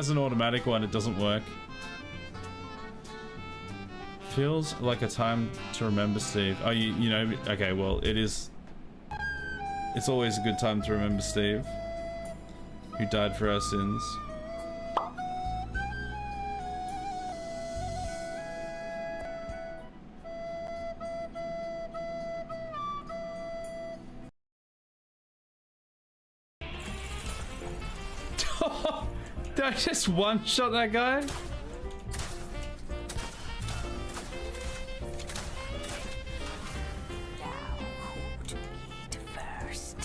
has an automatic one, it doesn't work. Feels like a time to remember Steve. Oh, you know, okay, well, it is. It's always a good time to remember Steve, who died for our sins. Did I just one-shot that guy?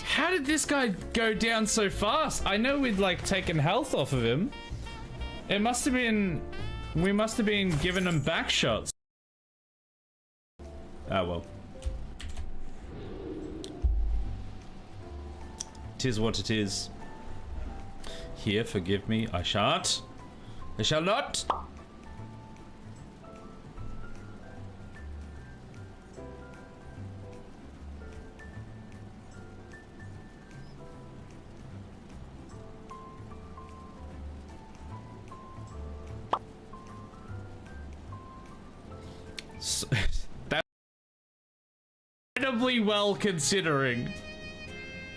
How did this guy go down so fast? I know we'd like taken health off of him. It must have been... We must have been giving him back shots. Ah, well. Tis what it is. Here, forgive me, I shan't. I shall not. So, that's incredibly well considering.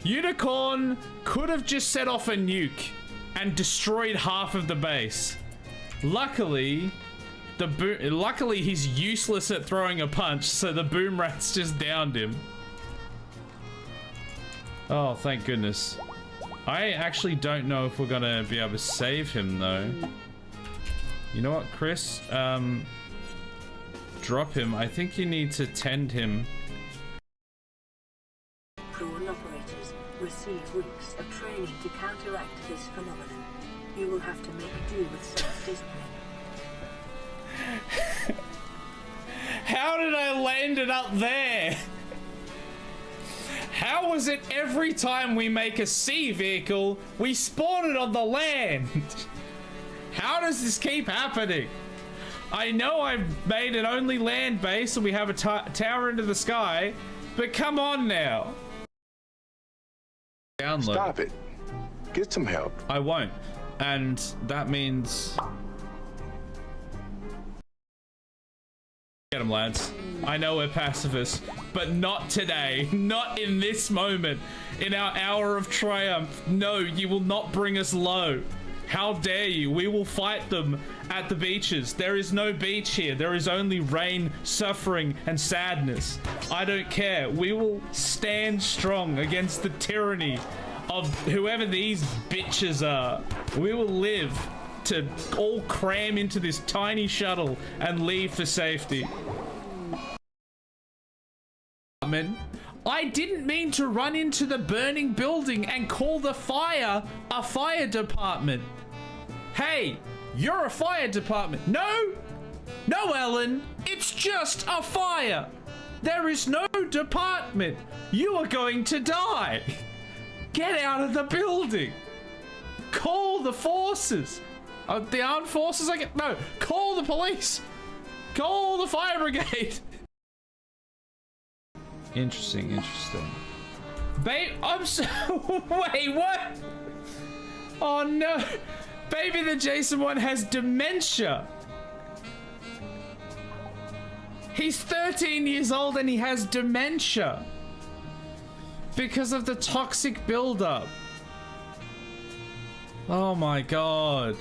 Unicorn could have just set off a nuke and destroyed half of the base. Luckily, luckily he's useless at throwing a punch, so the boom rats just downed him. Oh, thank goodness. I actually don't know if we're gonna be able to save him though. You know what, Chris? Drop him. I think you need to tend him. Crew and operators receive weeks of training to counteract this phenomenon. You will have to make do with self-discipline. How did I land it up there? How was it every time we make a sea vehicle, we spawn it on the land? How does this keep happening? I know I've made an only land base and we have a tower into the sky, but come on now. Download. Stop it. Get some help. I won't. And that means... Get him, lads. I know we're pacifists, but not today. Not in this moment. In our hour of triumph. No, you will not bring us low. How dare you? We will fight them at the beaches. There is no beach here. There is only rain, suffering, and sadness. I don't care. We will stand strong against the tyranny of whoever these bitches are. We will live to all cram into this tiny shuttle and leave for safety. I didn't mean to run into the burning building and call the fire a fire department. Hey, you're a fire department. No, no, Ellen, it's just a fire. There is no department. You are going to die. Get out of the building. Call the forces. The armed forces, no, call the police. Call the fire brigade. Interesting, interesting. Babe, I'm so... Wait, what? Oh, no. Baby the Jason one has dementia. He's 13 years old and he has dementia. Because of the toxic buildup. Oh, my God.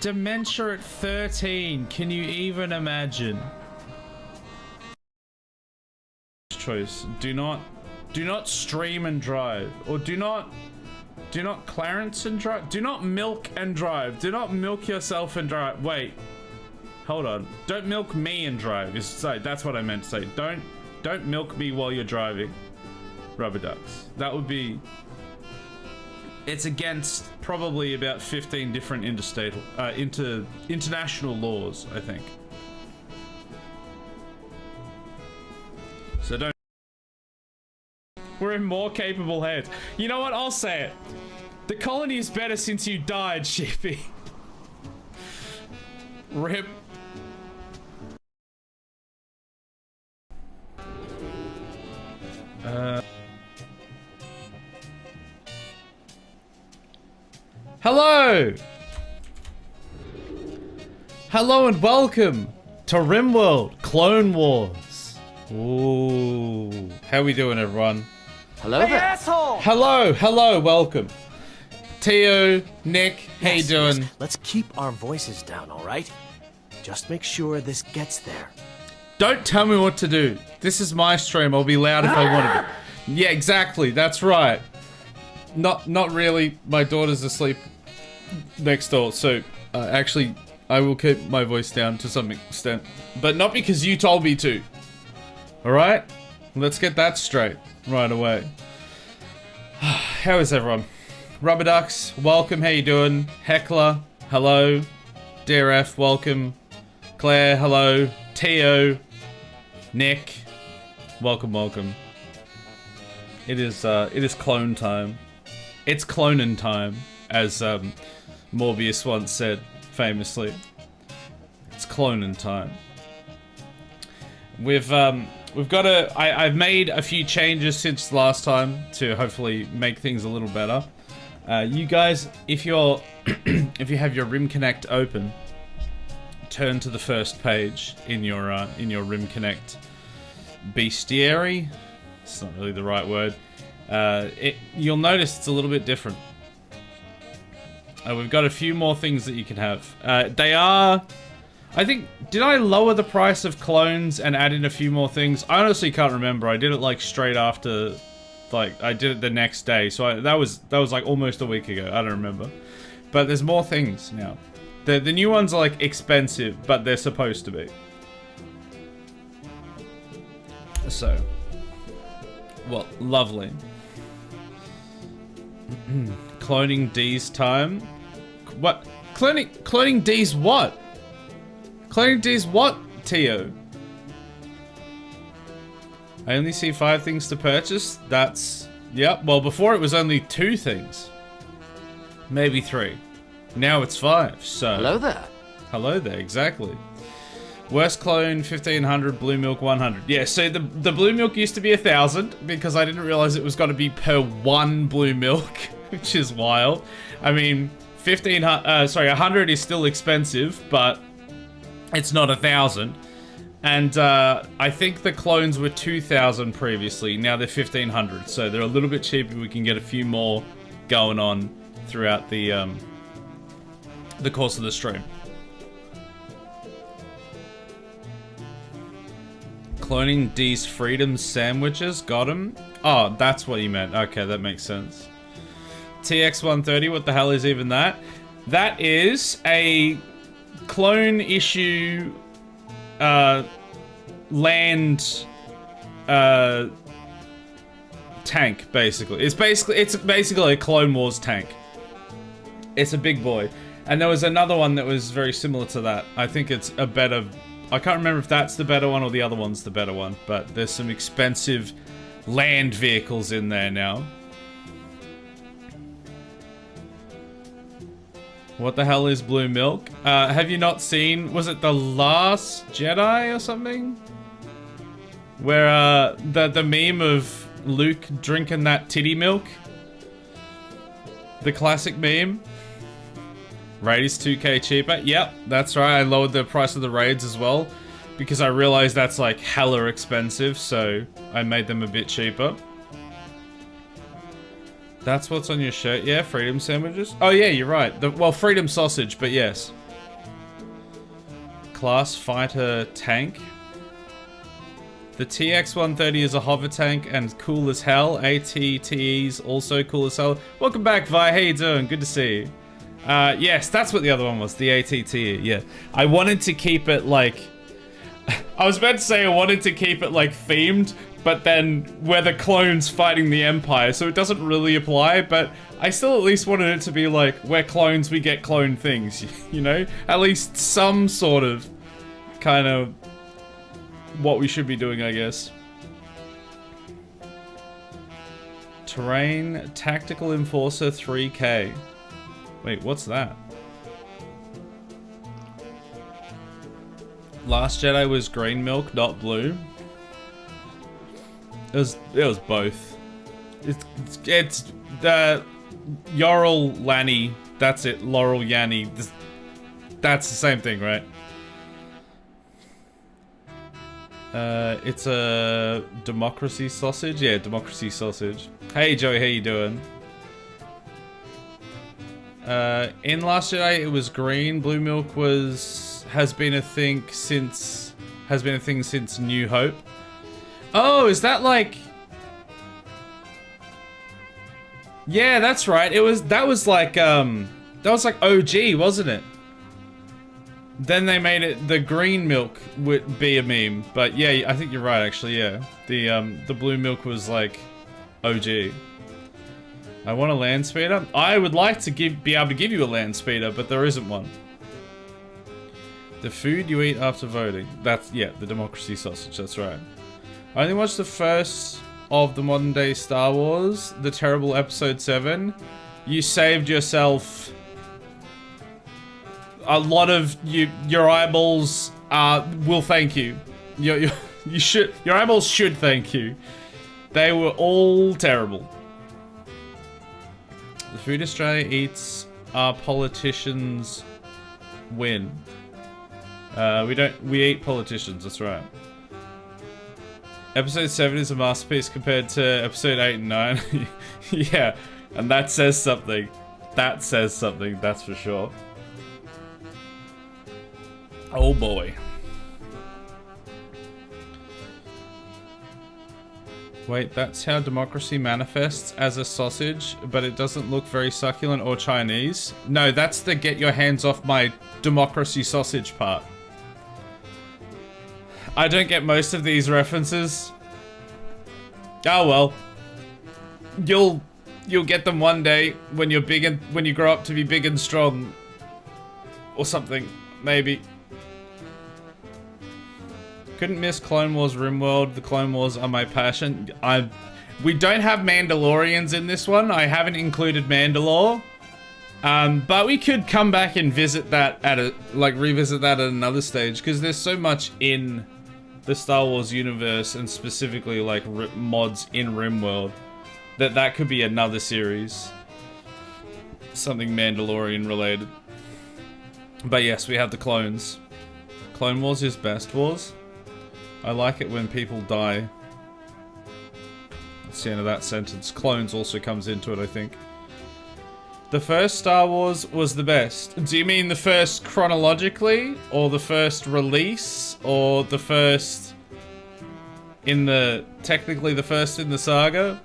Dementia at 13. Can you even imagine? Choice. Do not stream and drive, or do not Clarence and drive. Do not milk and drive. Do not milk yourself and drive. Wait, hold on. Don't milk me and drive. Sorry, that's what I meant to say. Don't milk me while you're driving. Rubber ducks. That would be. It's against probably about 15 different international laws, I think. So don't. We're in more capable hands. You know what? I'll say it. The colony is better since you died, Shippy. RIP. Hello! Hello and welcome to RimWorld Clone Wars. Ooh, how we doing, everyone? Hello there. Asshole! Hello, welcome. Teo, Nick, how you doing? Yes. Let's keep our voices down, all right? Just make sure this gets there. Don't tell me what to do. This is my stream. I'll be loud if I want to be. Yeah, exactly. That's right. Not really. My daughter's asleep next door, so actually, I will keep my voice down to some extent, but not because you told me to. All right? Let's get that straight right away. How is everyone? Rubber Ducks, welcome. How you doing? Heckler, hello. Dear F, welcome. Claire, hello. Teo, Nick, welcome. It is clone time. It's cloning time, as Morbius once said famously. It's cloning time. I've made a few changes since last time to hopefully make things a little better. You guys, if you have your Rim Connect open, turn to the first page in your Rim Connect bestiary. It's not really the right word. You'll notice it's a little bit different. We've got a few more things that you can have. They are, I think, did I lower the price of clones and add in a few more things? I honestly can't remember. I did it like straight after, like I did it the next day. So that was like almost a week ago. I don't remember. But there's more things now. The new ones are like expensive, but they're supposed to be. So, well, lovely. Cloning D's time. What? Cloning D's what? Cloning D's what, Teo? I only see 5 things to purchase. That's... Yep, well before it was only 2 things. Maybe 3. Now it's 5, so... Hello there. Hello there, exactly. Worst clone, 1500, blue milk, 100. Yeah, so the blue milk used to be 1000 because I didn't realize it was going to be per 1 blue milk, which is wild. I mean, 100 is still expensive, but it's not 1000. And I think the clones were 2000 previously. Now they're 1500, so they're a little bit cheaper. We can get a few more going on throughout the course of the stream. Cloning D's Freedom Sandwiches, got him. Oh, that's what you meant. Okay, that makes sense. TX130, what the hell is even that? That is a clone issue land tank, basically. It's basically a Clone Wars tank. It's a big boy. And there was another one that was very similar to that. I think it's a better... I can't remember if that's the better one or the other one's the better one, but there's some expensive land vehicles in there now. What the hell is blue milk? Have you not seen, was it The Last Jedi or something? Where the meme of Luke drinking that titty milk? The classic meme? Raid is 2k cheaper. Yep, that's right. I lowered the price of the raids as well because I realized that's like hella expensive, so I made them a bit cheaper. That's what's on your shirt. Yeah, freedom sandwiches. Oh yeah, you're right. Well, freedom sausage, but yes. Class fighter tank. The TX130 is a hover tank and cool as hell. ATTE's also cool as hell. Welcome back, Vi. How you doing? Good to see you. Yes, that's what the other one was, the ATT, yeah. I wanted to keep it like... I was about to say I wanted to keep it like themed, but then we're the clones fighting the Empire, so it doesn't really apply, but I still at least wanted it to be like, we're clones, we get clone things, you know? At least some sort of, kind of, what we should be doing, I guess. Terrain Tactical Enforcer 3K. Wait, what's that? Last Jedi was green milk, not blue. It was both. It's the Laurel Lanny. That's it, Laurel Yanny. That's the same thing, right? It's a democracy sausage? Yeah, democracy sausage. Hey Joey, how you doing? In Last Jedi it was green. Blue milk has been a thing since New Hope. Oh, is that like... Yeah, that's right. That was like OG, wasn't it? Then they made it the green milk would be a meme, but yeah, I think you're right actually. Yeah, the blue milk was like OG. I want a land speeder. I would like to be able to give you a land speeder, but there isn't one. The food you eat after voting. That's, yeah, the democracy sausage. That's right. I only watched the first of the modern day Star Wars, the terrible episode 7. You saved yourself a lot of your eyeballs will thank you. Your eyeballs should thank you. They were all terrible. The food Australia eats, our politicians win. We eat politicians, that's right. Episode 7 is a masterpiece compared to episode 8 and 9. Yeah, and that says something. That says something, that's for sure. Oh boy. Wait, that's how democracy manifests as a sausage, but it doesn't look very succulent or Chinese. No, that's the get your hands off my democracy sausage part. I don't get most of these references. Oh well. You'll get them one day when you're big and when you grow up to be big and strong. Or something, maybe. Couldn't miss Clone Wars RimWorld. The Clone Wars are my passion. We don't have Mandalorians in this one. I haven't included Mandalore. But we could come back and visit that revisit that at another stage, because there's so much in the Star Wars universe, and specifically like mods in RimWorld, that could be another series. Something Mandalorian related. But yes, we have the clones. Clone Wars is best Wars. I like it when people die. That's the end of that sentence. Clones also comes into it, I think. The first Star Wars was the best. Do you mean the first chronologically? Or the first release? Or the first technically the first in the saga?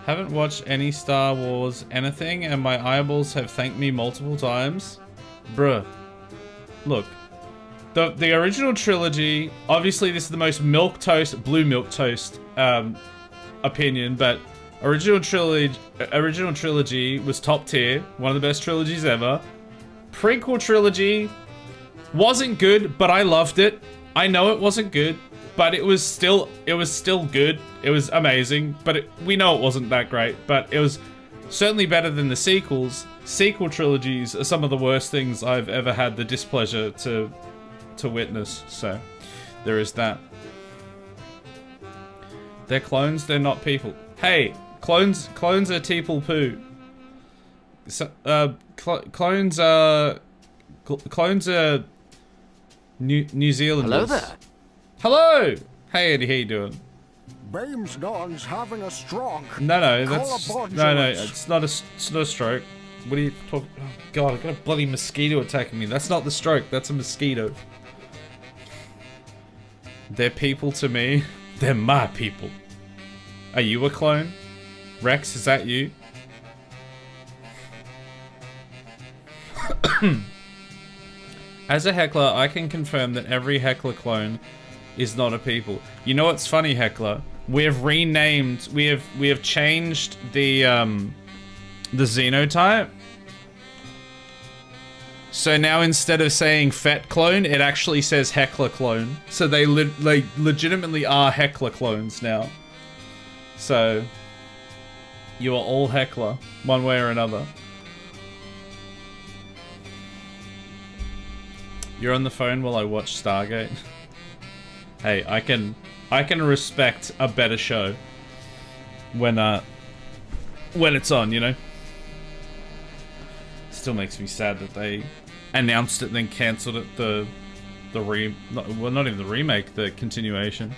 Haven't watched any Star Wars anything, and my eyeballs have thanked me multiple times. Bruh. Look. The original trilogy, obviously this is the most blue milk toast opinion, but original trilogy was top tier, one of the best trilogies ever. Prequel trilogy wasn't good, but I loved it. I know it wasn't good, but it was still good. It was amazing, but we know it wasn't that great, but it was certainly better than the sequels. Sequel trilogies are some of the worst things I've ever had the displeasure to witness, so there is that. They're clones, they're not people. Hey, clones are people poo. So, clones are New Zealanders. Hello there. Hello. Hey Eddie, how you doing? Bame's dog's having a stroke. No, it's not a stroke. What are you talking? Oh God, I got a bloody mosquito attacking me. That's not the stroke. That's a mosquito. They're people to me. They're my people. Are you a clone? Rex, is that you? As a heckler, I can confirm that every heckler clone is not a people. You know what's funny, heckler? We have renamed. We have changed the xenotype. So now instead of saying Fet clone, it actually says Heckler clone. So they legitimately are Heckler clones now. So you are all Heckler, one way or another. You're on the phone while I watch Stargate. Hey, I can respect a better show when it's on, you know. Still makes me sad that they announced it and then cancelled it. Well, not even the remake, the continuation.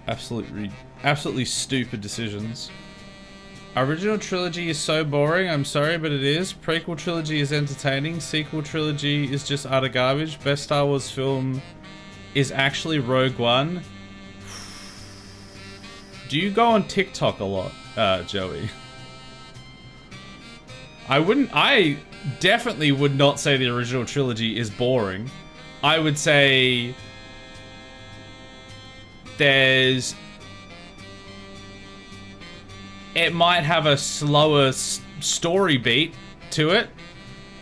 Absolutely stupid decisions. Original trilogy is so boring, I'm sorry, but it is. Prequel trilogy is entertaining. Sequel trilogy is just utter garbage. Best Star Wars film is actually Rogue One. Do you go on TikTok a lot, Joey? I definitely would not say the original trilogy is boring. I would say it might have a slower story beat to it,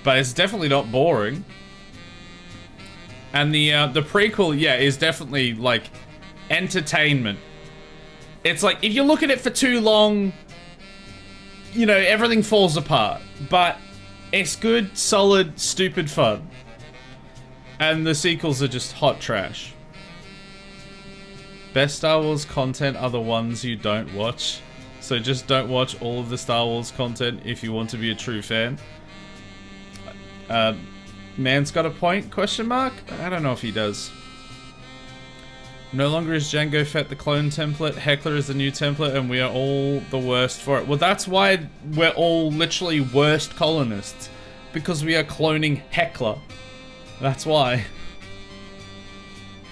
but it's definitely not boring. And the prequel, yeah, is definitely like entertainment. It's like if you look at it for too long, you know, everything falls apart. But it's good, solid, stupid fun. And the sequels are just hot trash. Best Star Wars content are the ones you don't watch. So just don't watch all of the Star Wars content if you want to be a true fan. Man's got a point, question mark? I don't know if he does. No longer is Jango Fett the clone template, Heckler is the new template, and we are all the worst for it. Well, that's why we're all literally worst colonists. Because we are cloning Heckler. That's why.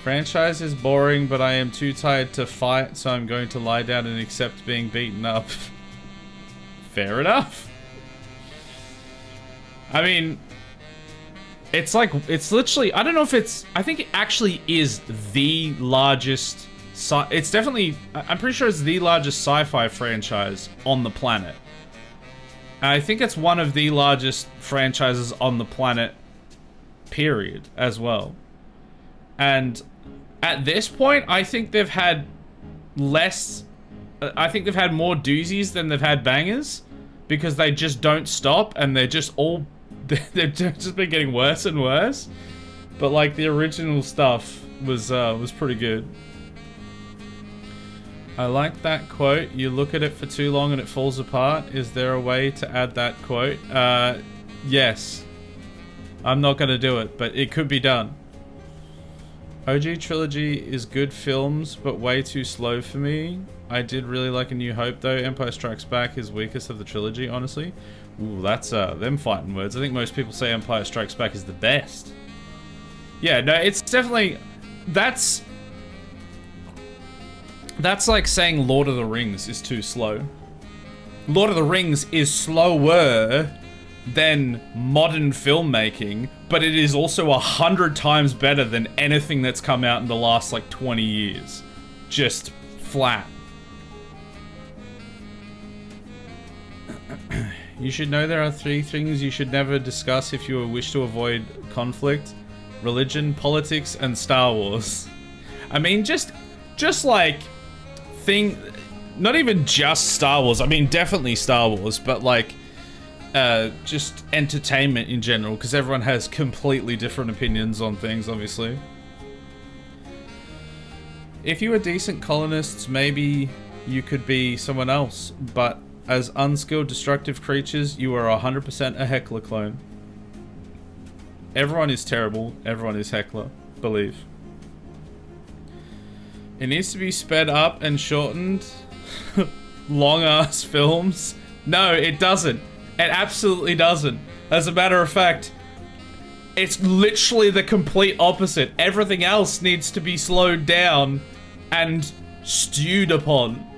Franchise is boring, but I am too tired to fight, so I'm going to lie down and accept being beaten up. Fair enough. I mean, it's like, it's literally, I don't know if it's, I think it actually is the largest, it's definitely, I'm pretty sure it's the largest sci-fi franchise on the planet. And I think it's one of the largest franchises on the planet, period, as well. And at this point, I think they've had less, I think they've had more doozies than they've had bangers, because they just don't stop, and they're just all, they've just been getting worse and worse. But like the original stuff was pretty good. I like that quote. You look at it for too long and it falls apart. Is there a way to add that quote? Yes. I'm not gonna do it, but it could be done. OG trilogy is good films, but way too slow for me. I did really like A New Hope though. Empire Strikes Back is weakest of the trilogy, honestly. Ooh, that's them fighting words. I think most people say Empire Strikes Back is the best. Yeah, no, it's definitely, that's like saying Lord of the Rings is too slow. Lord of the Rings is slower than modern filmmaking, but it is also 100 times better than anything that's come out in the last like 20 years. Just flat. You should know there are 3 things you should never discuss if you wish to avoid conflict: religion, politics, and Star Wars. I mean, just like not even just Star Wars. I mean, definitely Star Wars, but like just entertainment in general, because everyone has completely different opinions on things, obviously. If you were decent colonists, maybe you could be someone else, but as unskilled, destructive creatures, you are 100% a Heckler clone. Everyone is terrible. Everyone is Heckler. Believe. It needs to be sped up and shortened. Long-ass films. No, it doesn't. It absolutely doesn't. As a matter of fact, it's literally the complete opposite. Everything else needs to be slowed down and stewed upon.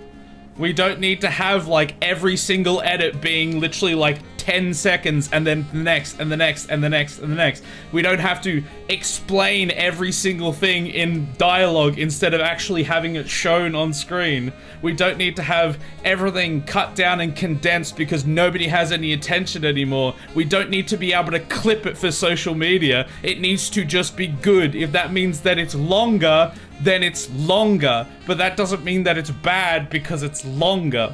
We don't need to have like every single edit being literally like 10 seconds and then the next and the next and the next and the next. We don't have to explain every single thing in dialogue instead of actually having it shown on screen. We don't need to have everything cut down and condensed because nobody has any attention anymore. We don't need to be able to clip it for social media. It needs to just be good. If that means that it's longer, then it's longer. But that doesn't mean that it's bad because it's longer.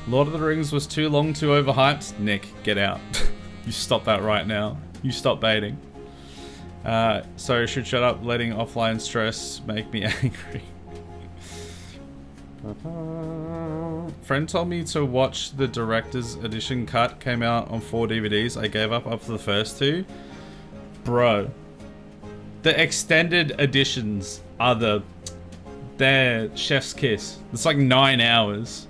Lord of the Rings was too long, too overhyped. Nick, get out. You stop that right now. You stop baiting. Sorry, should shut up. Letting offline stress make me angry. Friend told me to watch the director's edition cut. Came out on 4 DVDs. I gave up after the first 2. Bro. The extended editions are they're chef's kiss. It's like 9 hours.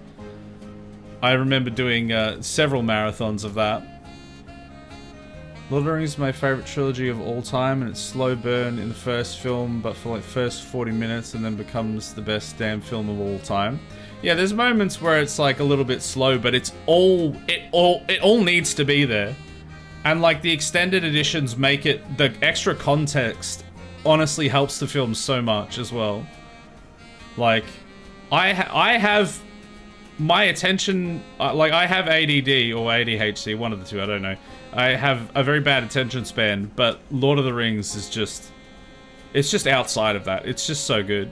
I remember doing several marathons of that. Lord of the Rings is my favorite trilogy of all time, and it's slow burn in the first film, but for like first 40 minutes, and then becomes the best damn film of all time. Yeah, there's moments where it's like a little bit slow, but it all needs to be there. And like the extended editions make it, the extra context honestly helps the film so much as well. Like, I have my attention, like I have ADD or ADHD, one of the two, I don't know. I have a very bad attention span, but Lord of the Rings is just, it's just outside of that. It's just so good.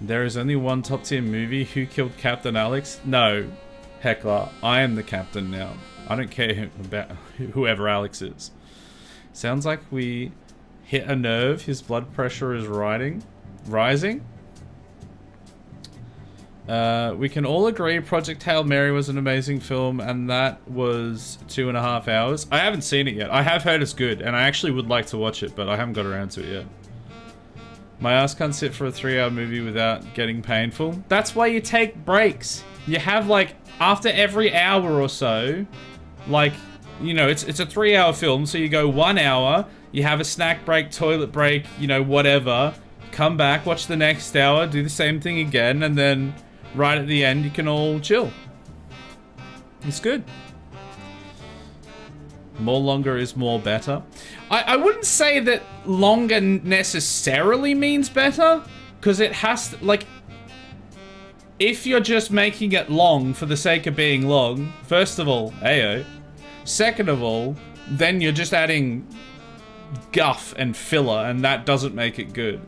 There is only one top tier movie. Who killed Captain Alex? No, Heckler. I am the captain now. I don't care about whoever Alex is. Sounds like we hit a nerve. His blood pressure is rising. We can all agree Project Hail Mary was an amazing film, and that was 2.5 hours. I haven't seen it yet. I have heard it's good, and I actually would like to watch it, but I haven't got around to it yet. My ass can't sit for a 3-hour movie without getting painful. That's why you take breaks. You have like, after every hour or so, like, you know, it's a 3-hour film, so you go 1 hour, you have a snack break, toilet break, you know, whatever. Come back, watch the next hour, do the same thing again, and then right at the end, you can all chill. It's good. More longer is more better. I wouldn't say that longer necessarily means better, because it has to, like, if you're just making it long for the sake of being long, first of all, ayo. Second of all, then you're just adding guff and filler, and that doesn't make it good.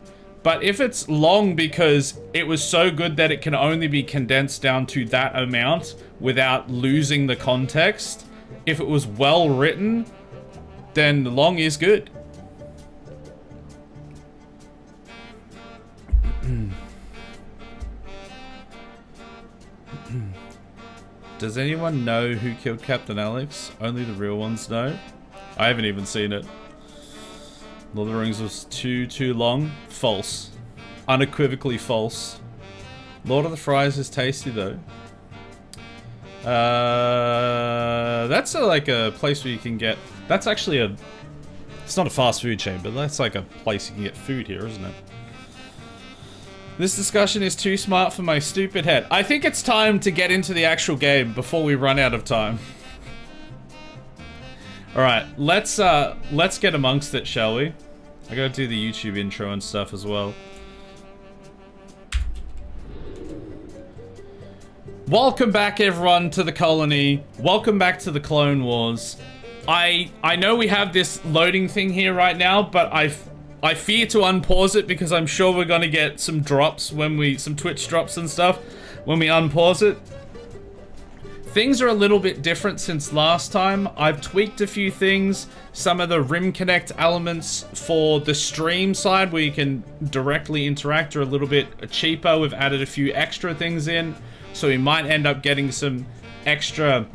But if it's long because it was so good that it can only be condensed down to that amount without losing the context, if it was well written, then long is good. Does anyone know who killed Captain Alex? Only the real ones know. I haven't even seen it. Lord of the Rings was too long. False. Unequivocally false. Lord of the Fries is tasty though. That's like a place where you can get, that's actually it's not a fast food chain, but that's like a place you can get food here, isn't it? This discussion is too smart for my stupid head. I think it's time to get into the actual game before we run out of time. Alright, let's get amongst it, shall we? I gotta do the YouTube intro and stuff as well. Welcome back, everyone, to the colony. Welcome back to the Clone Wars. I know we have this loading thing here right now, but I fear to unpause it because I'm sure we're gonna get some drops when some Twitch drops and stuff when we unpause it. Things are a little bit different since last time. I've tweaked a few things. Some of the Rim Connect elements for the stream side where you can directly interact are a little bit cheaper. We've added a few extra things in. So we might end up getting some extra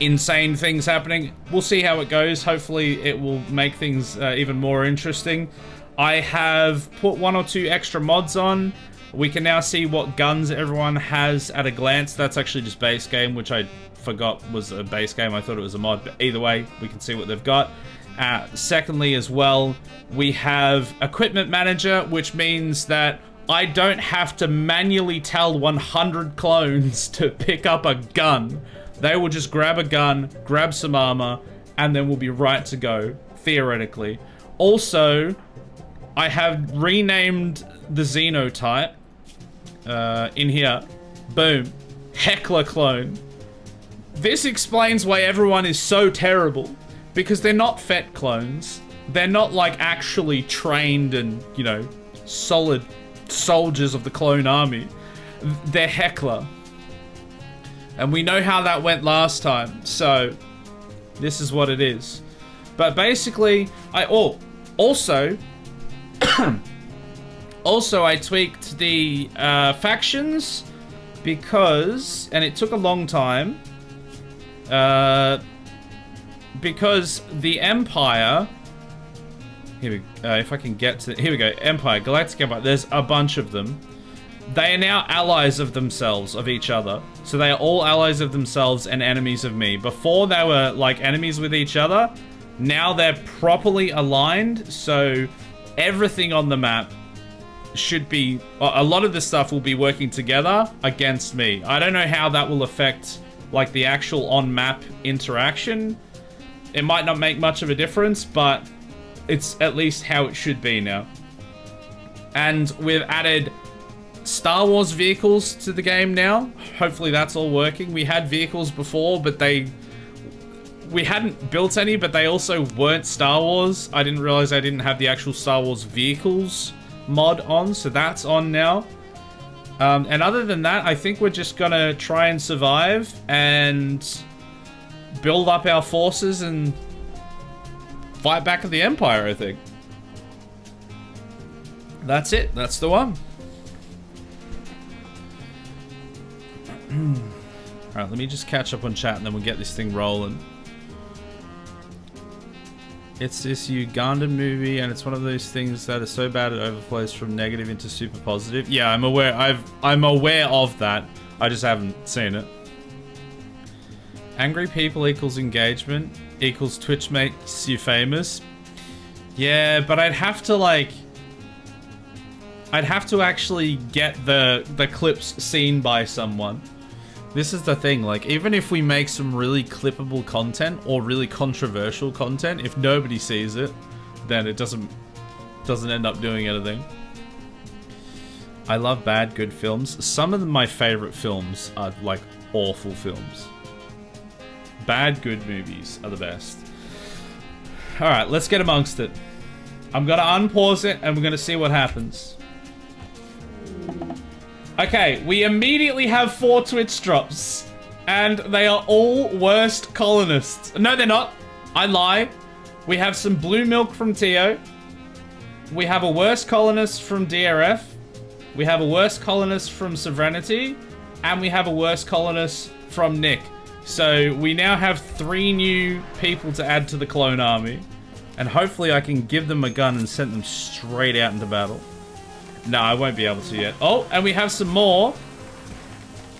insane things happening. We'll see how it goes. Hopefully it will make things even more interesting. I have put 1 or 2 extra mods on. We can now see what guns everyone has at a glance. That's actually just base game, which I forgot was a base game. I thought it was a mod, but either way, we can see what they've got. Secondly, as well, we have Equipment Manager, which means that I don't have to manually tell 100 clones to pick up a gun. They will just grab a gun, grab some armor, and then we'll be right to go, theoretically. Also, I have renamed the Xenotype in here. Boom. Heckler clone. This explains why everyone is so terrible. Because they're not FET clones. They're not like actually trained and, you know, solid soldiers of the clone army. They're Heckler. And we know how that went last time. So, this is what it is. But basically, also, Also, I tweaked the factions because, and it took a long time, because the Empire, here we if I can get to, here we go, Empire, Galactic Empire, there's a bunch of them. They are now allies of themselves, of each other. So they are all allies of themselves and enemies of me. Before they were like enemies with each other, now they're properly aligned, so everything on the map should be, a lot of the stuff will be working together against me. I don't know how that will affect like the actual on-map interaction. It might not make much of a difference, but it's at least how it should be now. And we've added Star Wars vehicles to the game now. Hopefully that's all working. We had vehicles before, but we hadn't built any, but they also weren't Star Wars. I didn't realize I didn't have the actual Star Wars vehicles mod on, so that's on now. And other than that, I think we're just gonna try and survive and build up our forces and fight back at the Empire, I think. That's it. That's the one. Alright, let me just catch up on chat and then we'll get this thing rolling. It's this Ugandan movie and it's one of those things that are so bad it overflows from negative into super positive. Yeah, I'm aware. I'm aware of that. I just haven't seen it. Angry people equals engagement equals Twitch makes you famous. Yeah, but I'd have to like, I'd have to actually get the clips seen by someone. This is the thing, like, even if we make some really clippable content or really controversial content, if nobody sees it, then it doesn't end up doing anything. I love bad, good films. Some of my favorite films are, like, awful films. Bad, good movies are the best. Alright, let's get amongst it. I'm gonna unpause it, and we're gonna see what happens. Okay, we immediately have 4 Twitch drops. And they are all worst colonists. No, they're not. I lie. We have some blue milk from Tio. We have a worst colonist from DRF. We have a worst colonist from Sovereignty. And we have a worst colonist from Nick. So we now have 3 new people to add to the clone army. And hopefully I can give them a gun and send them straight out into battle. No, I won't be able to yet. Oh, and we have some more.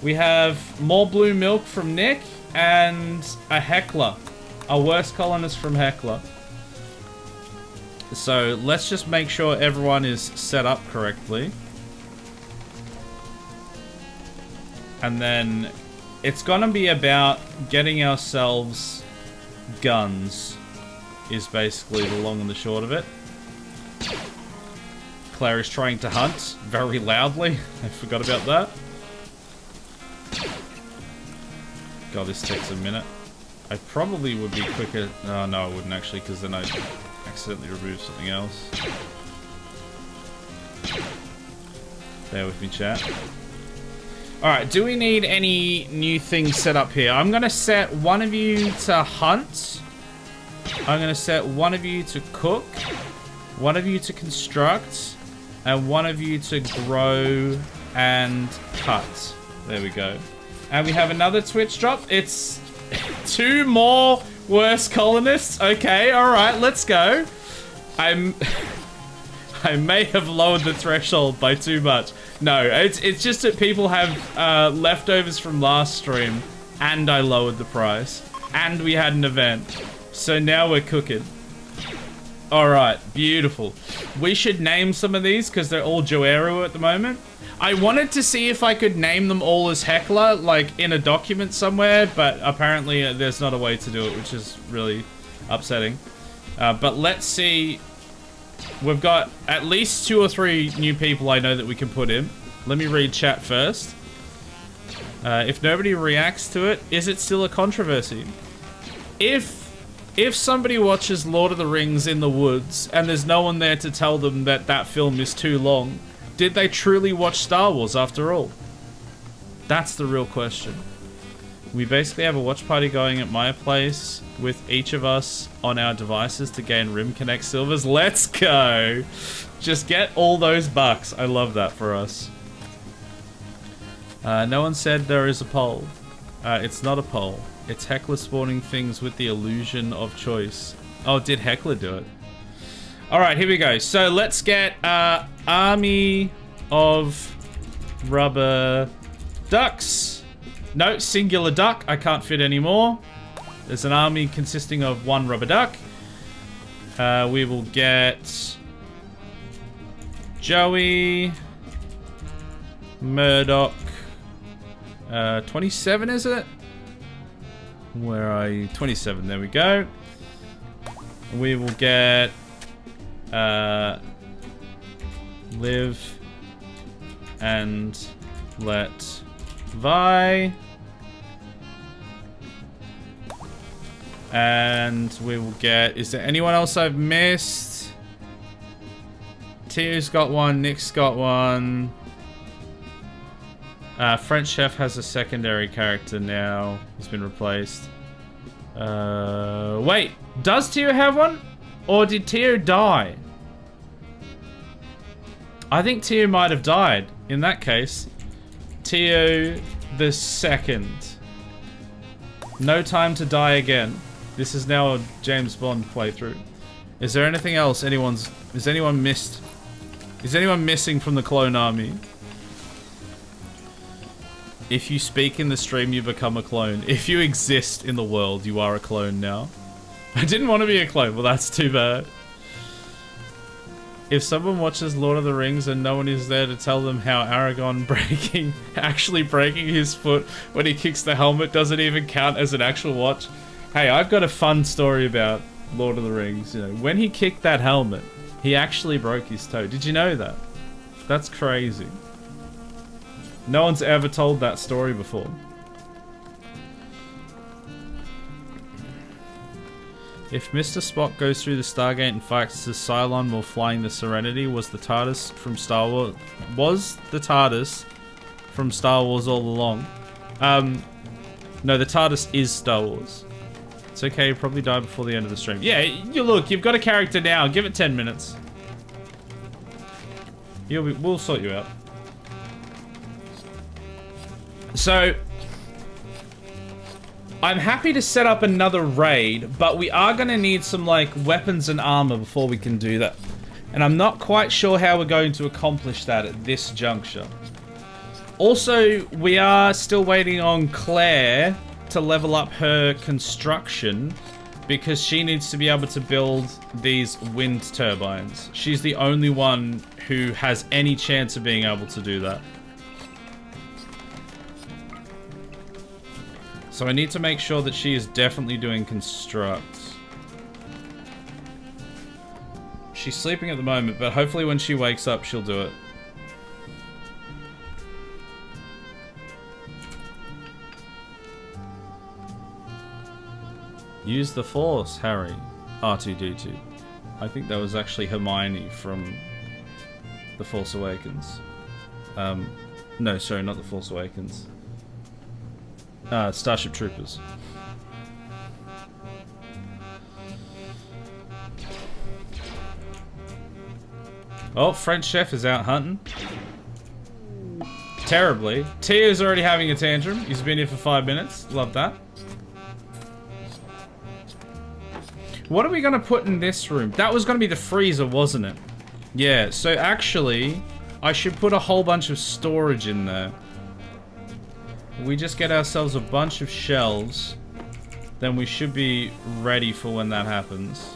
We have more blue milk from Nick and a heckler. A worst colonist from Heckler. So let's just make sure everyone is set up correctly. And then it's gonna be about getting ourselves guns is basically the long and the short of it. Claire is trying to hunt very loudly. I forgot about that. God, this takes a minute. I probably would be quicker. Oh, no, I wouldn't actually, because then I'd accidentally remove something else. Bear with me, chat. Alright, do we need any new things set up here? I'm going to set one of you to hunt. I'm going to set one of you to cook. One of you to construct. And one of you to grow and cut. There we go. And we have another Twitch drop. It's 2 more worst colonists. Okay, alright, let's go. I may have lowered the threshold by too much. No, it's just that people have leftovers from last stream. And I lowered the price. And we had an event. So now we're cooking. Alright, beautiful. We should name some of these because they're all Joero at the moment. I wanted to see if I could name them all as Heckler, like in a document somewhere, but apparently there's not a way to do it, which is really upsetting. But let's see. We've got at least 2 or 3 new people I know that we can put in. Let me read chat first. If nobody reacts to it, is it still a controversy? If somebody watches Lord of the Rings in the woods and there's no one there to tell them that that film is too long, did they truly watch Star Wars after all? That's the real question. We basically have a watch party going at my place with each of us on our devices to gain Rim Connect silvers. Let's go! Just get all those bucks. I love that for us. No one said there is a poll. It's not a poll. It's Heckler spawning things with the illusion of choice. Oh, did Heckler do it? Alright, here we go. So let's get army of rubber ducks. No, singular duck. I can't fit anymore. There's an army consisting of one rubber duck. We will get Joey, Murdoch, 27 is it? Where are you? 27, there we go. We will get Live and Let Vi. And we will get, is there anyone else I've missed? Tues got one, Nick's got one. French Chef has a secondary character now. He's been replaced. Wait, does Tio have one? Or did Tio die? I think Tio might have died. In that case, Tio the second. No time to die again. This is now a James Bond playthrough. Is there anything else is anyone missing from the clone army? If you speak in the stream, you become a clone. If you exist in the world, you are a clone now. I didn't want to be a clone. Well, that's too bad. If someone watches Lord of the Rings and no one is there to tell them how Aragorn actually breaking his foot when he kicks the helmet doesn't even count as an actual watch. Hey, I've got a fun story about Lord of the Rings. You know, when he kicked that helmet, he actually broke his toe. Did you know that? That's crazy. No one's ever told that story before. If Mr. Spock goes through the Stargate and fights the Cylon while flying the Serenity, was the TARDIS from Star Wars? Was the TARDIS from Star Wars all along? No, the TARDIS is Star Wars. It's okay, you probably die before the end of the stream. Yeah, you've got a character now. Give it 10 minutes. We'll sort you out. So, I'm happy to set up another raid, but we are going to need some, like, weapons and armor before we can do that. And I'm not quite sure how we're going to accomplish that at this juncture. Also, we are still waiting on Claire to level up her construction because she needs to be able to build these wind turbines. She's the only one who has any chance of being able to do that. So I need to make sure that she is definitely doing construct. She's sleeping at the moment, but hopefully when she wakes up, she'll do it. Use the Force, Harry. R2-D2. I think that was actually Hermione from The Force Awakens. No, sorry, not The Force Awakens. Starship Troopers. Oh, French Chef is out hunting. Terribly. Tio's already having a tantrum. He's been here for 5 minutes. Love that. What are we going to put in this room? That was going to be the freezer, wasn't it? Yeah, so actually, I should put a whole bunch of storage in there. We just get ourselves a bunch of shelves, then we should be ready for when that happens.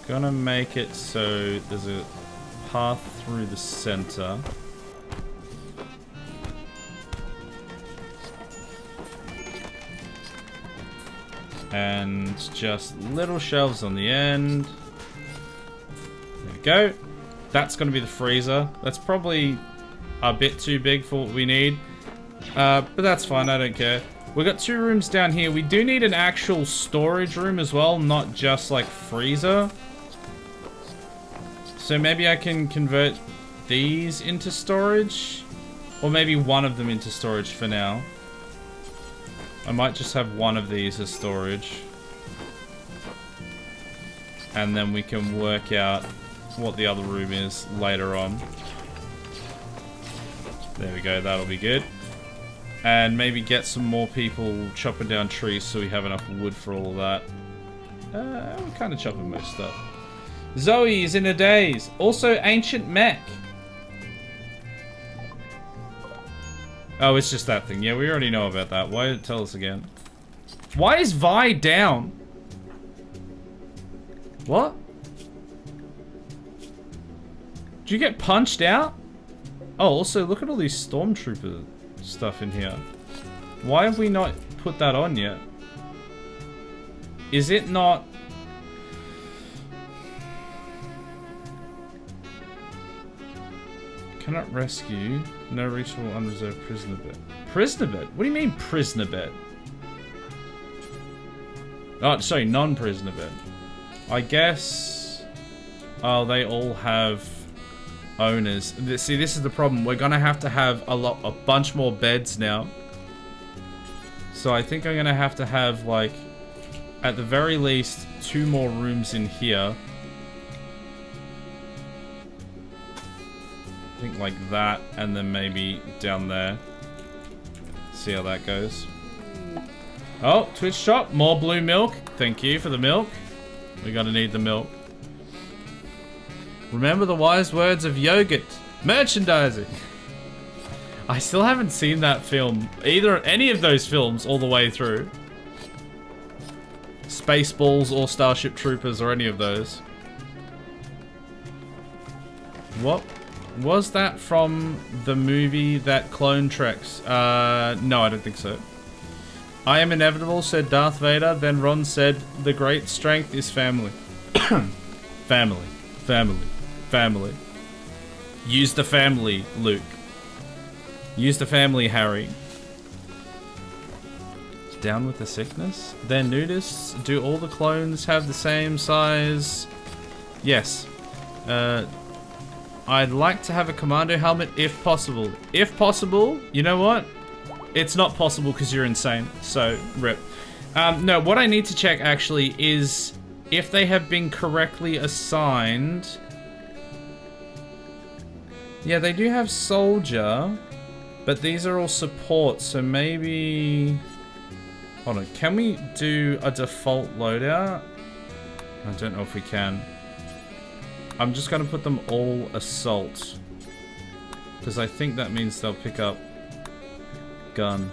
Gonna make it so there's a path through the center. And just little shelves on the end. There we go. That's going to be the freezer. That's probably a bit too big for what we need. But that's fine, I don't care. We've got 2 rooms down here. We do need an actual storage room as well, not just like freezer. So maybe I can convert these into storage. Or maybe one of them into storage for now. I might just have one of these as storage. and then we can work out what the other room is later on. There we go, that'll be good. And maybe get some more people chopping down trees so we have enough wood for all of that. We're kind of chopping most stuff. Zoe is in a daze. Also, ancient mech. Oh, it's just that thing. Yeah, we already know about that. Why did it tell us again? Why is Vi down? What? Did you get punched out? Oh, also, look at all these stormtrooper stuff in here. Why have we not put that on yet? Is it not... Cannot rescue. No reachable unreserved prisoner bed. Prisoner bed? What do you mean prisoner bed? Oh, sorry, non-prisoner bed. I guess... Oh, they all have owners. See, this is the problem. We're gonna have to have a bunch more beds now. So I think I'm gonna have to have, like, at the very least, 2 more rooms in here. I think like that, and then maybe down there. See how that goes. Oh, Twitch shop, more blue milk. Thank you for the milk. We're gonna need the milk. Remember the wise words of yogurt. Merchandising. I still haven't seen that film, any of those films all the way through. Spaceballs or Starship Troopers or any of those. What? Was that from the movie that clone treks? No, I don't think so. I am inevitable, said Darth Vader. Then Ron said, the great strength is family. Family. Family. Family. Use the family, Luke. Use the family, Harry. Down with the sickness? They're nudists. Do all the clones have the same size? Yes. I'd like to have a commando helmet if possible. If possible, you know what? It's not possible because you're insane. So, rip. No, what I need to check actually is if they have been correctly assigned. Yeah, they do have soldier, but these are all support, so maybe... Hold on, can we do a default loadout? I don't know if we can. I'm just gonna put them all assault, because I think that means they'll pick up gun.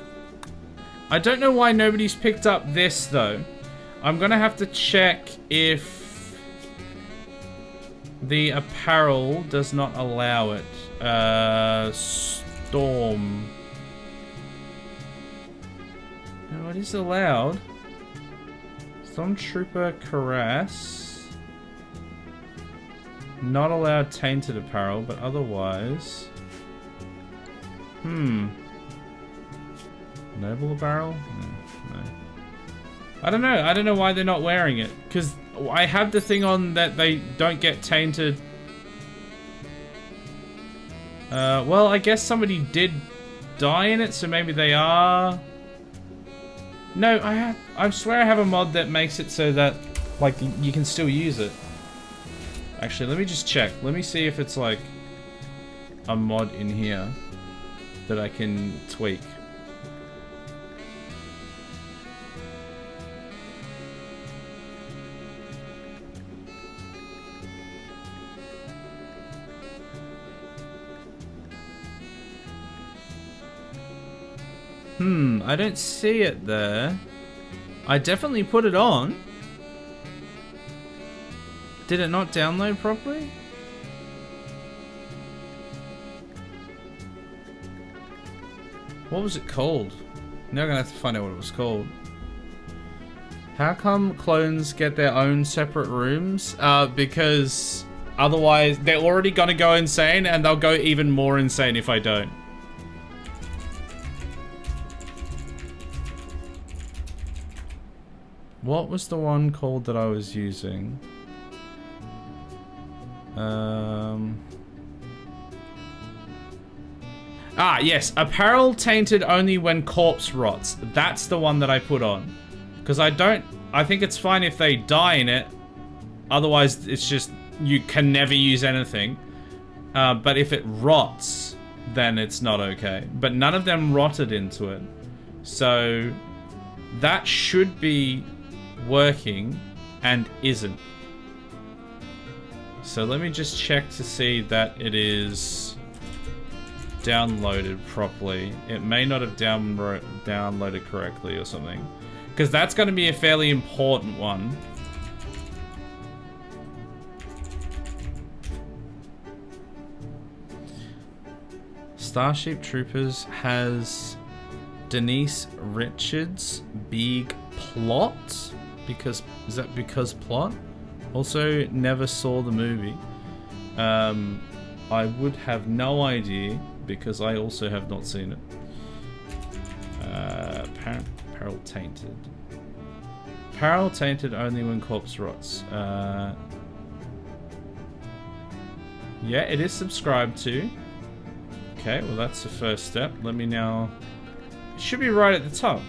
I don't know why nobody's picked up this though. I'm gonna have to check if the apparel does not allow it. Storm. No, it is allowed. Stormtrooper Caress. Not allowed tainted apparel, but otherwise... Noble apparel? No. I don't know. I don't know why they're not wearing it. Because I have the thing on that they don't get tainted. Well, I guess somebody did die in it, so maybe they are... No, I swear I have a mod that makes it so that, like, you can still use it. Actually, let me just check. Let me see if it's, like, a mod in here that I can tweak. I don't see it there. I definitely put it on. Did it not download properly? What was it called? Now I'm gonna have to find out what it was called. How come clones get their own separate rooms? Because otherwise they're already gonna go insane and they'll go even more insane if I don't. What was the one called that I was using? Ah, yes. Apparel tainted only when corpse rots. That's the one that I put on. Because I think it's fine if they die in it. Otherwise, it's just, you can never use anything. But if it rots, then it's not okay. But none of them rotted into it. So that should be working and isn't. So let me just check to see that it is downloaded properly. It may not have downloaded correctly or something. Because that's going to be a fairly important one. Starship Troopers has Denise Richards' big plot. Because is that because plot? Also, never saw the movie. I would have no idea because I also have not seen it. Peril Tainted. Peril Tainted only when corpse rots. Yeah, it is subscribed to. Okay, well that's the first step. Let me now... It should be right at the top.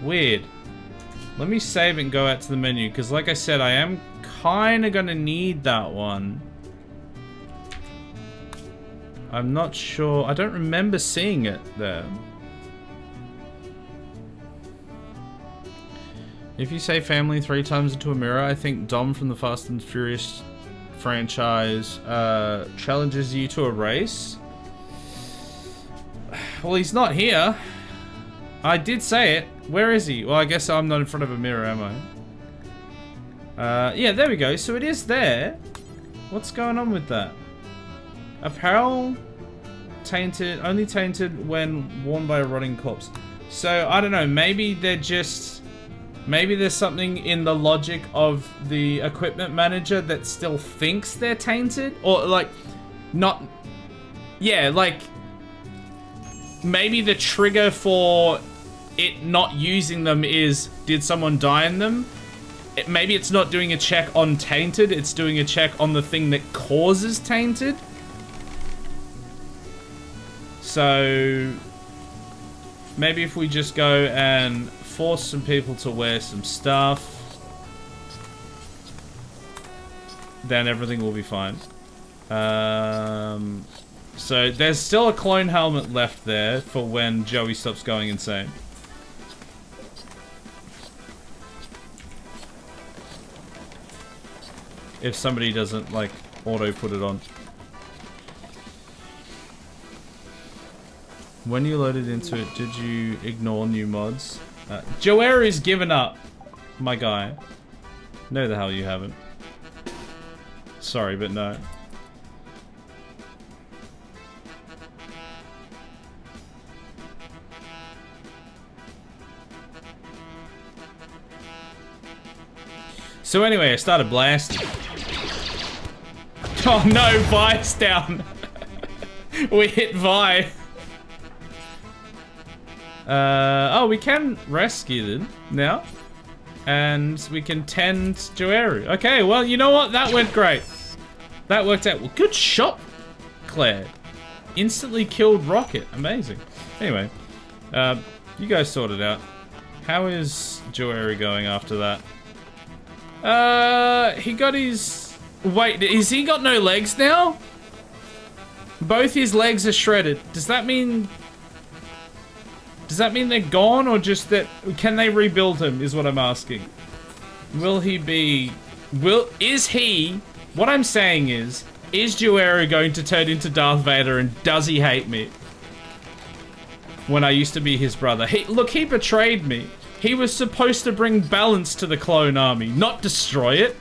Weird. Let me save and go out to the menu, because like I said, I am kind of going to need that one. I'm not sure. I don't remember seeing it there. If you say family 3 times into a mirror, I think Dom from the Fast and Furious franchise challenges you to a race. Well, he's not here. I did say it. Where is he? Well, I guess I'm not in front of a mirror, am I? Yeah, there we go. So it is there. What's going on with that? Apparel tainted, only tainted when worn by a rotting corpse. So, I don't know. Maybe they're just... Maybe there's something in the logic of the equipment manager that still thinks they're tainted? Or, like, not... Yeah, like... Maybe the trigger for it not using them is, did someone die in them? Maybe it's not doing a check on tainted, it's doing a check on the thing that causes tainted. So... Maybe if we just go and force some people to wear some stuff, then everything will be fine. So there's still a clone helmet left there for when Joey stops going insane. If somebody doesn't, like, auto put it on. When you loaded into it, did you ignore new mods? Joeri's given up, my guy. No, the hell you haven't. Sorry, but no. So anyway, I started blasting. Oh no, Vi's down. We hit Vi. Oh, we can rescue them now. And we can tend Joeri. Okay, well, you know what? That went great. That worked out. Well, good shot, Claire. Instantly killed Rocket. Amazing. Anyway, you guys sort it out. How is Joeri going after that? He got his... Wait, is he got no legs now? Both his legs are shredded. Does that mean... Does that mean they're gone, or just that... Can they rebuild him, is what I'm asking. Will he be... Is he... What I'm saying is Joeri going to turn into Darth Vader, and does he hate me? When I used to be his brother. Look, he betrayed me. He was supposed to bring balance to the clone army, not destroy it.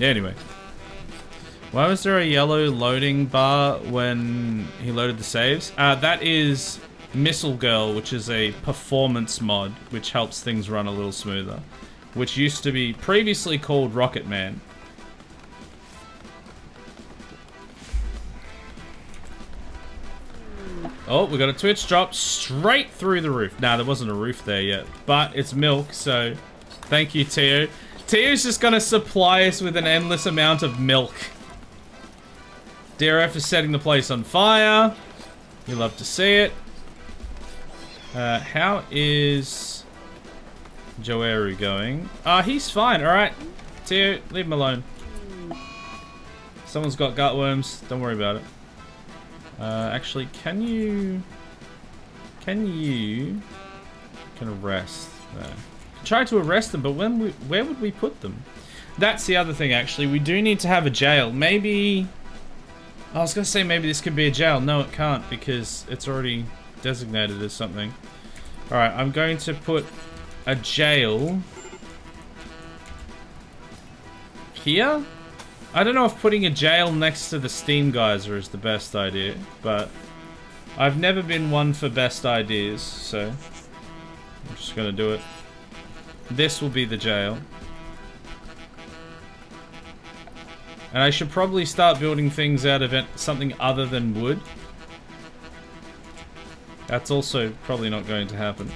Anyway. Why was there a yellow loading bar when he loaded the saves? That is Missile Girl, which is a performance mod, which helps things run a little smoother. Which used to be previously called Rocket Man. Oh, we got a Twitch drop straight through the roof. Nah, there wasn't a roof there yet, but it's milk, so thank you, Teo. Teo's just gonna supply us with an endless amount of milk. DRF is setting the place on fire. You love to see it. How is Joeru going? He's fine, alright. Tio, leave him alone. Someone's got gut worms. Don't worry about it. Actually, can you arrest there? Try to arrest them, but where would we put them? That's the other thing, actually. We do need to have a jail. Maybe... I was going to say maybe this could be a jail. No, it can't, because it's already designated as something. Alright, I'm going to put a jail here? I don't know if putting a jail next to the steam geyser is the best idea, but I've never been one for best ideas, so I'm just going to do it. This will be the jail. And I should probably start building things out of something other than wood. That's also probably not going to happen.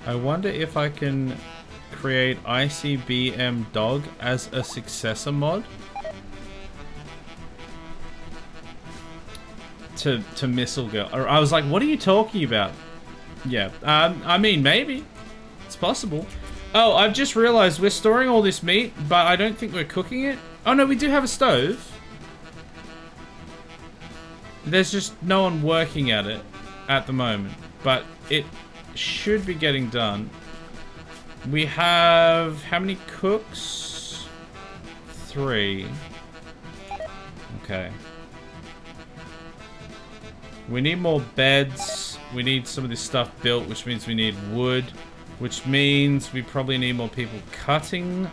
I wonder if I can create ICBM Dog as a successor mod to Missile Girl. I was like, what are you talking about? Yeah, I mean, maybe. It's possible. Oh, I've just realized we're storing all this meat, but I don't think we're cooking it. Oh no, we do have a stove. There's just no one working at it at the moment, but it should be getting done. We have how many cooks? 3. Okay. We need more beds. We need some of this stuff built, which means we need wood, which means we probably need more people cutting.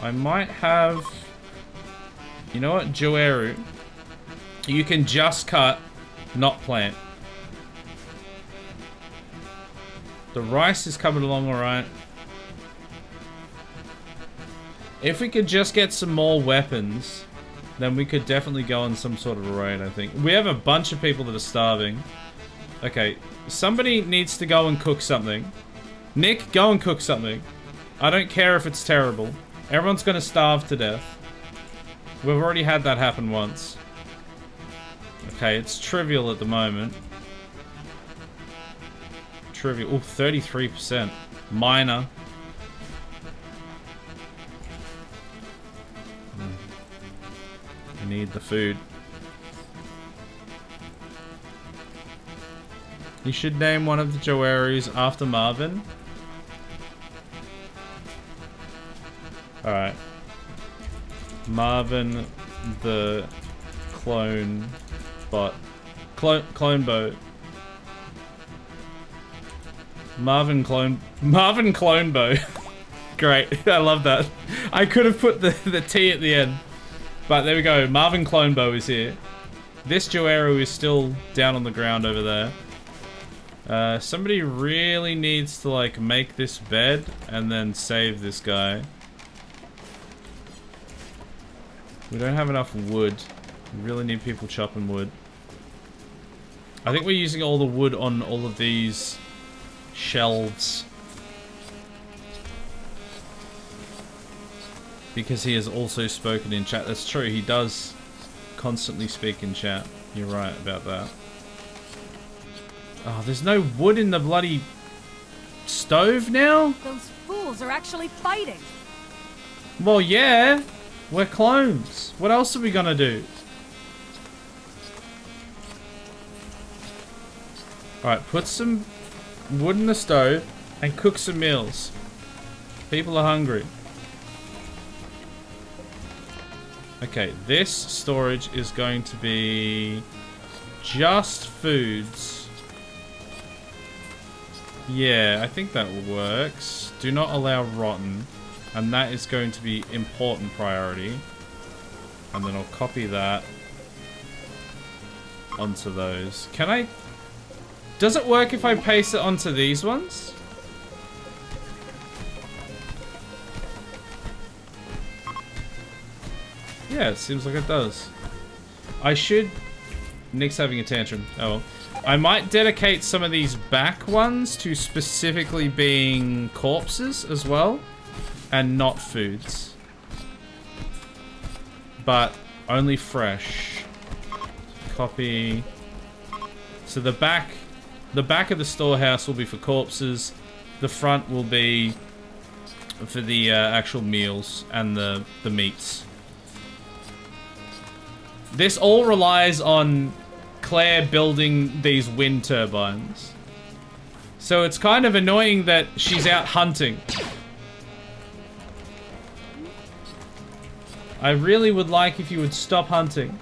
I might have... You know what, Joeru? You can just cut, not plant. The rice is coming along alright. If we could just get some more weapons, then we could definitely go on some sort of a raid, I think. We have a bunch of people that are starving. Okay, somebody needs to go and cook something. Nick, go and cook something. I don't care if it's terrible. Everyone's gonna starve to death. We've already had that happen once. Okay, it's trivial at the moment. Trivial. Oh, 33%. Minor. I need the food. You should name one of the Joerus after Marvin. Alright. Marvin the clone bot. Clone boat. Marvin Clone Bow. Great. I love that. I could have put the T at the end. But there we go. Marvin Clone Bow is here. This Joeru is still down on the ground over there. Somebody really needs to like make this bed and then save this guy. We don't have enough wood. We really need people chopping wood. I think we're using all the wood on all of these shelves because he has also spoken in chat. That's true, he does constantly speak in chat. You're right about that. Oh, there's no wood in the bloody stove now? Those fools are actually fighting. Well, yeah, we're clones. What else are we gonna do? Alright, put some wood in the stove and cook some meals. People are hungry. Okay, this storage is going to be just foods. Yeah, I think that works. Do not allow rotten. And that is going to be important priority. And then I'll copy that onto those. Can I... Does it work if I paste it onto these ones? Yeah, it seems like it does. I should Nick's having a tantrum. Oh, well. I might dedicate some of these back ones to specifically being corpses as well, and not foods. But only fresh. Copy. So the back of the storehouse will be for corpses. The front will be for the actual meals and the meats. This all relies on Claire building these wind turbines. So it's kind of annoying that she's out hunting. I really would like if you would stop hunting.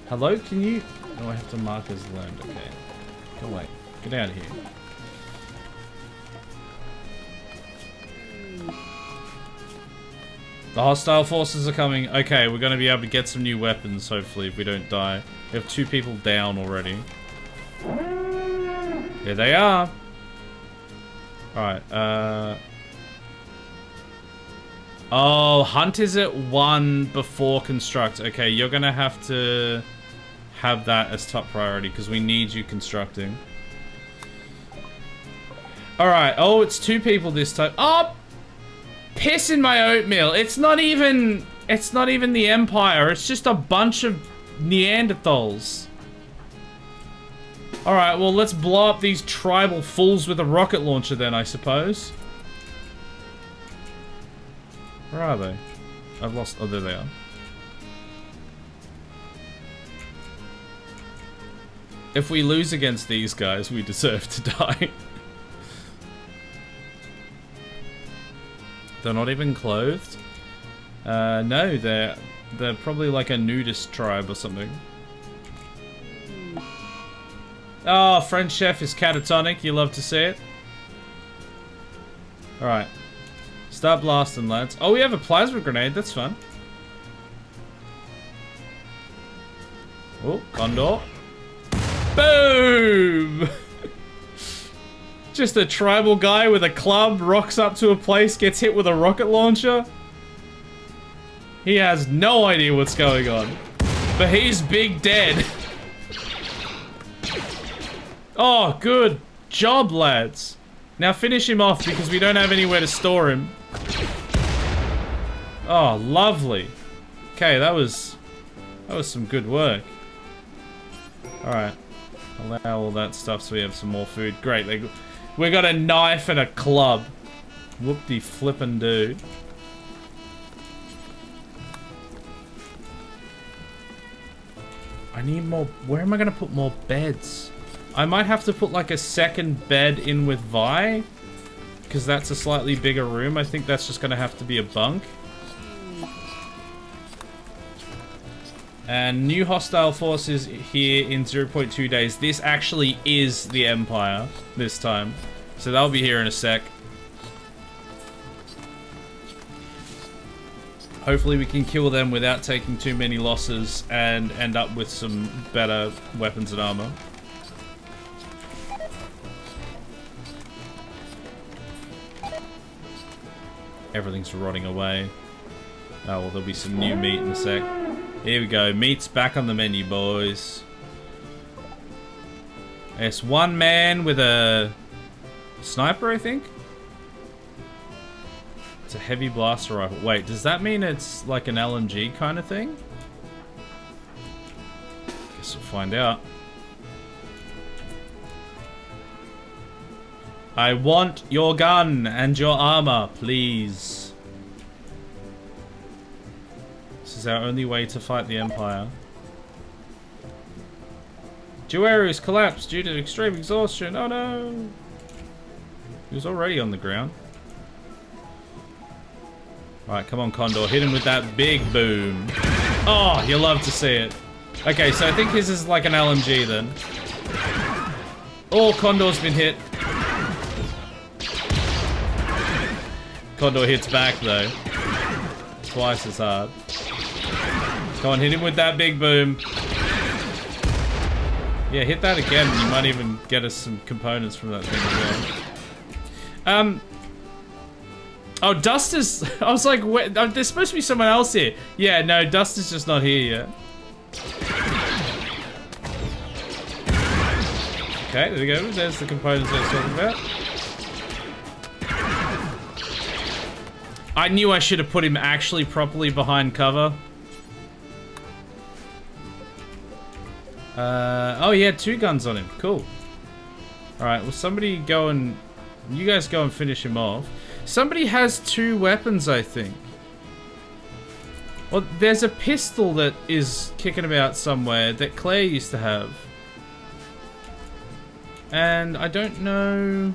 Hello, can you... Oh, I have to mark as learned. Okay. Go away. Get out of here. The hostile forces are coming. Okay, we're going to be able to get some new weapons, hopefully, if we don't die. We have 2 people down already. There they are. Alright, Oh, hunt is at 1 before construct. Okay, you're going to have to have that as top priority, because we need you constructing. Alright, oh, it's 2 people this time. Oh! Piss in my oatmeal. It's not even the Empire. It's just a bunch of Neanderthals. Alright, well, let's blow up these tribal fools with a rocket launcher then, I suppose. Where are they? I've lost... Oh, there they are. If we lose against these guys, we deserve to die. They're not even clothed? No, they're probably like a nudist tribe or something. Oh, French chef is catatonic. You love to see it. Alright. Start blasting, lads. Oh, we have a plasma grenade. That's fun. Oh, Condor. Boom! Just a tribal guy with a club rocks up to a place, gets hit with a rocket launcher. He has no idea what's going on. But he's big dead. Oh, good job, lads. Now finish him off because we don't have anywhere to store him. Oh, lovely. Okay, that was some good work. Alright. Allow all that stuff so we have some more food. Great. We got a knife and a club. Whoop-de-flippin'-do. I need more... Where am I going to put more beds? I might have to put like a second bed in with Vi. Because that's a slightly bigger room. I think that's just going to have to be a bunk. And new hostile forces here in 0.2 days. This actually is the Empire this time. So they'll be here in a sec. Hopefully we can kill them without taking too many losses and end up with some better weapons and armor. Everything's rotting away. Oh, well, there'll be some new meat in a sec. Here we go. Meat's back on the menu, boys. It's one man with a sniper, I think. It's a heavy blaster rifle. Wait, does that mean it's like an LMG kind of thing? Guess we'll find out. I want your gun and your armor, please. This is our only way to fight the Empire. Juarius collapsed due to extreme exhaustion. Oh no! He was already on the ground. Alright, come on, Condor. Hit him with that big boom. Oh, you love to see it. Okay, so I think his is like an LMG then. Oh, Condor's been hit. Condor hits back though. Twice as hard. Come on, hit him with that big boom. Yeah, hit that again. You might even get us some components from that thing as well. Oh, Dust is... I was like, wait, there's supposed to be someone else here. Yeah, no, Dust is just not here yet. Okay, there we go. There's the components I was talking about. I knew I should have put him actually properly behind cover. Oh, he had 2 guns on him. Cool. Alright, well, somebody go and... You guys go and finish him off. Somebody has 2 weapons, I think. Well, there's a pistol that is kicking about somewhere that Claire used to have. And I don't know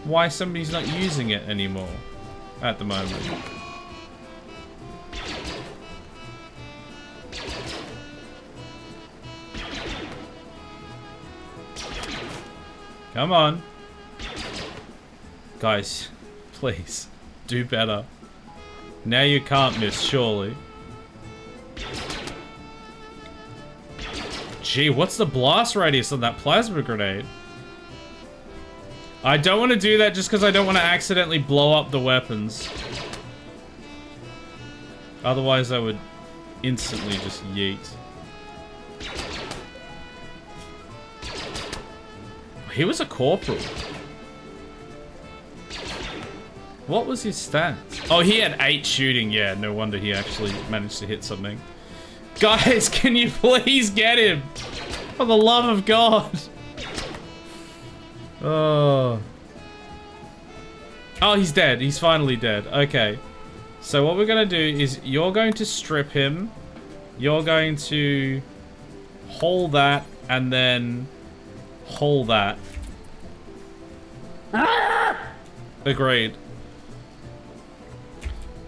why somebody's not using it anymore at the moment. Come on. Guys, please, do better. Now you can't miss, surely. Gee, what's the blast radius on that plasma grenade? I don't want to do that just because I don't want to accidentally blow up the weapons. Otherwise, I would instantly just yeet. He was a corporal. What was his stats? Oh, he had 8 shooting. Yeah, no wonder he actually managed to hit something. Guys, can you please get him? For the love of God. Oh. Oh, he's dead. He's finally dead. Okay. So what we're going to do is you're going to strip him. You're going to haul that and then haul that. Agreed.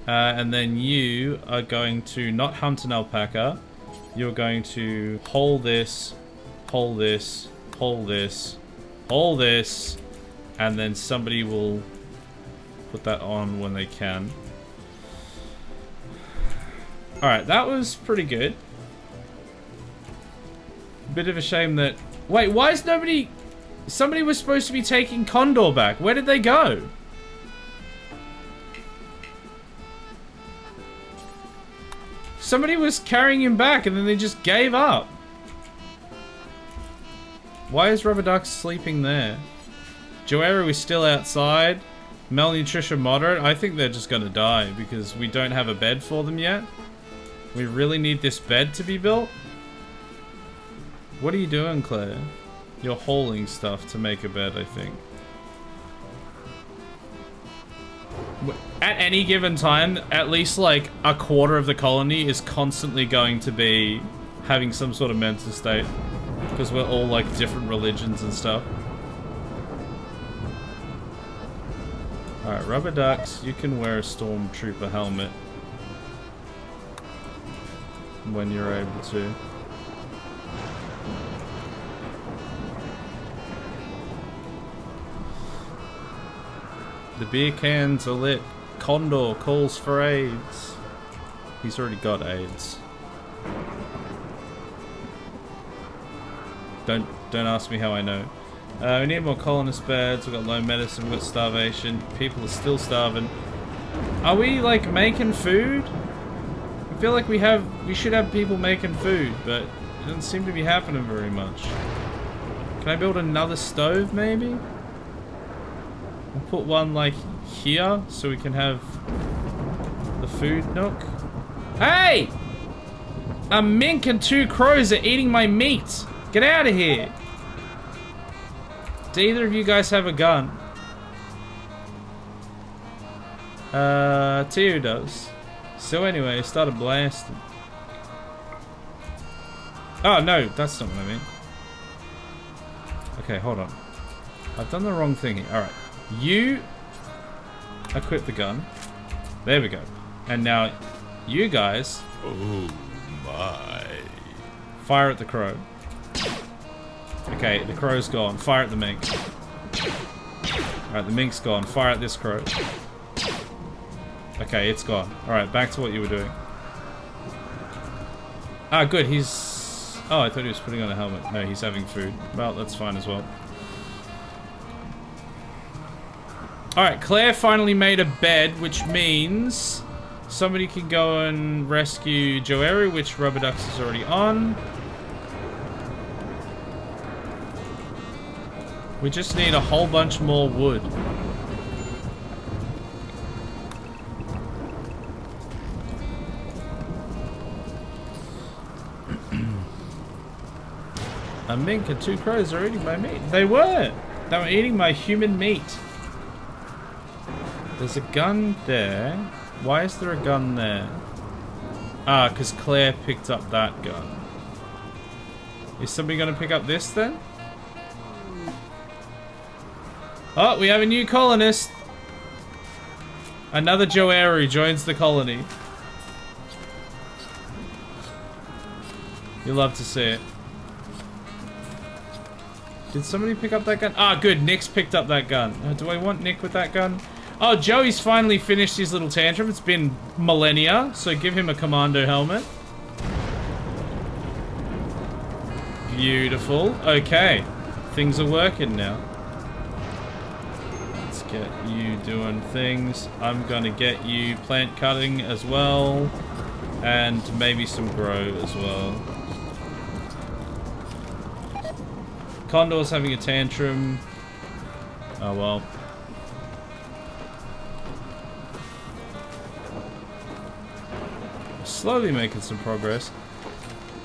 And then you are going to not hunt an alpaca. You're going to haul this, haul this, haul this, haul this, and then somebody will put that on when they can. Alright, that was pretty good. Bit of a shame that... Wait, why is nobody... Somebody was supposed to be taking Condor back. Where did they go? Somebody was carrying him back and then they just gave up. Why is Rubber Duck sleeping there? Joero is still outside. Malnutrition moderate. I think they're just gonna die because we don't have a bed for them yet. We really need this bed to be built. What are you doing, Claire? You're hauling stuff to make a bed, I think. At any given time, at least like a quarter of the colony is constantly going to be having some sort of mental state. Because we're all like different religions and stuff. Alright, Rubber Ducks, you can wear a Stormtrooper helmet. When you're able to. The beer cans are lit. Condor calls for AIDS. He's already got AIDS. Don't ask me how I know. We need more colonist beds. We've got low medicine. We've got starvation. People are still starving. Are we like making food? I feel like we should have people making food, but it doesn't seem to be happening very much. Can I build another stove maybe? We'll put one like here so we can have the food nook. Hey! A mink and 2 crows are eating my meat. Get out of here. Do either of you guys have a gun? Tio does. So anyway, I started blasting. Oh no, that's not what I mean. Okay, hold on. I've done the wrong thing here. Alright. You equip the gun. There we go. And now you guys... Oh my. Fire at the crow. Okay, the crow's gone. Fire at the mink. Alright, the mink's gone. Fire at this crow. Okay, it's gone. Alright, back to what you were doing. Ah, good. He's... Oh, I thought he was putting on a helmet. No, he's having food. Well, that's fine as well. Alright, Claire finally made a bed, which means somebody can go and rescue Joeru, which Rubber Ducks is already on. We just need a whole bunch more wood. A mink and 2 crows are eating my meat. They were! They were eating my human meat. There's a gun there. Why is there a gun there? Ah, because Claire picked up that gun. Is somebody going to pick up this then? Oh, we have a new colonist. Another Joeru joins the colony. You love to see it. Did somebody pick up that gun? Ah, good. Nick's picked up that gun. Do I want Nick with that gun? Oh, Joey's finally finished his little tantrum. It's been millennia, so give him a commando helmet. Beautiful. Okay. Things are working now. Let's get you doing things. I'm gonna get you plant cutting as well. And maybe some grow as well. Condor's having a tantrum. Oh well. Slowly making some progress.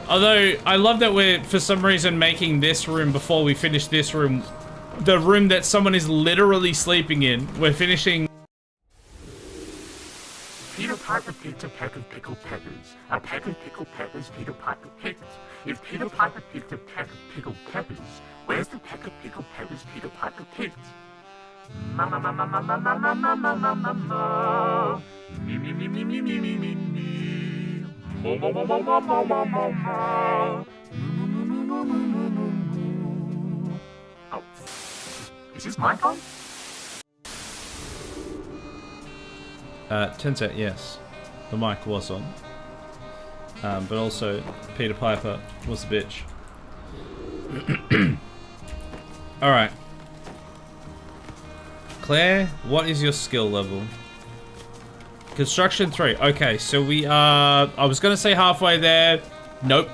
Although, I love that we're, for some reason, making this room before we finish this room. The room that someone is literally sleeping in. We're finishing... Peter Piper picked a peck of pickled peppers. A peck of pickled peppers Peter Piper picked. If Peter Piper picked a peck of pickled peppers, where's the peck of pickled peppers Peter Piper picked? Mama, mama, mama, mama, mama, mama, mama. Me, me, me, me, me, me, me, me, me. Mo, mo, mo, mo, mo, mo, mo, mo, mo. Oh, is this my phone? Tencent, yes. The mic was on. But also, Peter Piper was a bitch. Alright. Claire, what is your skill level? Construction 3. Okay, so we are... I was going to say halfway there. Nope.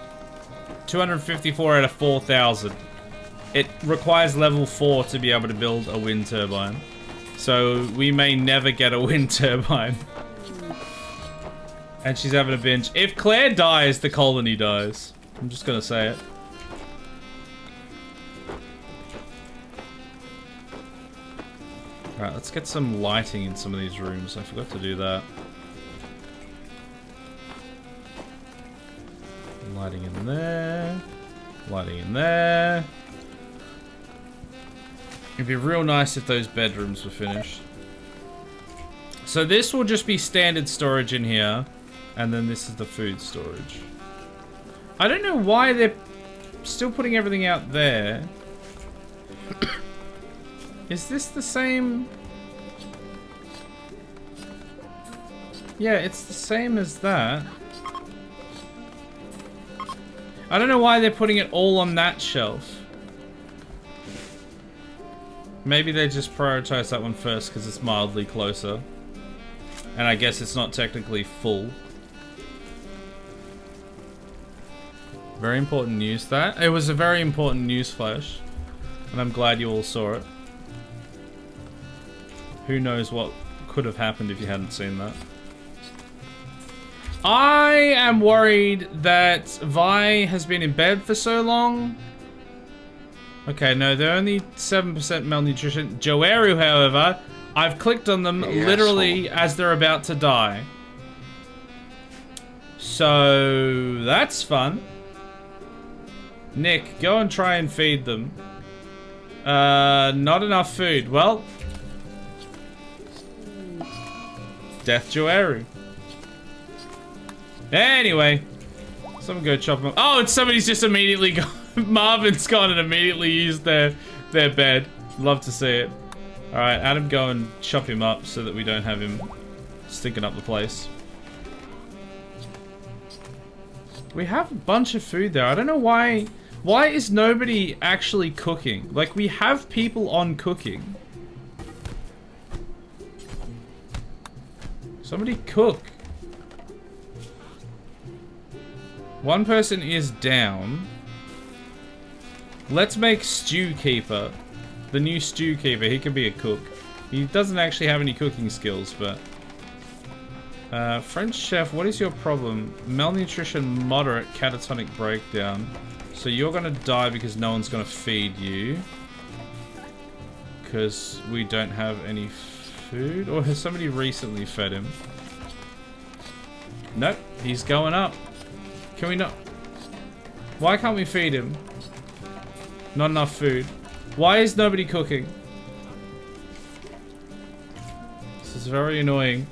254 out of 4,000. It requires level 4 to be able to build a wind turbine. So we may never get a wind turbine. And she's having a binge. If Claire dies, the colony dies. I'm just going to say it. Alright, let's get some lighting in some of these rooms. I forgot to do that. Lighting in there. Lighting in there. It'd be real nice if those bedrooms were finished. So this will just be standard storage in here. And then this is the food storage. I don't know why they're still putting everything out there. Is this the same? Yeah, it's the same as that. I don't know why they're putting it all on that shelf. Maybe they just prioritize that one first because it's mildly closer. And I guess it's not technically full. Very important news that. It was a very important news flash. And I'm glad you all saw it. Who knows what could have happened if you hadn't seen that. I am worried that Vi has been in bed for so long. Okay, no, they're only 7% malnutrition. Joeru, however, I've clicked on them literally as they're about to die. So, that's fun. Nick, go and try and feed them. Not enough food. Well, Death Joeru. Anyway, someone go chop them up. Oh, and somebody's just immediately gone. Marvin's gone and immediately used their bed. Love to see it. Alright, Adam, go and chop him up so that we don't have him stinking up the place. We have a bunch of food there. I don't know why. Why is nobody actually cooking? Like, we have people on cooking. Somebody cook. One person is down. Let's make Stew Keeper. The new Stew Keeper. He can be a cook. He doesn't actually have any cooking skills, but... French chef, what is your problem? Malnutrition, moderate, catatonic breakdown. So you're gonna die because no one's gonna feed you. Because we don't have any food? Or has somebody recently fed him? Nope, he's going up. Can we not? Why can't we feed him? Not enough food. Why is nobody cooking? This is very annoying.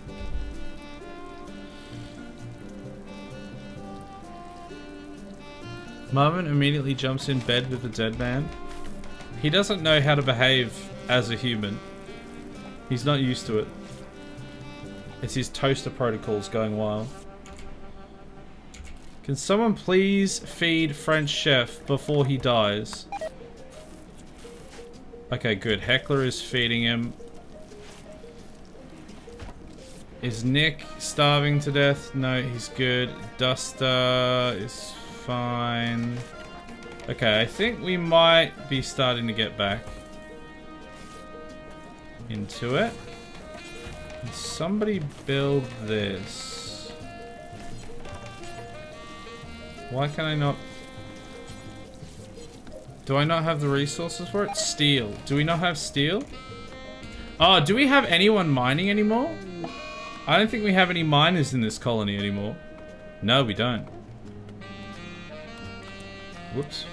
Marvin immediately jumps in bed with the dead man. He doesn't know how to behave as a human. He's not used to it. It's his toaster protocols going wild. Can someone please feed French Chef before he dies? Okay, good. Heckler is feeding him. Is Nick starving to death? No, he's good. Duster is fine. Okay, I think we might be starting to get back into it. Can somebody build this? Why can I not? Do I not have the resources for it? Steel. Do we not have steel? Oh, do we have anyone mining anymore? I don't think we have any miners in this colony anymore. No, we don't. Whoops.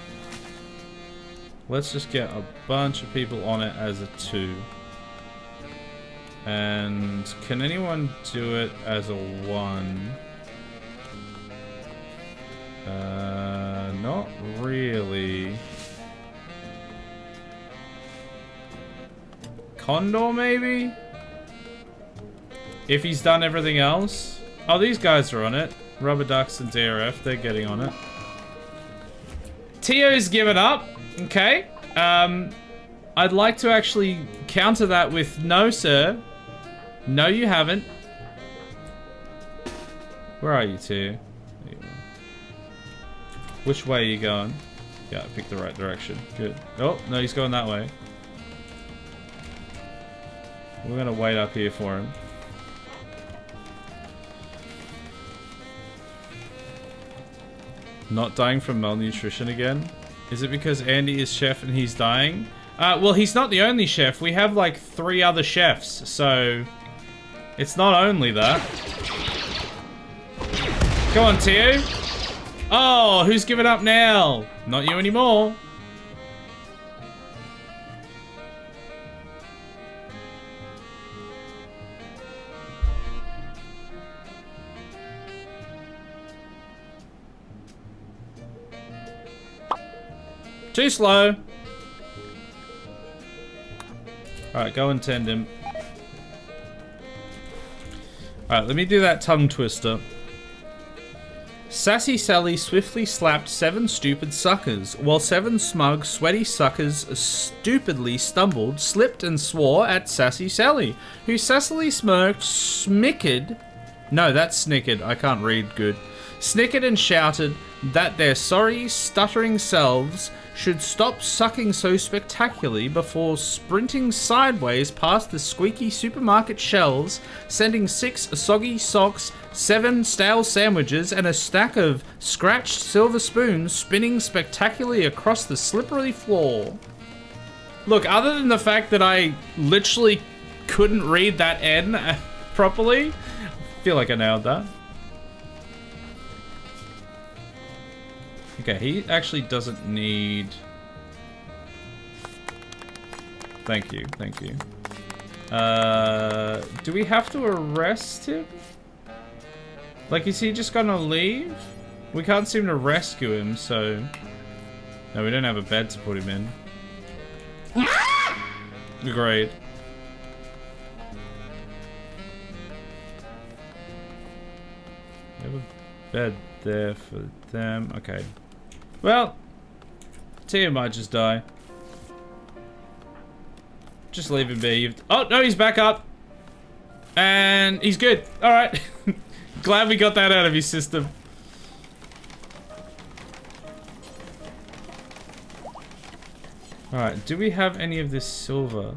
Let's just get a bunch of people on it as a 2. And can anyone do it as a 1? Not really. Condor, maybe? If he's done everything else. Oh, these guys are on it. Rubber Ducks and DRF, they're getting on it. Tio's given up. Okay. I'd like to actually counter that with no, sir. No, you haven't. Where are you, Tio? Which way are you going? Yeah, I picked the right direction. Good. Oh, no, he's going that way. We're gonna wait up here for him. Not dying from malnutrition again? Is it because Andy is chef and he's dying? Well, he's not the only chef. We have like 3 other chefs, so it's not only that. Go on, Tio. Oh, who's giving up now? Not you anymore. Too slow. Alright, go and tend him. Alright, let me do that tongue twister. Sassy Sally swiftly slapped 7 stupid suckers, while 7 smug, sweaty suckers stupidly stumbled, slipped and swore at Sassy Sally, who sassily smirked, smickered... No, that's snickered. I can't read good. Snickered and shouted that their sorry, stuttering selves should stop sucking so spectacularly before sprinting sideways past the squeaky supermarket shelves, sending 6 soggy socks, 7 stale sandwiches, and a stack of scratched silver spoons spinning spectacularly across the slippery floor. Look, other than the fact that I literally couldn't read that N properly, I feel like I nailed that. Okay, he actually doesn't need... Thank you, thank you. Do we have to arrest him? Like, is he just gonna leave? We can't seem to rescue him, so... No, we don't have a bed to put him in. Agreed. We have a bed there for them. Okay. Well, Tia might just die. Just leave him be. Oh, no, he's back up. And he's good. All right. Glad we got that out of your system. All right. Do we have any of this silver?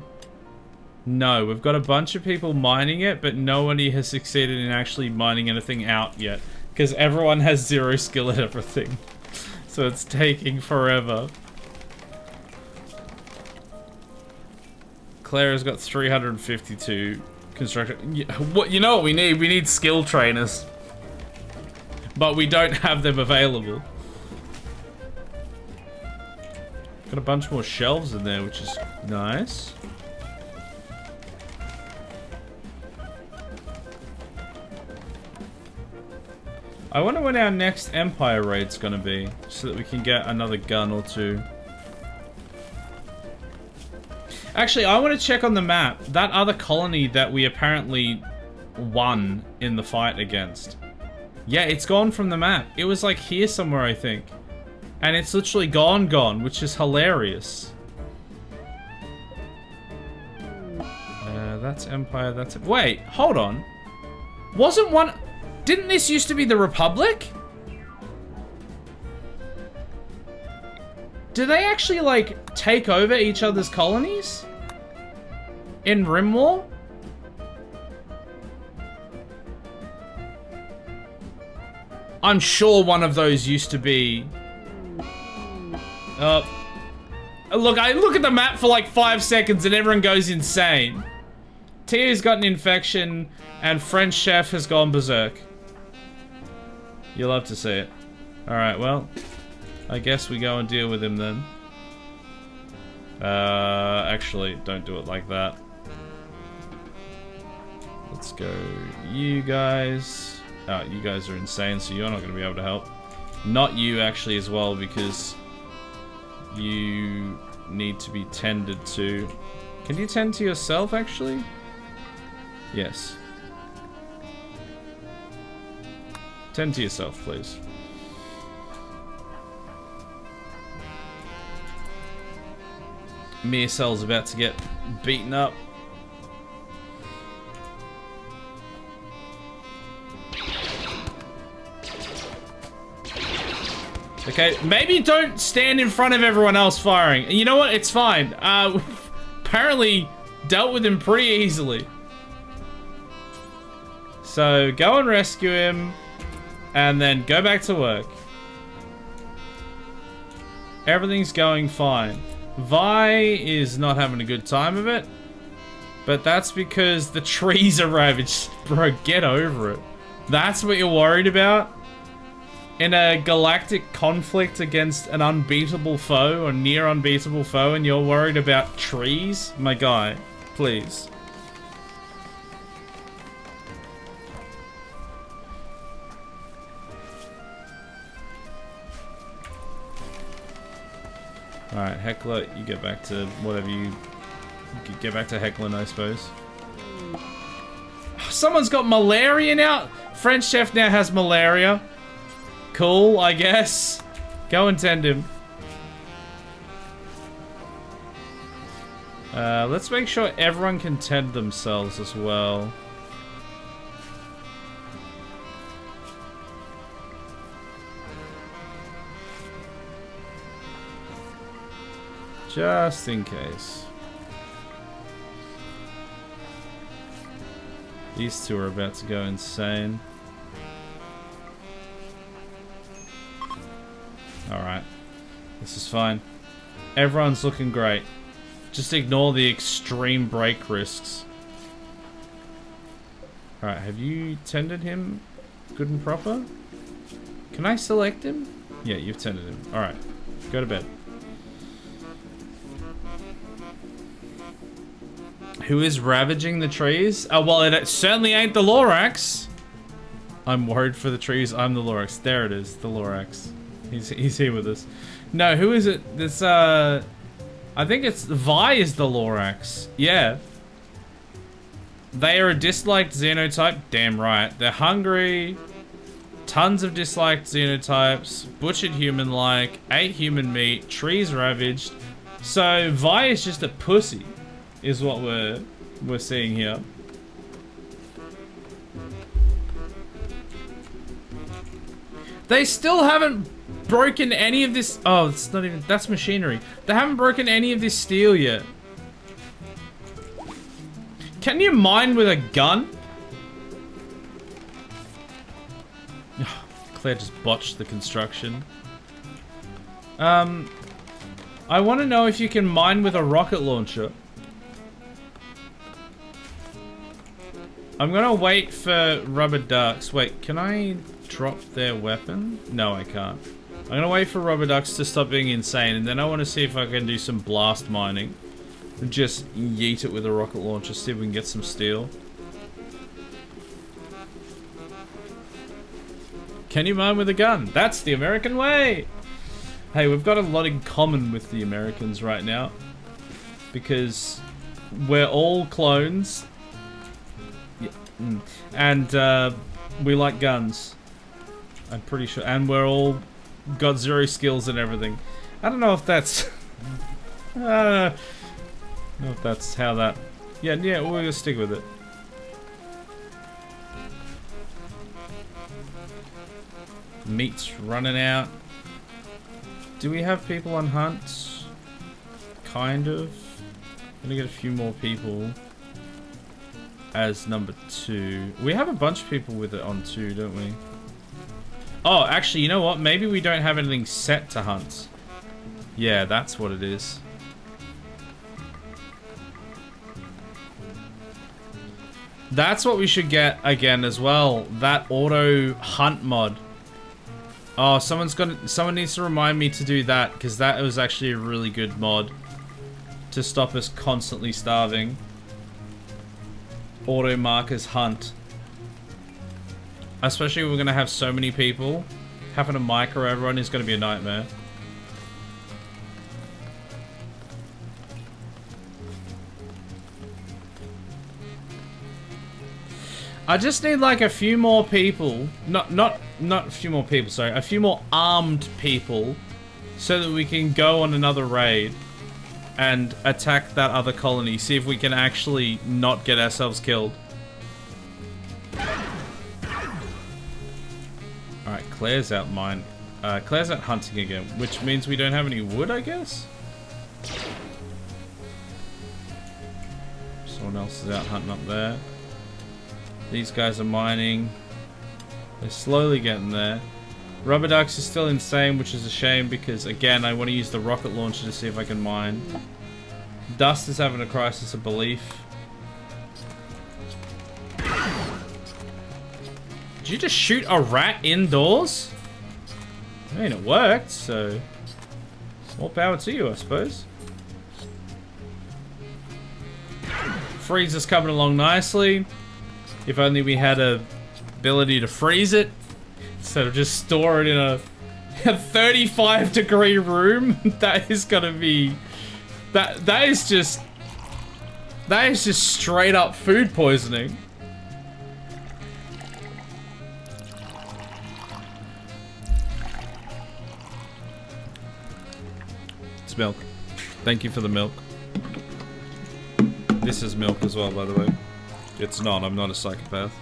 No, we've got a bunch of people mining it, but nobody has succeeded in actually mining anything out yet. Because everyone has 0 skill at everything. So it's taking forever. Claire has got 352 construction. What, you know what we need? We need skill trainers. But we don't have them available. Got a bunch more shelves in there, which is nice. I wonder when our next Empire raid's gonna be, so that we can get another gun or two. Actually, I want to check on the map. That other colony that we apparently won in the fight against. Yeah, it's gone from the map. It was like here somewhere, I think. And it's literally gone, which is hilarious. That's Empire, that's... Wait, hold on. Wasn't one... Didn't this used to be the Republic? Do they actually, like, take over each other's colonies? In RimWorld? I'm sure one of those used to be... Look, I look at the map for like 5 seconds and everyone goes insane. Tues got an infection and French chef has gone berserk. You'll love to see it. Alright, well, I guess we go and deal with him then. Actually, don't do it like that. Let's go, you guys. Oh, you guys are insane, so you're not going to be able to help. Not you, actually, as well, because you need to be tended to. Can you tend to yourself, actually? Yes. Tend to yourself, please. Mircel's about to get beaten up. Okay, maybe don't stand in front of everyone else firing. You know what? It's fine. Apparently dealt with him pretty easily. So go and rescue him. And then go back to work. Everything's going fine. Vi is not having a good time of it. But that's because the trees are ravaged. Bro, get over it. That's what you're worried about? In a galactic conflict against an unbeatable foe or near unbeatable foe, and you're worried about trees? My guy, please. Alright, Heckler, you get back to whatever you... Get back to heckling, I suppose. Someone's got malaria now? French chef now has malaria. Cool, I guess. Go and tend him. Let's make sure everyone can tend themselves as well. Just in case. These two are about to go insane. Alright. This is fine. Everyone's looking great. Just ignore the extreme break risks. Alright, have you tended him good and proper? Can I select him? Yeah, you've tended him. Alright. Go to bed. Who is ravaging the trees? Oh, well, it certainly ain't the Lorax. I'm worried for the trees. I'm the Lorax. There it is, the Lorax. He's here with us. No, who is it? This, I think it's... Vi is the Lorax. Yeah. They are a disliked xenotype. Damn right. They're hungry. Tons of disliked xenotypes. Butchered human-like. Ate human meat. Trees ravaged. So, Vi is just a pussy. Is what we're seeing here. They still haven't broken any of this. Oh, it's not even. That's machinery. They haven't broken any of this steel yet. Can you mine with a gun? Claire just botched the construction. I want to know if you can mine with a rocket launcher. I'm gonna wait for rubber ducks. Wait, can I drop their weapon? No, I can't. I'm gonna wait for rubber ducks to stop being insane, and then I want to see if I can do some blast mining. And just yeet it with a rocket launcher, see if we can get some steel. Can you mine with a gun? That's the American way! Hey, we've got a lot in common with the Americans right now. Because we're all clones. Yeah. And we like guns. I'm pretty sure. And we're all got zero skills and everything. I don't know if that's... I don't know if that's how that... Yeah, we're gonna stick with it. Meat's running out. Do we have people on hunt? Kind of. Gonna get a few more people as number 2. We have a bunch of people with it on 2, don't we? Oh, actually, you know what? Maybe we don't have anything set to hunt. Yeah, that's what it is. That's what we should get again as well. That auto hunt mod. Oh, someone needs to remind me to do that, because that was actually a really good mod to stop us constantly starving. Auto markers hunt. Especially if we're gonna have so many people. Having to micro everyone is gonna be a nightmare. I just need like a few more people. Not a few more people, sorry. A few more armed people so that we can go on another raid and attack that other colony. See if we can actually not get ourselves killed. Alright, Claire's out Claire's out hunting again, which means we don't have any wood, I guess? Someone else is out hunting up there. These guys are mining. They're slowly getting there. Rubber Ducks is still insane, which is a shame because, again, I want to use the rocket launcher to see if I can mine. Dust is having a crisis of belief. Did you just shoot a rat indoors? I mean, it worked, so more power to you, I suppose. Freeze is coming along nicely. If only we had a ability to freeze it instead of just store it in a 35-degree room. That is gonna be that is just straight up food poisoning. It's milk. Thank you for the milk. This is milk as well, by the way. It's not. I'm not a psychopath.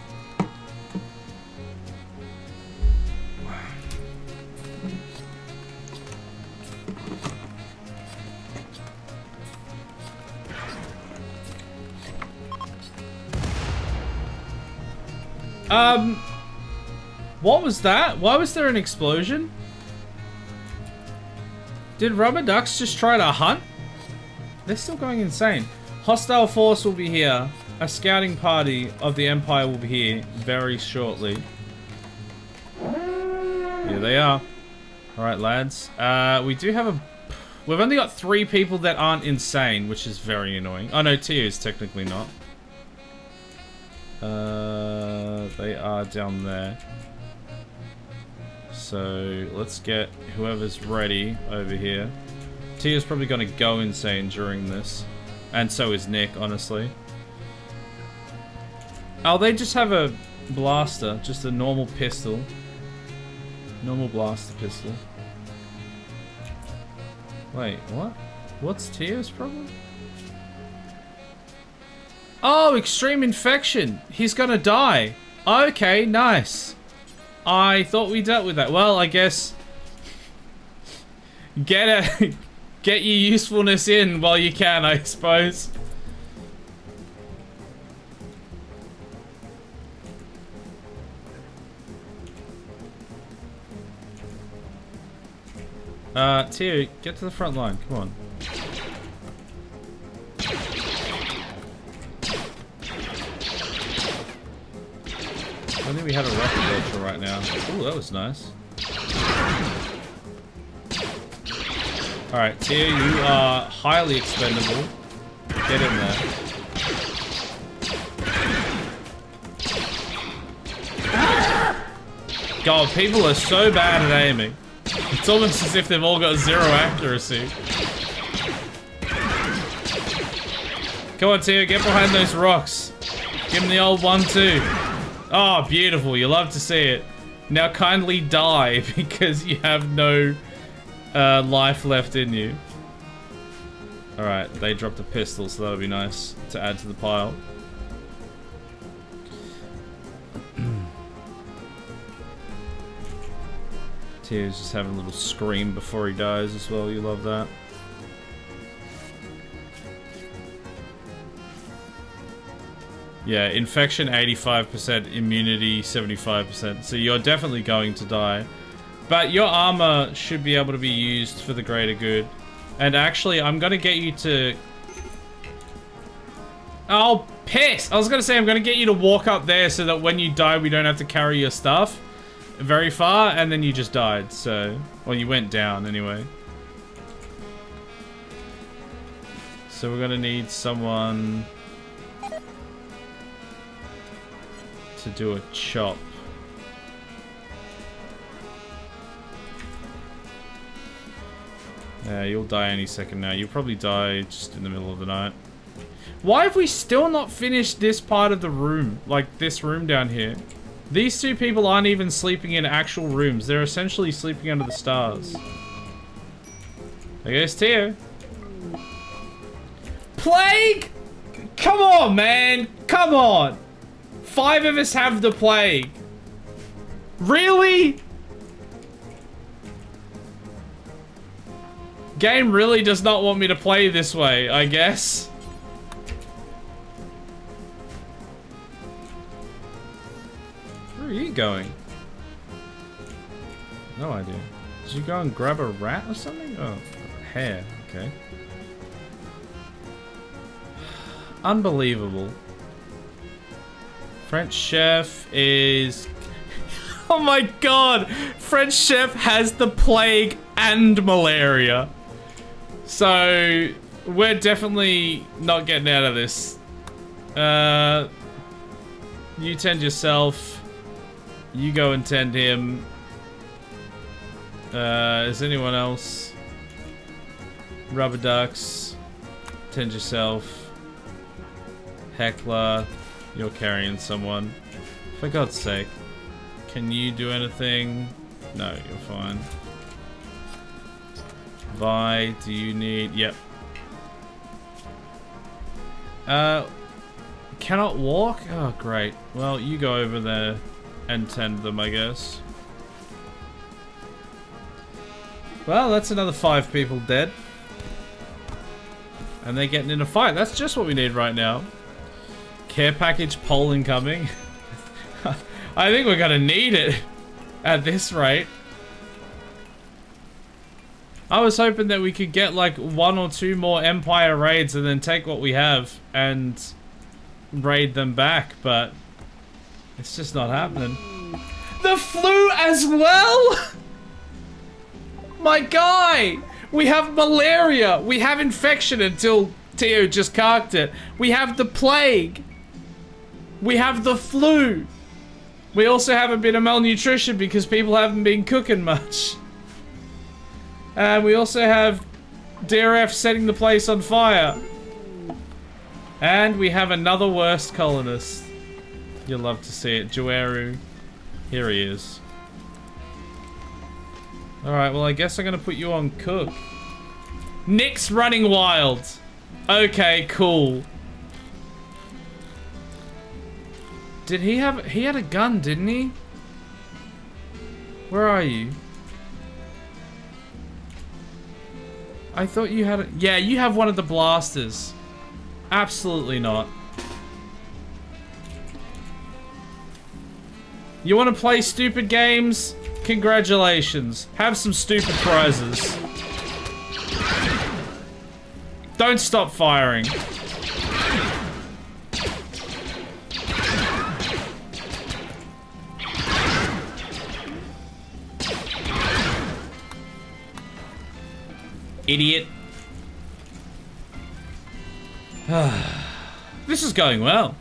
What was that? Why was there an explosion? Did rubber ducks just try to hunt? They're still going insane. Hostile force will be here. A scouting party of the Empire will be here very shortly. Here they are. Alright, lads. We do have a... We've only got 3 people that aren't insane, which is very annoying. Oh no, Tues technically not. They are down there. So, let's get whoever's ready over here. Tia's probably gonna go insane during this. And so is Nick, honestly. Oh, they just have a blaster. Just a normal pistol. Normal blaster pistol. Wait, what? What's Tia's problem? Oh, extreme infection. He's gonna die. Okay, nice. I thought we dealt with that. Well, I guess get your usefulness in while you can, I suppose. Tio, get to the front line. Come on. I think we have a rocket launcher right now. Ooh, that was nice. Alright, Tia, you are highly expendable. Get in there. God, people are so bad at aiming. It's almost as if they've all got 0 accuracy. Come on, Tia, get behind those rocks. Give him the old 1-2. Oh, beautiful. You love to see it. Now kindly die because you have no life left in you. Alright, they dropped a pistol, so that'll be nice to add to the pile. Tears just having a little scream before he dies as well. You love that. Yeah, infection 85%, immunity 75%. So you're definitely going to die. But your armor should be able to be used for the greater good. And actually, I'm going to get you to... Oh, piss! I was going to say, I'm going to get you to walk up there so that when you die, we don't have to carry your stuff very far. And then you just died, so... Well, you went down anyway. So we're going to need someone... to do a chop. Yeah, you'll die any second now. You'll probably die just in the middle of the night. Why have we still not finished this part of the room? Like this room down here. These two people aren't even sleeping in actual rooms. They're essentially sleeping under the stars. I guess Tio. Plague? Come on, man. Come on. 5 of us have the plague. Really? Game really does not want me to play this way, I guess. Where are you going? No idea. Did you go and grab a rat or something? Oh, hair. Okay. Unbelievable. French chef is... Oh my god! French chef has the plague and malaria. So, we're definitely not getting out of this. You tend yourself. You go and tend him. Is anyone else? Rubber ducks. Tend yourself. Heckler. You're carrying someone. For God's sake. Can you do anything? No, you're fine. Vi, do you need... Yep. Cannot walk? Oh, great. Well, you go over there and tend them, I guess. Well, that's another 5 people dead. And they're getting in a fight. That's just what we need right now. Care package poll incoming. I think we're gonna need it at this rate. I was hoping that we could get like 1 or 2 more Empire raids and then take what we have and raid them back, but it's just not happening. The flu as well? My guy! We have malaria! We have infection until Tio just carked it. We have the plague. We have the flu. We also have a bit of malnutrition because people haven't been cooking much. And we also have DRF setting the place on fire. And we have another worst colonist. You'll love to see it. Joeru. Here he is. Alright, well I guess I'm gonna put you on cook. Nick's running wild. Okay, cool. Did he have... He had a gun, didn't he? Where are you? I thought you had it. Yeah, you have one of the blasters. Absolutely not. You want to play stupid games? Congratulations. Have some stupid prizes. Don't stop firing. Idiot. This is going well.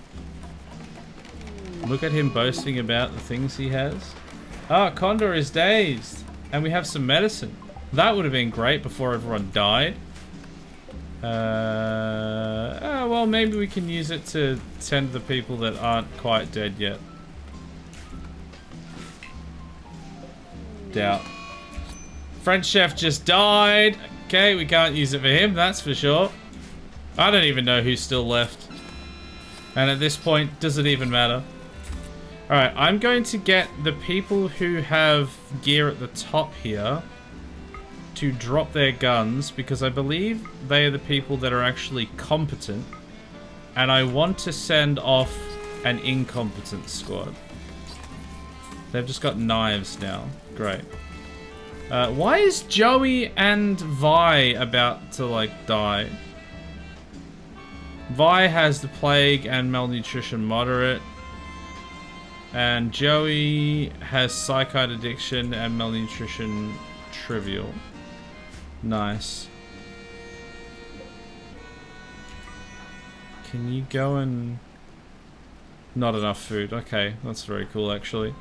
Look at him boasting about the things he has. Ah, Condor is dazed. And we have some medicine. That would have been great before everyone died. Well, maybe we can use it to tend to the people that aren't quite dead yet. Doubt. French chef just died. Okay, we can't use it for him, that's for sure. I don't even know who's still left. And at this point, does it even matter? Alright, I'm going to get the people who have gear at the top here to drop their guns, because I believe they are the people that are actually competent. And I want to send off an incompetent squad. They've just got knives now. Great. Why is Joey and Vi about to, like, die? Vi has the plague and malnutrition moderate. And Joey has psychite addiction and malnutrition trivial. Nice. Can you go and... Not enough food. Okay, that's very cool, actually.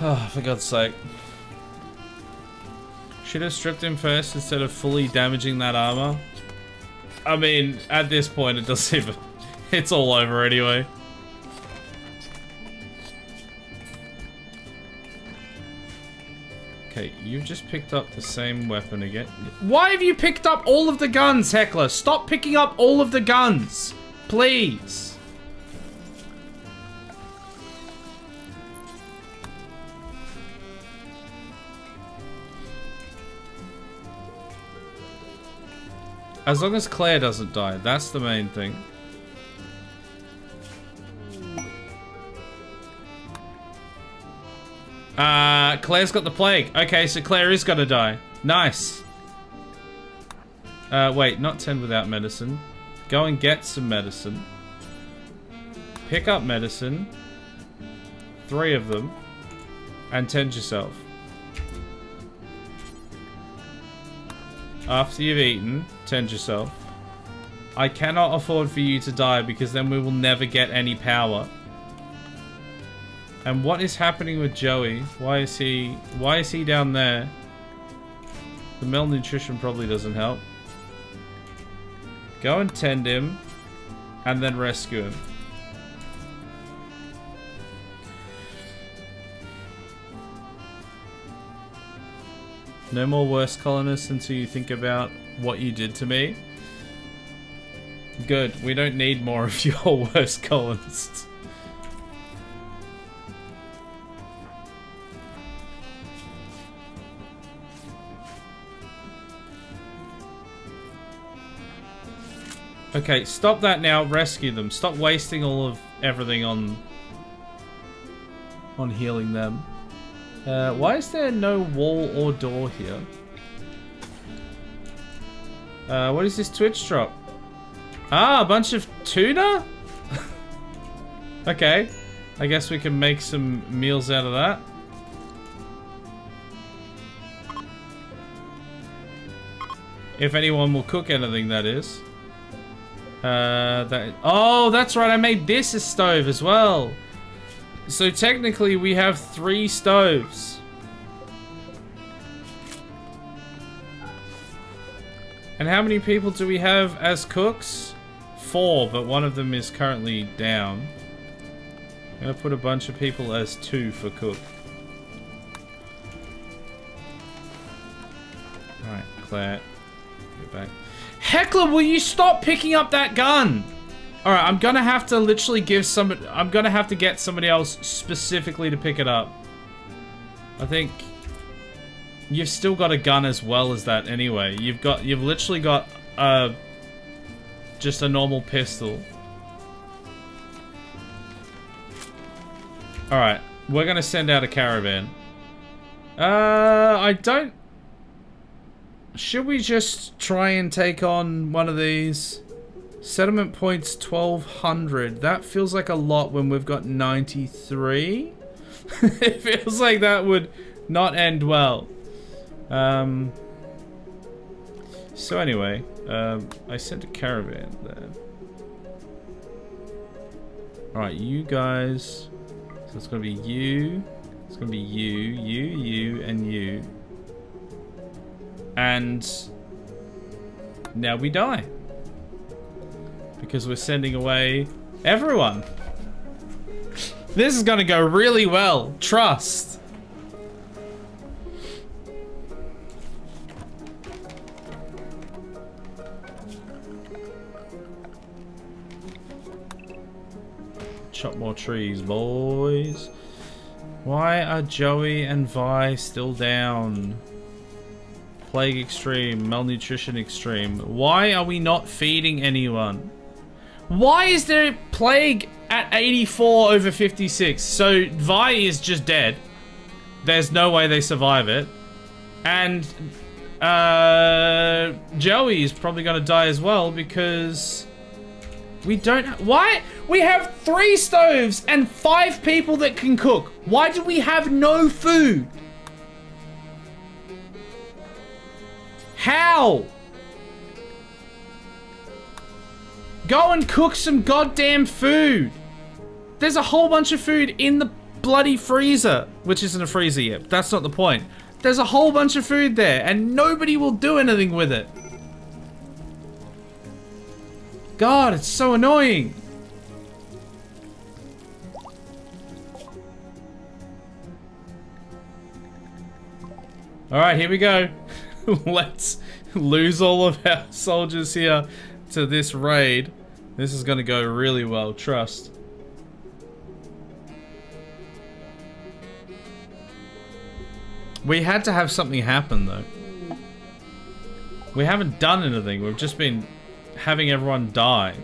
Oh, for God's sake. Should have stripped him first instead of fully damaging that armor. I mean, at this point, it doesn't even... It's all over anyway. Okay, you've just picked up the same weapon again. Why have you picked up all of the guns, Heckler? Stop picking up all of the guns. Please. As long as Claire doesn't die, that's the main thing. Claire's got the plague. Okay, so Claire is gonna die. Nice. Wait, not 10 without medicine. Go and get some medicine. Pick up medicine. 3 of them. And tend yourself. After you've eaten, tend yourself. I cannot afford for you to die because then we will never get any power. And what is happening with Joey? Why is he down there? The malnutrition probably doesn't help. Go and tend him and then rescue him. No more worst colonists until you think about what you did to me. Good. We don't need more of your worst colonists. Okay, stop that now. Rescue them. Stop wasting all of everything on healing them. Why is there no wall or door here? What is this Twitch drop? Ah, a bunch of tuna? Okay. I guess we can make some meals out of that. If anyone will cook anything, that is. Oh, that's right. I made this a stove as well. So technically we have 3 stoves. And how many people do we have as cooks? 4, but one of them is currently down. I'm gonna put a bunch of people as 2 for cook. Alright, Claire. Get back. Heckler, will you stop picking up that gun? All right, I'm gonna have to literally give somebody. I'm gonna have to get somebody else specifically to pick it up. I think you've still got a gun as well as that anyway. You've literally got just a normal pistol. All right, we're gonna send out a caravan. I don't. Should we just try and take on one of these? Settlement points 1200. That feels like a lot when we've got 93. It feels like that would not end well. So anyway, I sent a caravan there. Alright, you guys. So it's gonna be you. It's gonna be you, and you. And now we die. Because we're sending away everyone. This is gonna go really well. Trust. Chop more trees, boys. Why are Joey and Vi still down? Plague extreme, malnutrition extreme. Why are we not feeding anyone? Why is there plague at 84 over 56? So Vi is just dead. There's no way they survive it. And Joey is probably gonna die as well because we don't. Why? We have 3 stoves and 5 people that can cook. Why do we have no food? How? Go and cook some goddamn food. There's a whole bunch of food in the bloody freezer, which isn't a freezer yet. That's not the point. There's a whole bunch of food there and nobody will do anything with it. God, it's so annoying. All right, here we go. Let's lose all of our soldiers here to this raid. This is gonna go really well, trust. We had to have something happen though. We haven't done anything, we've just been having everyone die.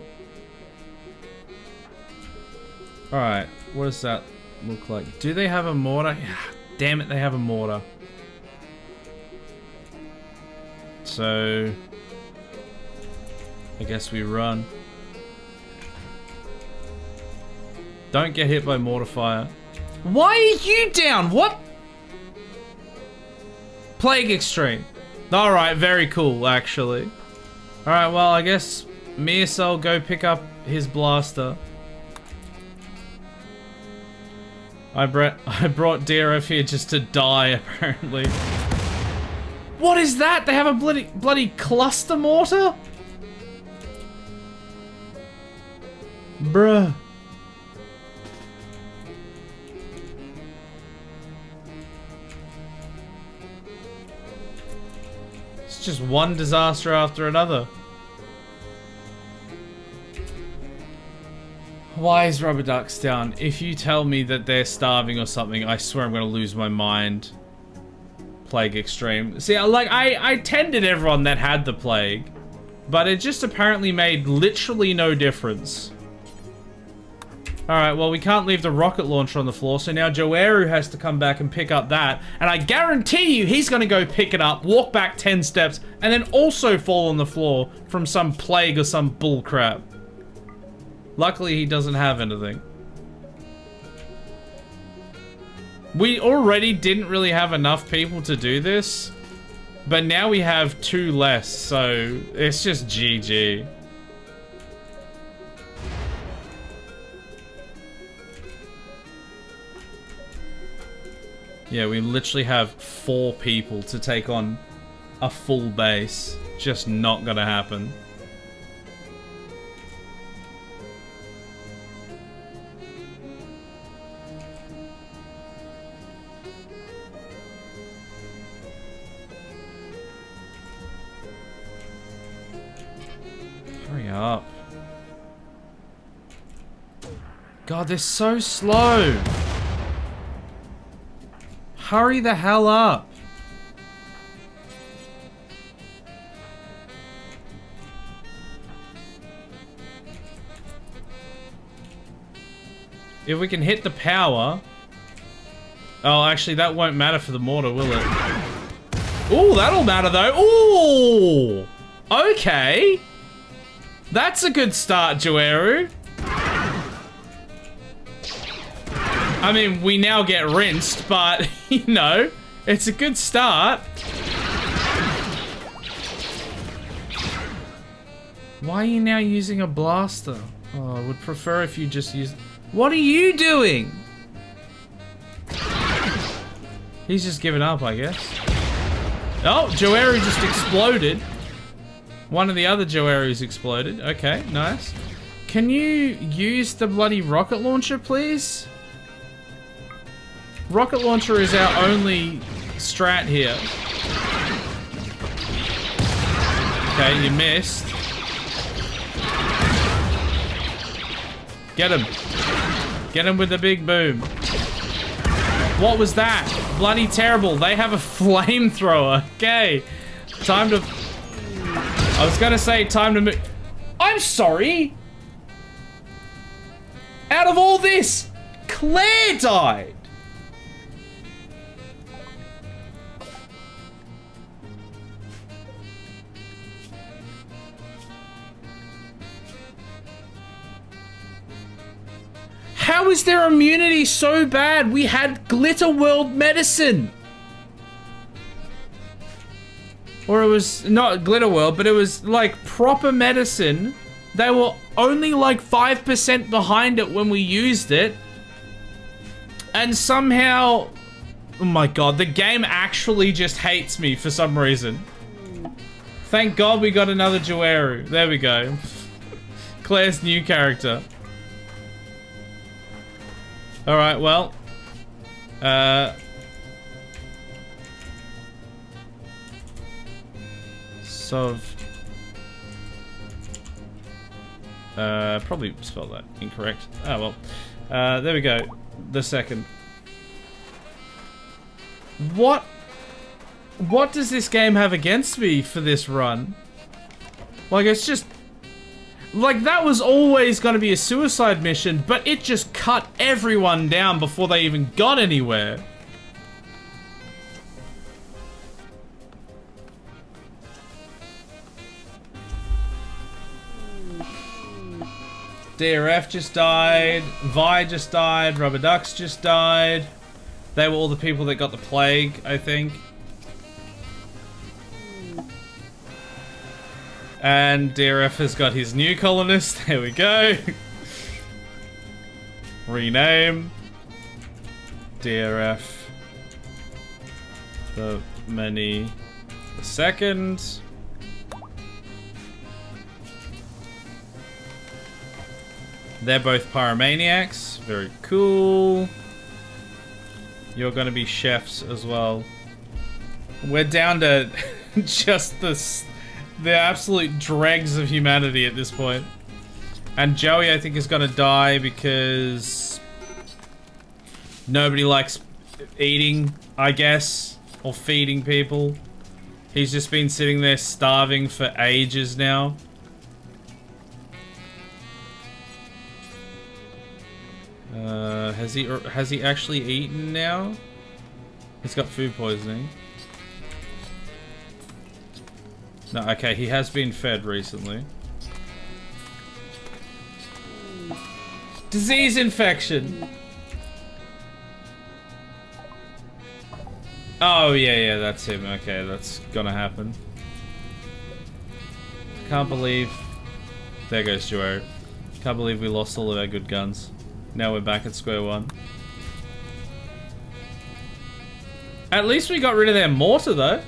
Alright, what does that look like? Do they have a mortar? Damn it, they have a mortar. So I guess we run. Don't get hit by mortar fire. Why are you down? What? Plague extreme. Alright, very cool actually. Alright, well I guess Mearsol go pick up his blaster. I brought DRF here just to die apparently. What is that? They have a bloody cluster mortar? Bruh. It's just one disaster after another. Why is Rubber Ducks down? If you tell me that they're starving or something, I swear I'm gonna lose my mind. Plague extreme. See, like, I tended everyone that had the plague, but it just apparently made literally no difference. Alright, well, we can't leave the rocket launcher on the floor, so now Joeru has to come back and pick up that, and I guarantee you he's gonna go pick it up, walk back 10 steps, and then also fall on the floor from some plague or some bullcrap. Luckily, he doesn't have anything. We already didn't really have enough people to do this, but now we have 2 less, so it's just GG. Yeah, we literally have 4 people to take on a full base. Just not gonna happen. Hurry up. God, they're so slow. Hurry the hell up. If we can hit the power... Oh, actually, that won't matter for the mortar, will it? Ooh, that'll matter, though. Ooh! Okay. That's a good start, Joeru. I mean, we now get rinsed, but, you know, it's a good start. Why are you now using a blaster? Oh, I would prefer if you just use... What are you doing? He's just given up, I guess. Oh, Joeru just exploded. One of the other Joerus exploded. Okay, nice. Can you use the bloody rocket launcher, please? Rocket launcher is our only strat here. Okay, you missed. Get him. Get him with the big boom. What was that? Bloody terrible. They have a flamethrower. Okay. Time to... I was gonna say time to move... I'm sorry! Out of all this, Claire died! How is their immunity so bad? We had Glitter World medicine. Or it was not Glitter World, but it was like proper medicine. They were only like 5% behind it when we used it. And somehow, oh my God, the game actually just hates me for some reason. Thank God we got another Joeru. There we go. Claire's new character. All right, well, probably spelled that incorrect. Oh, well, there we go. The second. What does this game have against me for this run? Like, it's just... Like, that was always going to be a suicide mission, but it just cut everyone down before they even got anywhere. DRF just died, Vi just died, Rubber Ducks just died. They were all the people that got the plague, I think. And DRF has got his new colonist. There we go. Rename. DRF. The many. The second. They're both pyromaniacs. Very cool. You're going to be chefs as well. We're down to just the absolute dregs of humanity at this point. And Joey, I think, is going to die because nobody likes eating, I guess, or feeding people. He's just been sitting there starving for ages now. Has he actually eaten now? He's got food poisoning. No, okay, he has been fed recently. Disease infection. Oh, yeah, that's him. Okay, that's gonna happen. Can't believe... There goes Joe. Can't believe we lost all of our good guns. Now we're back at square one. At least we got rid of their mortar, though.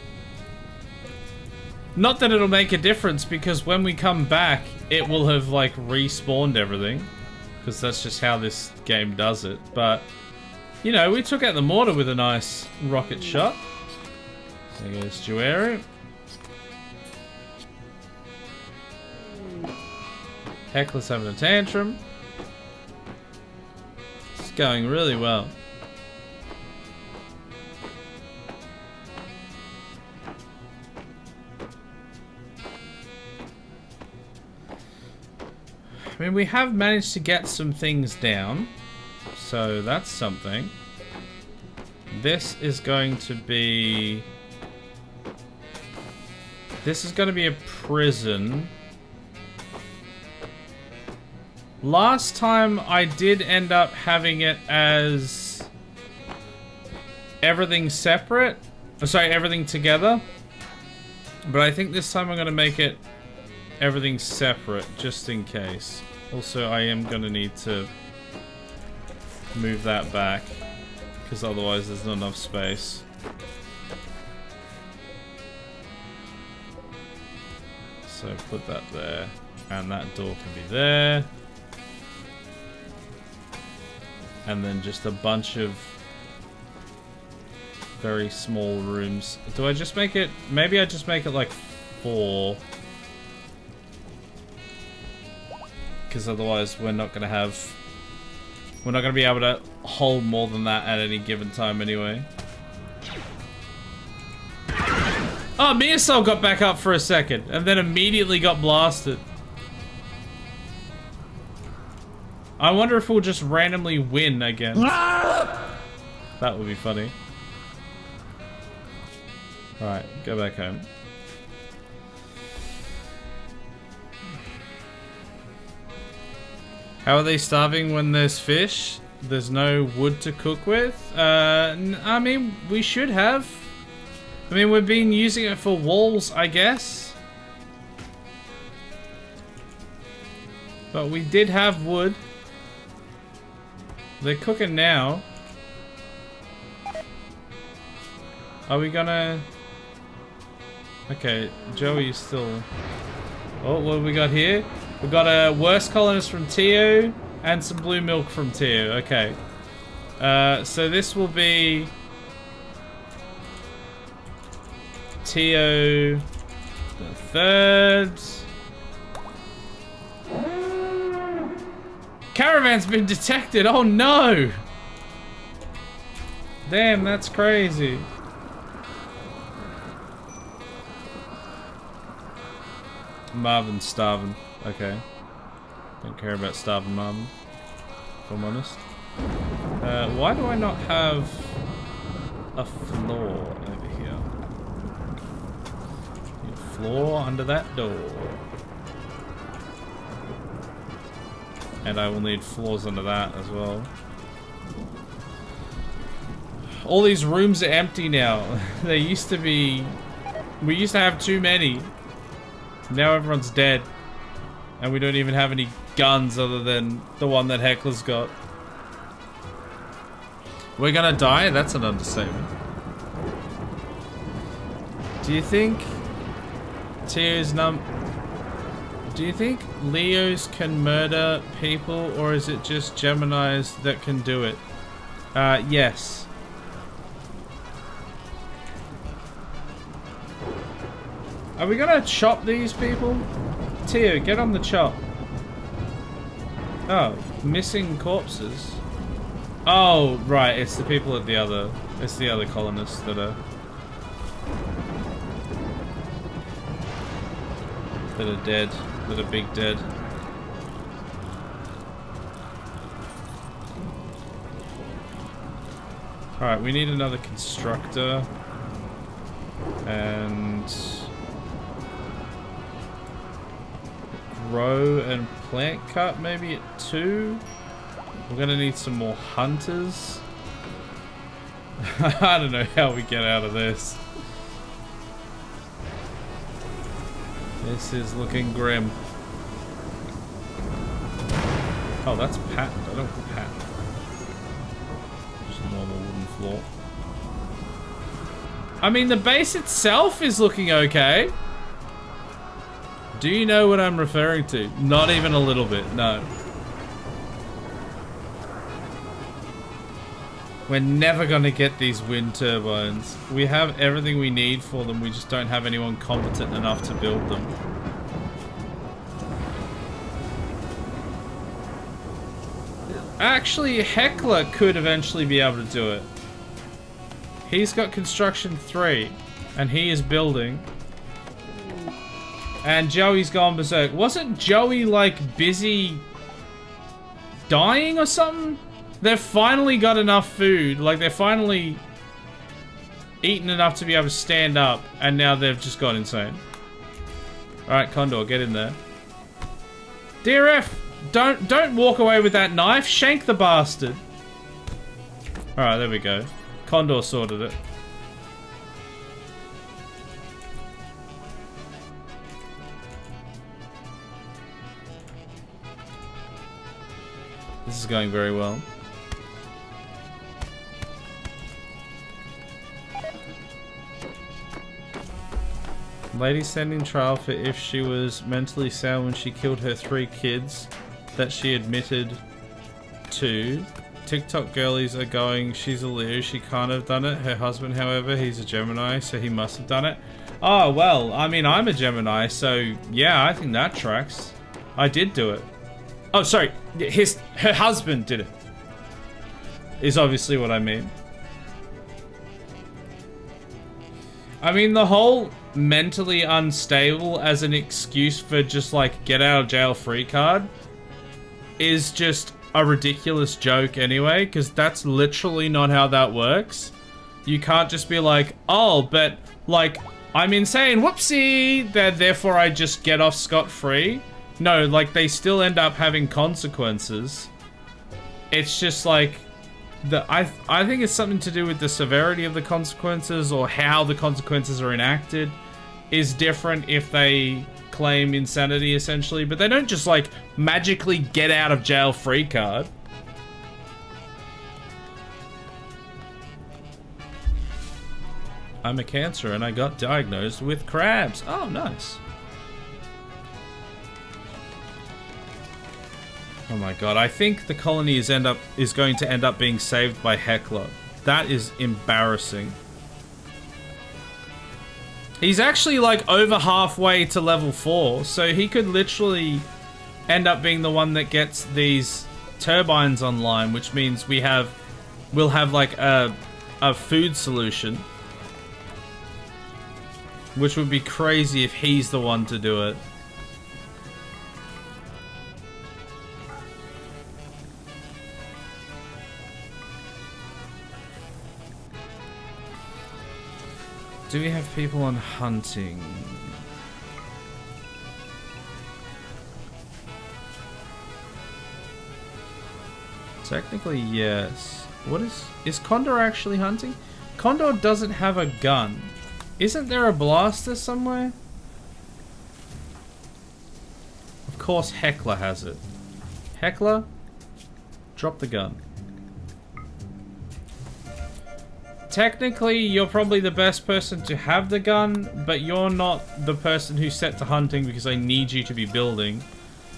Not that it'll make a difference, because when we come back, it will have, like, respawned everything. Because that's just how this game does it. But, you know, we took out the mortar with a nice rocket shot. There goes Joeru. Heckler's having a tantrum. going really well. I mean, we have managed to get some things down, so that's something. This is going to be... This is going to be a prison. Last time I did end up having it as everything separate. Sorry, everything together. But I think this time I'm going to make it everything separate, just in case. Also, I am going to need to move that back, because otherwise there's not enough space. So put that there, and that door can be there. And then just a bunch of very small rooms. Do I just make it... Maybe I just make it like 4. Because otherwise we're not going to have... We're not going to be able to hold more than that at any given time anyway. Oh, Miasol got back up for a second and then immediately got blasted. I wonder if we'll just randomly win again. That would be funny. Alright, go back home. How are they starving when there's fish? There's no wood to cook with? I mean, we should have. I mean, we've been using it for walls, I guess. But we did have wood. They're cooking now. Are we gonna... Okay, Joey's still... Oh, what have we got here? We've got a worst colonist from Tues and some blue milk from Tues. Okay. So this will be... Tues the 3rd. Caravan's been detected. Oh no! Damn, that's crazy. Marvin's starving. Okay. Don't care about starving Marvin, if I'm honest. Why do I not have a floor over here? Need a floor under that door. And I will need floors under that as well. All these rooms are empty now. They used to be... We used to have too many. Now everyone's dead. And we don't even have any guns other than the one that Heckler's got. We're gonna die? That's an understatement. Do you think... Tears Do you think Leos can murder people, or is it just Geminis that can do it? Yes. Are we gonna chop these people? Tio, get on the chop. Oh, missing corpses. Oh, right, it's the people at the other... It's the other colonists that are... That are dead. That are big dead. Alright, we need another constructor. And... grow and plant cut maybe at 2. We're gonna need some more hunters. I don't know how we get out of this. This is looking grim. Oh, that's patterned. I don't want patterned. Just a normal wooden floor. I mean, the base itself is looking okay. Do you know what I'm referring to? Not even a little bit, no. We're never gonna get these wind turbines. We have everything we need for them, we just don't have anyone competent enough to build them. Actually, Heckler could eventually be able to do it. He's got construction 3, and he is building. And Joey's gone berserk. Wasn't Joey, like, busy dying or something? They've finally got enough food. Like, they're finally eaten enough to be able to stand up, and now they've just gone insane. Alright, Condor, get in there. DRF, don't walk away with that knife. Shank the bastard. Alright, there we go. Condor sorted it. This is going very well. Lady standing trial for if she was mentally sound when she killed her 3 kids that she admitted to. TikTok girlies are going, she's a Leo, she can't have done it. Her husband, however, he's a Gemini, so he must have done it. Oh, well, I mean, I'm a Gemini, so yeah, I think that tracks. I did do it. Oh, sorry, her husband did it. Is obviously what I mean. I mean, the whole mentally unstable as an excuse for just like get out of jail free card is just a ridiculous joke anyway, because that's literally not how that works. You can't just be like, oh, but like I'm insane, whoopsie, therefore I just get off scot-free. No, like they still end up having consequences. It's just like I think it's something to do with the severity of the consequences, or how the consequences are enacted is different if they claim insanity essentially, but they don't just like magically get out of jail free card. I'm a Cancer and I got diagnosed with crabs. Oh, nice. Oh my god, I think the colony is going to end up being saved by Heckler. That is embarrassing. He's actually like over halfway to level 4, so he could literally end up being the one that gets these turbines online, which means we'll have like a food solution. Which would be crazy if he's the one to do it. Do we have people on hunting? Technically, yes. What is Condor actually hunting? Condor doesn't have a gun. Isn't there a blaster somewhere? Of course Heckler has it. Heckler, drop the gun. Technically, you're probably the best person to have the gun, but you're not the person who's set to hunting because I need you to be building.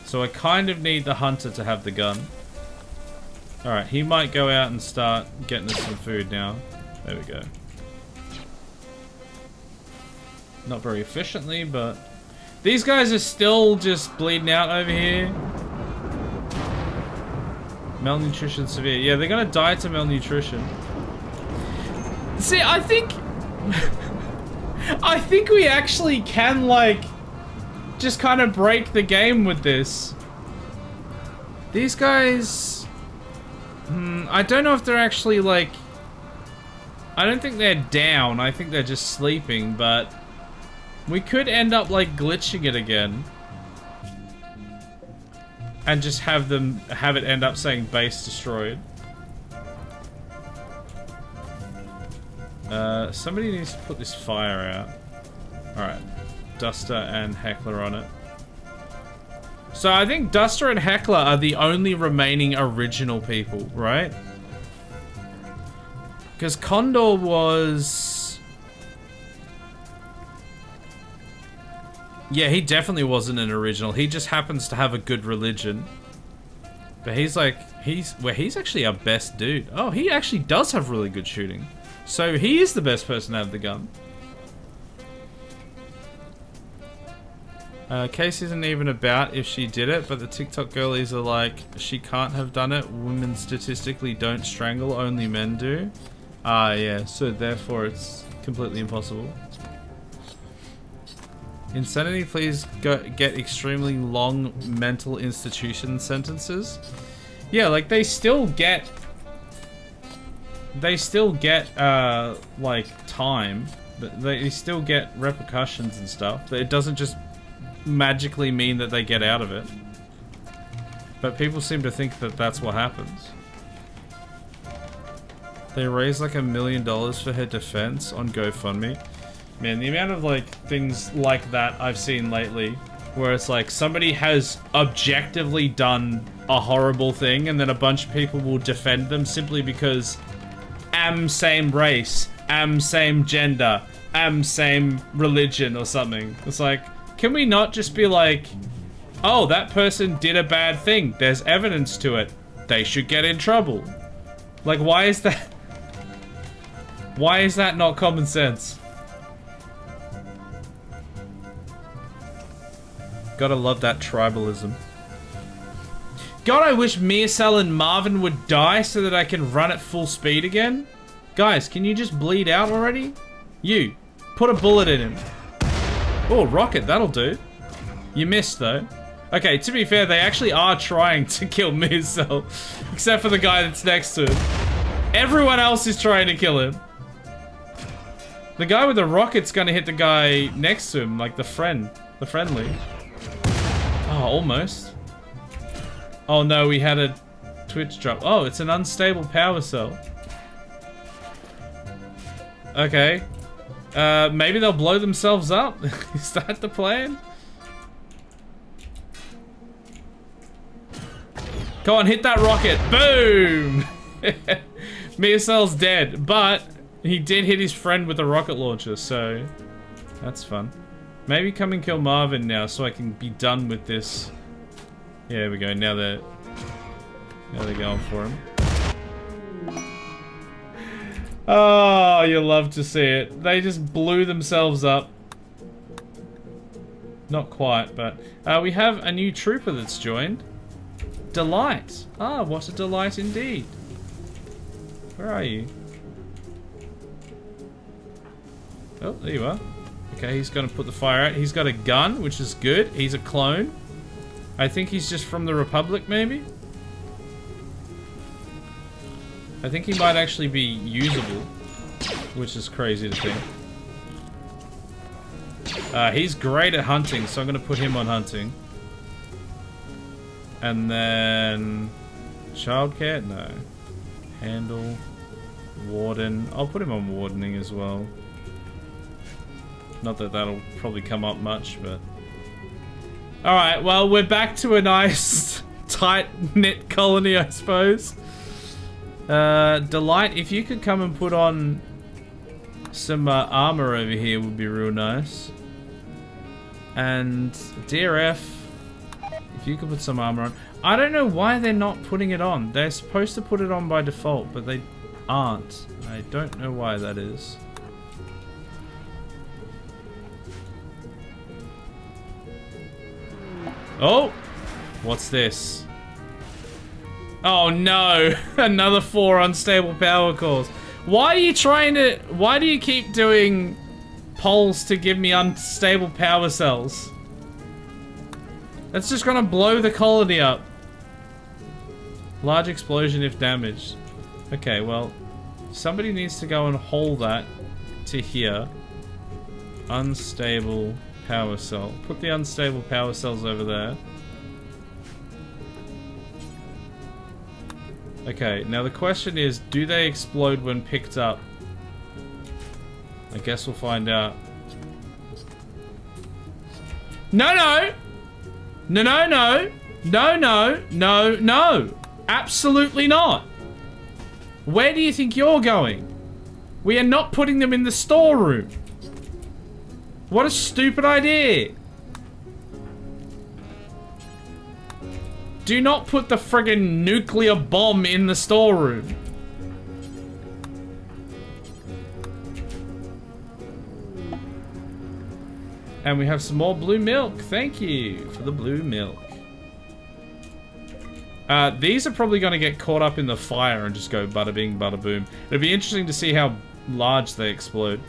So I kind of need the hunter to have the gun. Alright, he might go out and start getting us some food now. There we go. Not very efficiently, but... These guys are still just bleeding out over here. Malnutrition severe. Yeah, they're gonna die to malnutrition. See, I think... I think we actually can, like... just kind of break the game with this. These guys... I don't know if they're actually, like... I don't think they're down. I think they're just sleeping, but... we could end up, like, glitching it again. And just have it end up saying base destroyed. Somebody needs to put this fire out. Alright. Duster and Heckler on it. So I think Duster and Heckler are the only remaining original people, right? Because Condor was... yeah, he definitely wasn't an original. He just happens to have a good religion. But he's like, he's actually our best dude. Oh, he actually does have really good shooting. So he is the best person to have the gun. Case isn't even about if she did it, but the TikTok girlies are like, she can't have done it. Women statistically don't strangle, only men do. Ah, yeah, so therefore it's completely impossible. Insanity, please get extremely long mental institution sentences. Yeah, like they still get like time. They still get repercussions and stuff. It doesn't just magically mean that they get out of it. But people seem to think that that's what happens. They raised like $1 million for her defense on GoFundMe. Man, the amount of like things like that I've seen lately, where it's like somebody has objectively done a horrible thing and then a bunch of people will defend them simply because am same race, am same gender, am same religion or something. It's like, can we not just be like, oh, that person did a bad thing, there's evidence to it, they should get in trouble? Like, why is that not common sense? Gotta love that tribalism. God, I wish Meercell and Marvin would die so that I can run at full speed again. Guys, can you just bleed out already? You, put a bullet in him. Oh, rocket, that'll do. You missed though. Okay, to be fair, they actually are trying to kill Meercell, except for the guy that's next to him. Everyone else is trying to kill him. The guy with the rocket's gonna hit the guy next to him, like the friendly. Oh, almost. Oh no, we had a Twitch drop. Oh, it's an unstable power cell. Okay. Maybe they'll blow themselves up? Is that the plan? Come on, hit that rocket. Boom! Meercell's dead, but he did hit his friend with a rocket launcher, so that's fun. Maybe come and kill Marvin now so I can be done with this. Yeah, there we go. Now they're going for him. Oh, you love to see it. They just blew themselves up. Not quite, but we have a new trooper that's joined. Delight. Ah, what a delight indeed. Where are you? Oh, there you are. Okay, he's gonna put the fire out. He's got a gun, which is good. He's a clone. I think he's just from the Republic, maybe? I think he might actually be usable, which is crazy to think. He's great at hunting, so I'm gonna put him on hunting. And then... childcare? No. Handle. Warden. I'll put him on wardening as well. Not that that'll probably come up much, but... Alright, well, we're back to a nice, tight-knit colony, I suppose. Delight, if you could come and put on some armor over here would be real nice. And DRF, if you could put some armor on. I don't know why they're not putting it on. They're supposed to put it on by default, but they aren't. I don't know why that is. Oh! What's this? Oh no! Another 4 unstable power cores. Why are you trying to... why do you keep doing polls to give me unstable power cells? That's just gonna blow the colony up. Large explosion if damaged. Okay, well... somebody needs to go and haul that to here. Unstable power cell. Put the unstable power cells over there. Okay, now the question is, do they explode when picked up? I guess we'll find out. No, no! No, no, no! No, no, no, no! Absolutely not! Where do you think you're going? We are not putting them in the storeroom. What a stupid idea! Do not put the friggin' nuclear bomb in the storeroom. And we have some more blue milk. Thank you for the blue milk. These are probably going to get caught up in the fire and just go bada bing, bada boom. It'll be interesting to see how large they explode.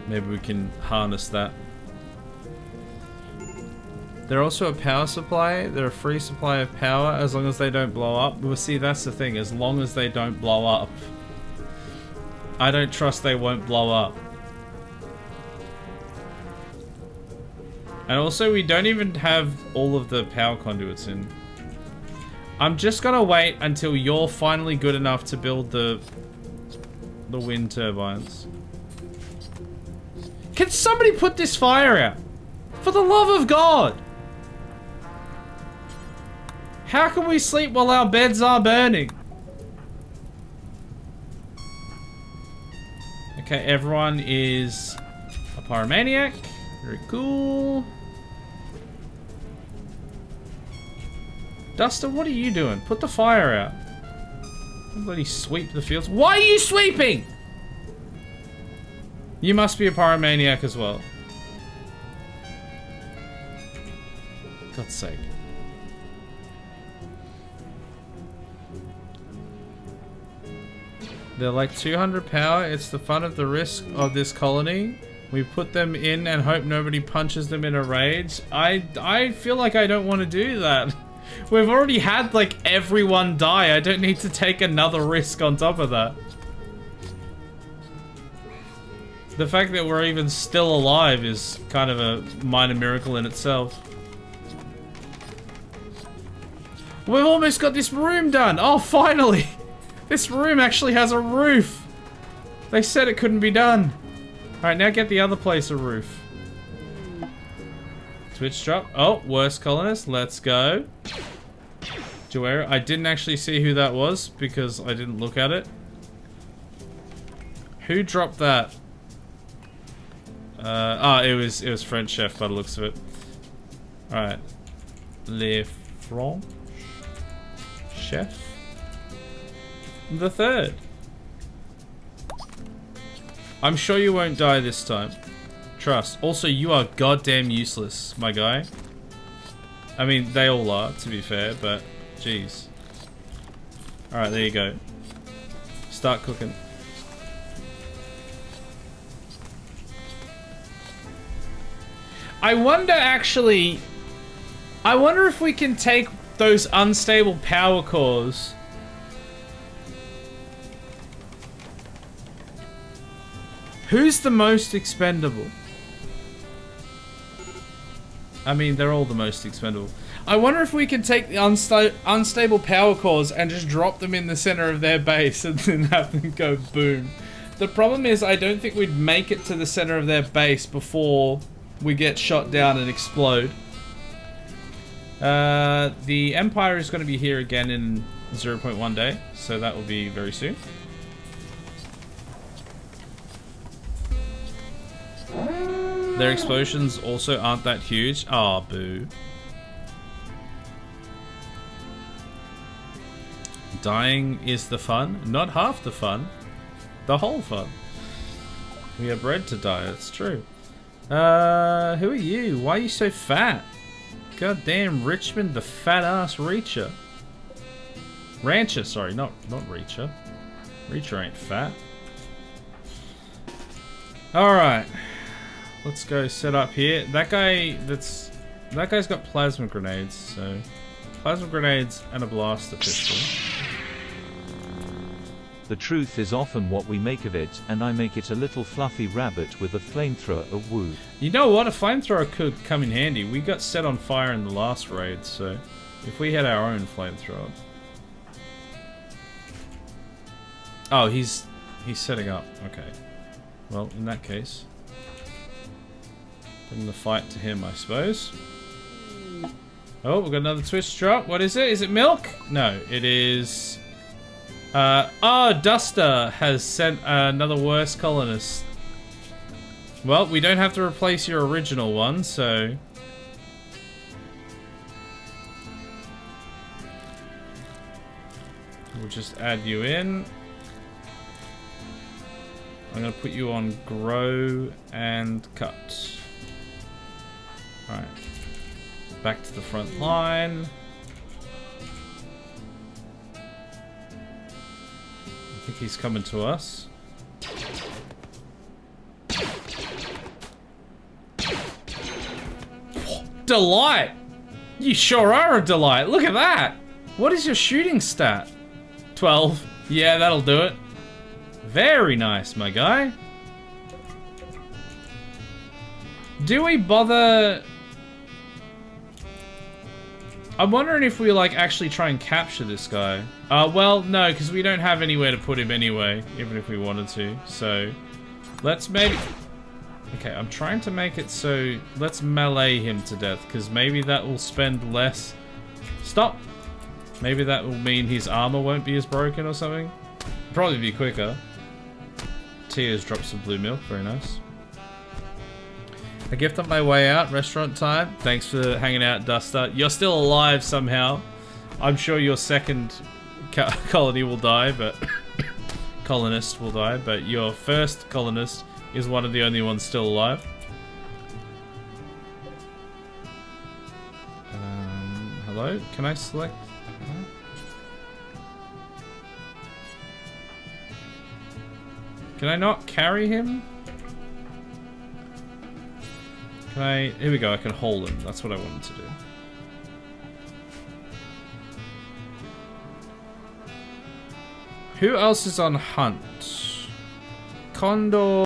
Maybe we can harness that. They're also a power supply. They're a free supply of power as long as they don't blow up. Well, see, that's the thing. As long as they don't blow up. I don't trust they won't blow up. And also, we don't even have all of the power conduits in. I'm just gonna wait until you're finally good enough to build the wind turbines. Can somebody put this fire out? For the love of God! How can we sleep while our beds are burning? Okay, everyone is a pyromaniac. Very cool. Duster, what are you doing? Put the fire out. Somebody sweep the fields. Why are you sweeping? You must be a pyromaniac as well. God's sake. They're like 200 power. It's the fun of the risk of this colony. We put them in and hope nobody punches them in a rage. I feel like I don't want to do that. We've already had like everyone die. I don't need to take another risk on top of that. The fact that we're even still alive is kind of a minor miracle in itself. We've almost got this room done. Oh, finally. This room actually has a roof. They said it couldn't be done. Alright, now get the other place a roof. Switch drop. Oh, worst colonist. Let's go. Joera. I didn't actually see who that was because I didn't look at it. Who dropped that? It was French Chef by the looks of it. Alright. Le Franc Chef the third. I'm sure you won't die this time. Trust. Also, you are goddamn useless, my guy. I mean, they all are, to be fair, but jeez. Alright, there you go. Start cooking. I wonder, actually... I wonder if we can take those unstable power cores... Who's the most expendable? I mean, they're all the most expendable. I wonder if we can take the unstable power cores and just drop them in the center of their base and then have them go boom. The problem is I don't think we'd make it to the center of their base before we get shot down and explode. The Empire is going to be here again in 0.1 day, so that will be very soon. Their explosions also aren't that huge. Aw, boo. Dying is the fun. Not half the fun. The whole fun. We are bred to die, it's true. Who are you? Why are you so fat? Goddamn Richmond, the fat ass Reacher. Rancher, sorry, not Reacher. Reacher ain't fat. Alright. Let's go set up here. That guy's got plasma grenades, so plasma grenades and a blaster pistol. The truth is often what we make of it, and I make it a little fluffy rabbit with a flamethrower. A woo. You know what? A flamethrower could come in handy. We got set on fire in the last raid, so if we had our own flamethrower. Oh, he's setting up. Okay. Well, in that case. Bring the fight to him, I suppose. Oh, we've got another twist drop. What is it? Is it milk? No, it is... oh, Duster has sent another worse colonist. Well, we don't have to replace your original one, so... We'll just add you in. I'm gonna put you on grow and cut. Alright. Back to the front line. I think he's coming to us. Delight! You sure are a delight. Look at that! What is your shooting stat? 12. Yeah, that'll do it. Very nice, my guy. Do we bother... I'm wondering if we, like, actually try and capture this guy. Well, no, because we don't have anywhere to put him anyway, even if we wanted to. So, let's maybe... Okay, I'm trying to make it so... Let's melee him to death, because maybe that will spend less... Stop! Maybe that will mean his armor won't be as broken or something. Probably be quicker. Tues dropped some blue milk, very nice. A gift on my way out, restaurant time. Thanks for hanging out, Duster. You're still alive somehow. I'm sure your second colony will die, but... colonist will die, but your first colonist is one of the only ones still alive. Hello? Can I select... Can I not carry him? Can I... Here we go, I can hold him. That's what I wanted to do. Who else is on hunt? Condor...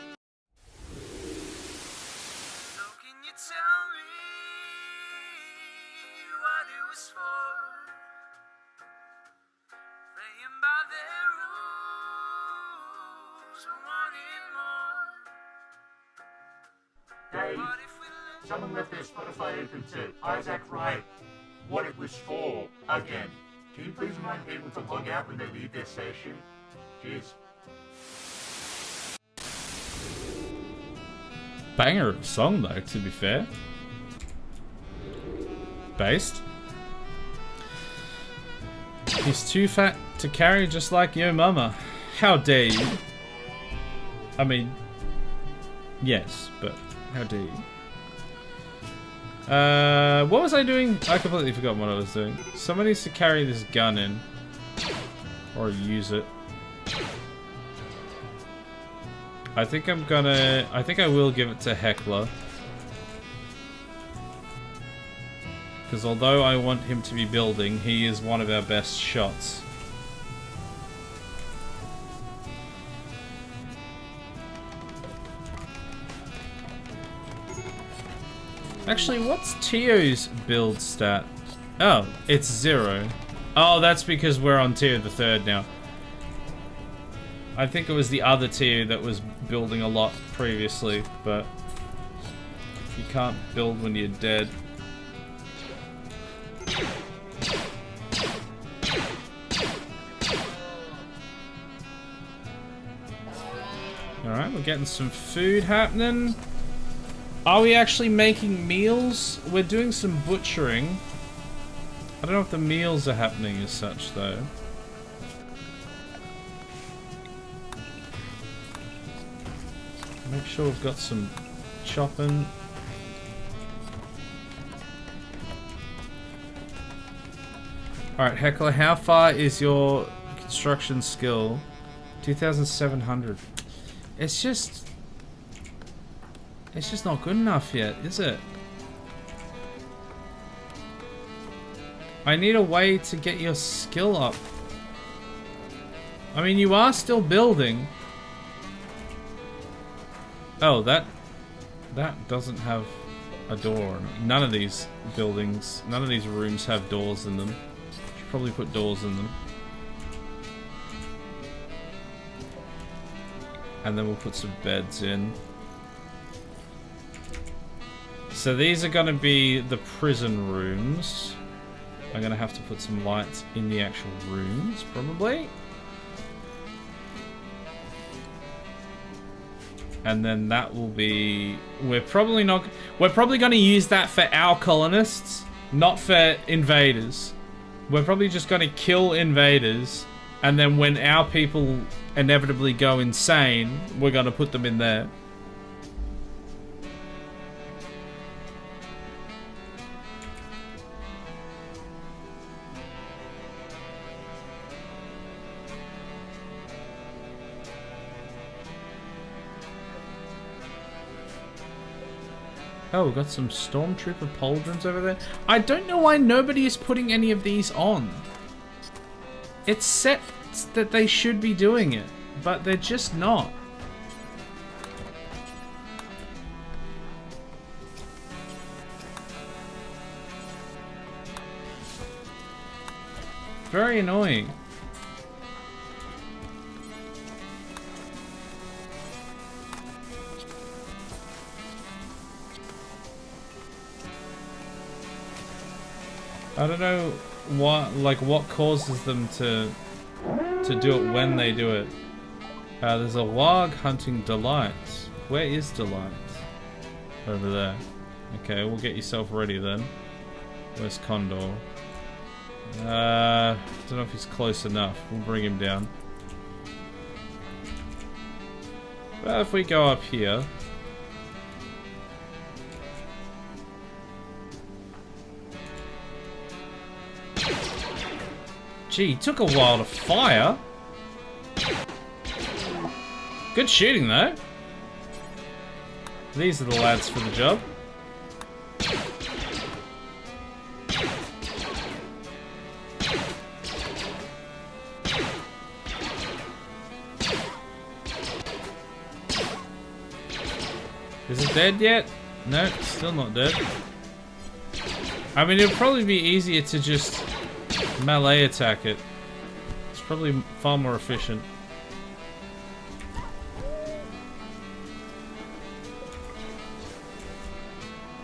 Someone left their Spotify open to Isaac Wright. What it was for, again. Can you please remind people to log out when they leave their session? Cheers. Banger of a song though, to be fair. Based. He's too fat to carry, just like your mama. How dare you? I mean, yes, but how dare you? What was I doing? I completely forgot what I was doing. Someone needs to carry this gun in. Or use it. I think I will give it to Heckler. Because although I want him to be building, he is one of our best shots. Actually, what's Teo's build stat? Oh, it's 0. Oh, that's because we're on Teo the 3rd now. I think it was the other Teo that was building a lot previously, but you can't build when you're dead. Alright, we're getting some food happening. Are we actually making meals? We're doing some butchering. I don't know if the meals are happening as such, though. Make sure we've got some chopping. Alright, Heckler, how far is your construction skill? 2,700. It's just not good enough yet, is it? I need a way to get your skill up. I mean, you are still building. Oh, that doesn't have a door. None of these buildings, none of these rooms have doors in them. Should probably put doors in them. And then we'll put some beds in. So these are going to be the prison rooms. I'm going to have to put some lights in the actual rooms, probably. And then that will be... We're probably going to use that for our colonists, not for invaders. We're probably just going to kill invaders And then when our people inevitably go insane, we're gonna put them in there. Oh, we've got some Stormtrooper pauldrons over there. I don't know why nobody is putting any of these on. It's set that they should be doing it, but they're just not. Very annoying. I don't know what causes them to do it when they do it. There's a log hunting Delights. Where is Delights? Over there. Okay, we'll get yourself ready then. Where's Condor? Don't know if he's close enough. We'll bring him down. Well, if we go up here. Gee, it took a while to fire. Good shooting, though. These are the lads for the job. Is it dead yet? No, it's still not dead. I mean, it'd probably be easier to just melee attack it. It's probably far more efficient.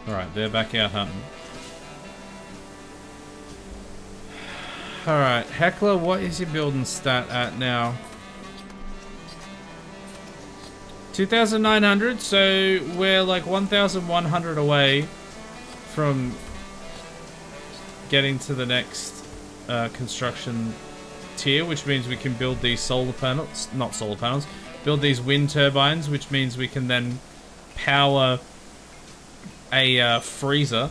Alright, they're back out hunting. Alright, Heckler, what is your building stat at now? 2,900, so we're like 1,100 away from getting to the next construction tier, which means we can build these solar panels, not solar panels, build these wind turbines, which means we can then power a freezer,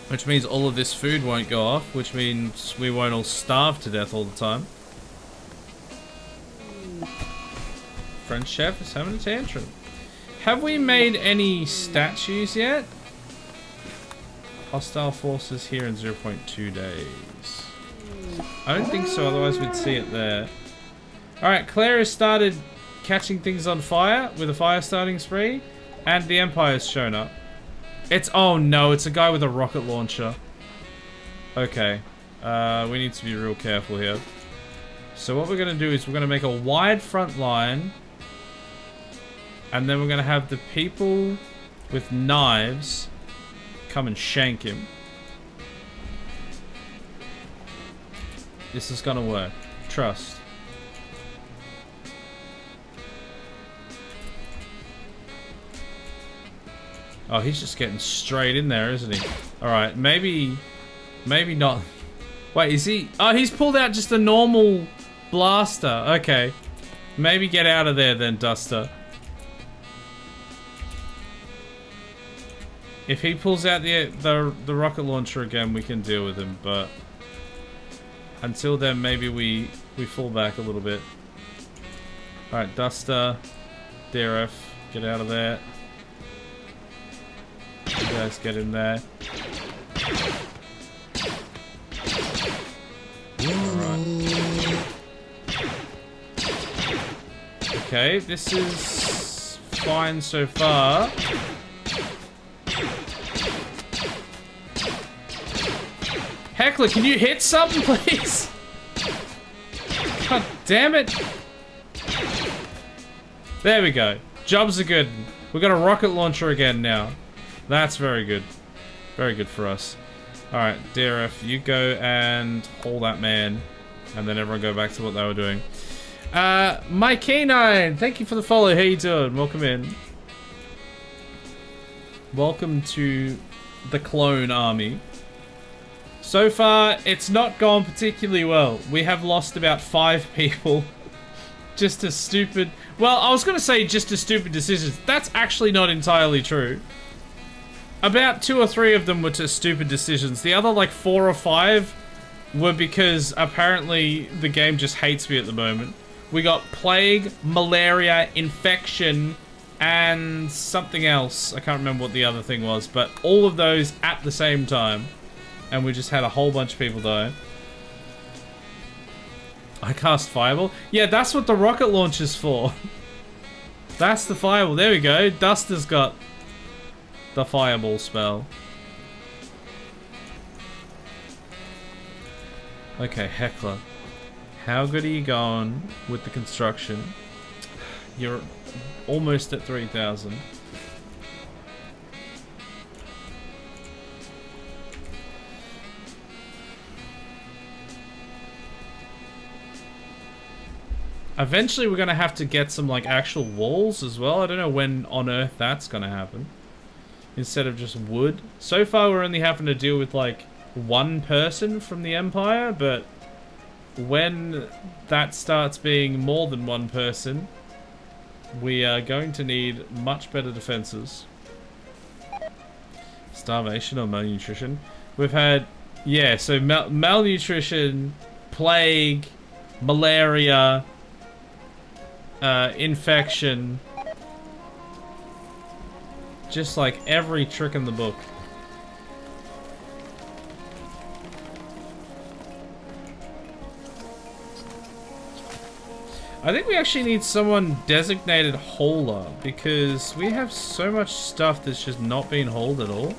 which means all of this food won't go off, which means we won't all starve to death all the time. French chef is having a tantrum. Have we made any statues yet? Hostile forces here in 0.2 days. I don't think so, otherwise we'd see it there. Alright, Claire has started catching things on fire with a fire starting spree, and the Empire's shown up. It's, oh no, it's a guy with a rocket launcher. Okay, we need to be real careful here. So what we're going to do is we're going to make a wide front line, and then we're going to have the people with knives come and shank him. This is gonna work. Trust. Oh, he's just getting straight in there, isn't he? Alright, maybe not. Wait, is he? Oh, he's pulled out just a normal blaster. Okay. Maybe get out of there then, Duster. If he pulls out the rocket launcher again, we can deal with him, but until then, maybe we fall back a little bit. Alright, Duster, DRF, get out of there. You guys get in there. Alright. Okay, this is fine so far. Heckler, can you hit something, please? God damn it. There we go. Jobs are good. We got a rocket launcher again now. That's very good. Very good for us. Alright, DRF, you go and haul that man. And then everyone go back to what they were doing. My K9, thank you for the follow. How you doing? Welcome in. Welcome to the clone army. So far, it's not gone particularly well. We have lost about 5 people. Just to stupid... Well, I was going to say just to stupid decisions. That's actually not entirely true. About 2 or 3 of them were to stupid decisions. The other, like, 4 or 5 were because apparently the game just hates me at the moment. We got plague, malaria, infection, and something else. I can't remember what the other thing was, but all of those at the same time. And we just had a whole bunch of people die. I cast Fireball? Yeah, that's what the rocket launcher's for. That's the Fireball. There we go. Duster's got the Fireball spell. Okay, Heckler. How good are you going with the construction? You're almost at 3,000. Eventually we're gonna have to get some like actual walls as well. I don't know when on earth that's gonna happen. Instead of just wood. So far we're only having to deal with like 1 person from the Empire, but when that starts being more than 1 person, we are going to need much better defenses. Starvation or malnutrition. We've had, yeah, so malnutrition, plague, malaria, infection, just like every trick in the book. I think we actually need someone designated hauler because we have so much stuff that's just not being hauled at all.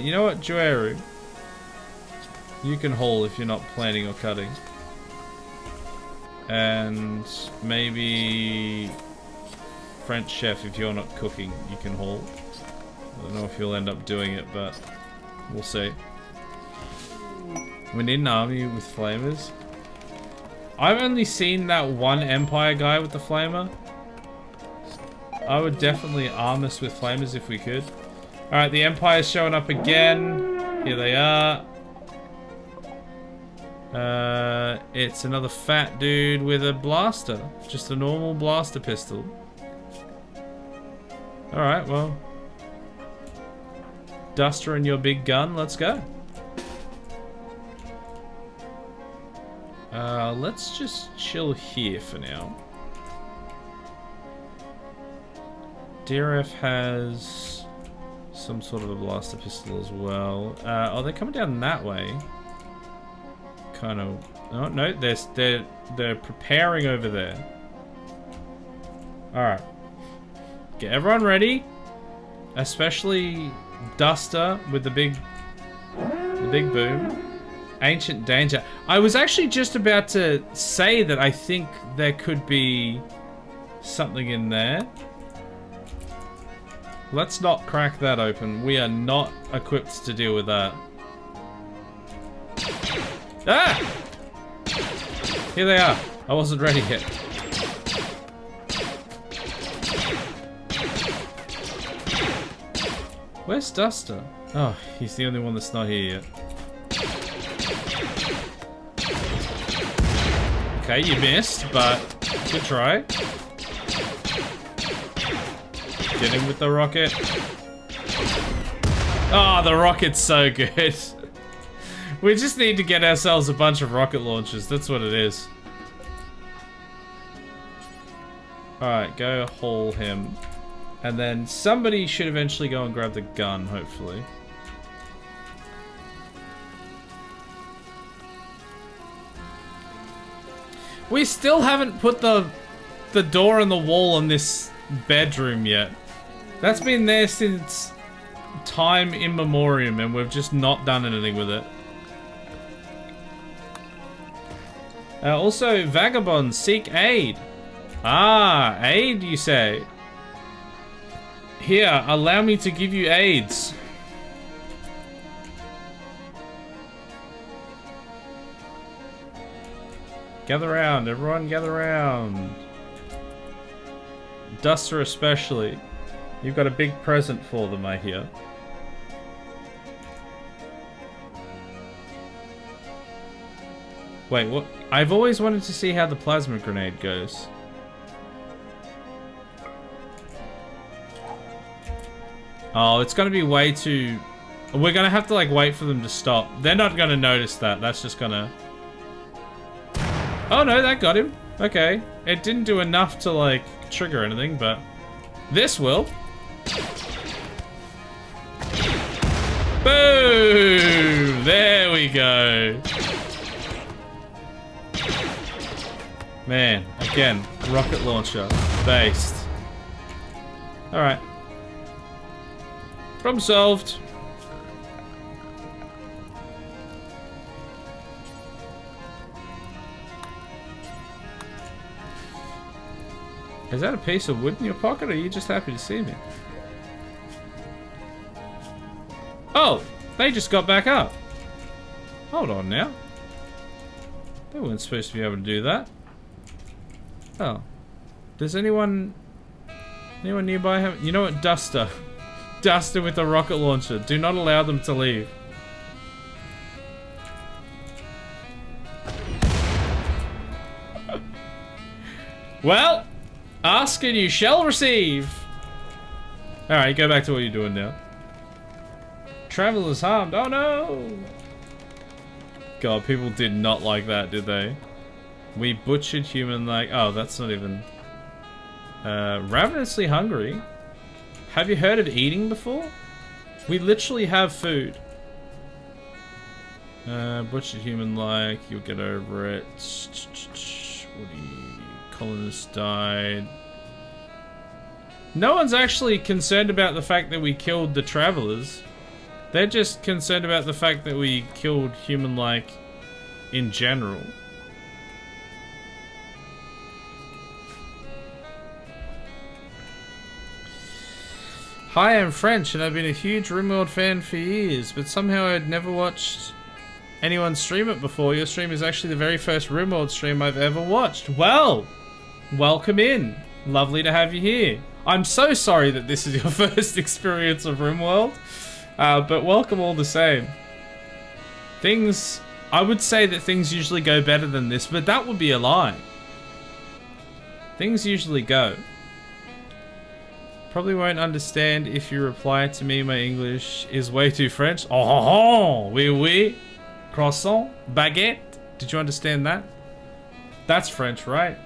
You know what, Joeru? You can haul if you're not planning or cutting. And maybe French chef if you're not cooking, you can haul. I don't know if you'll end up doing it, but we'll see. We need an army with flamers. I've only seen that one Empire guy with the flamer. I would definitely arm us with flamers if we could. Alright, the Empire's showing up again. Here they are. It's another fat dude with a blaster. Just a normal blaster pistol. Alright, well. Duster and your big gun, let's go. Let's just chill here for now. DRF has some sort of a blaster pistol as well. Oh, they're coming down that way. Kind of. Oh no, they're preparing over there. All right, get everyone ready, especially Duster with the big boom. Ancient danger. I was actually just about to say that I think there could be something in there. Let's not crack that open. We are not equipped to deal with that. Ah! Here they are. I wasn't ready yet. Where's Duster? Oh, he's the only one that's not here yet. Okay, you missed, but good try. Get him with the rocket. Oh, the rocket's so good. We just need to get ourselves a bunch of rocket launchers. That's what it is. Alright, go haul him. And then somebody should eventually go and grab the gun, hopefully. We still haven't put the door in the wall on this bedroom yet. That's been there since time immemorial, and we've just not done anything with it. Also, vagabonds seek aid. Ah, aid, you say? Here, allow me to give you aids. Gather round, everyone gather round. Duster especially. You've got a big present for them, I hear. Wait, what? I've always wanted to see how the plasma grenade goes. Oh, it's gonna be way too... We're gonna have to like wait for them to stop. They're not gonna notice that. That's just gonna... Oh no, that got him. Okay. It didn't do enough to like trigger anything, but this will. Boom! There we go. Man, again, rocket launcher based. Alright. Problem solved. Is that a piece of wood in your pocket, or are you just happy to see me? Oh! They just got back up. Hold on now. They weren't supposed to be able to do that. Oh. Does anyone nearby have... You know what? Duster. Duster with a rocket launcher. Do not allow them to leave. Well, ask and you shall receive. Alright, go back to what you're doing now. Travelers harmed. Oh no! God, people did not like that, did they? We butchered human like... Oh, that's not even... ravenously hungry. Have you heard of eating before? We literally have food. Butchered human like... You'll get over it. Colonists died. No one's actually concerned about the fact that we killed the travelers. They're just concerned about the fact that we killed human like in general. Hi, I'm French and I've been a huge RimWorld fan for years, but somehow I'd never watched anyone stream it before. Your stream is actually the very first RimWorld stream I've ever watched. Well, welcome in. Lovely to have you here. I'm so sorry that this is your first experience of RimWorld, but welcome all the same. I would say that things usually go better than this, but that would be a lie. Things usually go. Probably won't understand if you reply to me. My English is way too French. Oh, oui, oui. Croissant, baguette. Did you understand that? That's French, right?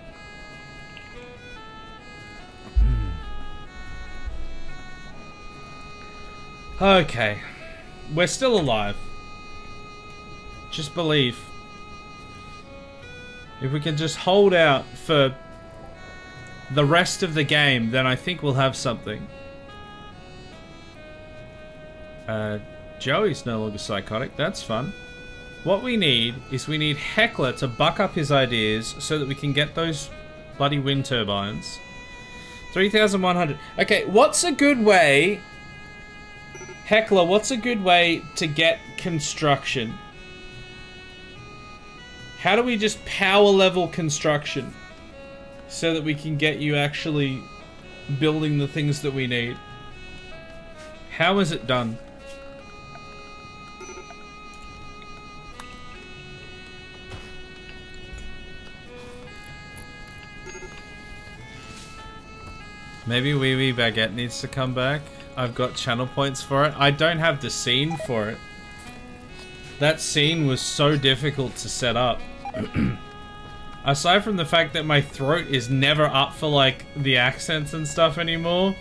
Okay. We're still alive. Just believe. If we can just hold out for the rest of the game, then I think we'll have something. Joey's no longer psychotic. That's fun. What we need is we need Heckler to buck up his ideas so that we can get those bloody wind turbines. 3,100. Okay, what's a good way... Heckler, what's a good way to get construction? How do we just power level construction so that we can get you actually building the things that we need? How is it done? Maybe Wee Wee Baguette needs to come back. I've got channel points for it. I don't have the scene for it. That scene was so difficult to set up. Aside from the fact that my throat is never up for like the accents and stuff anymore,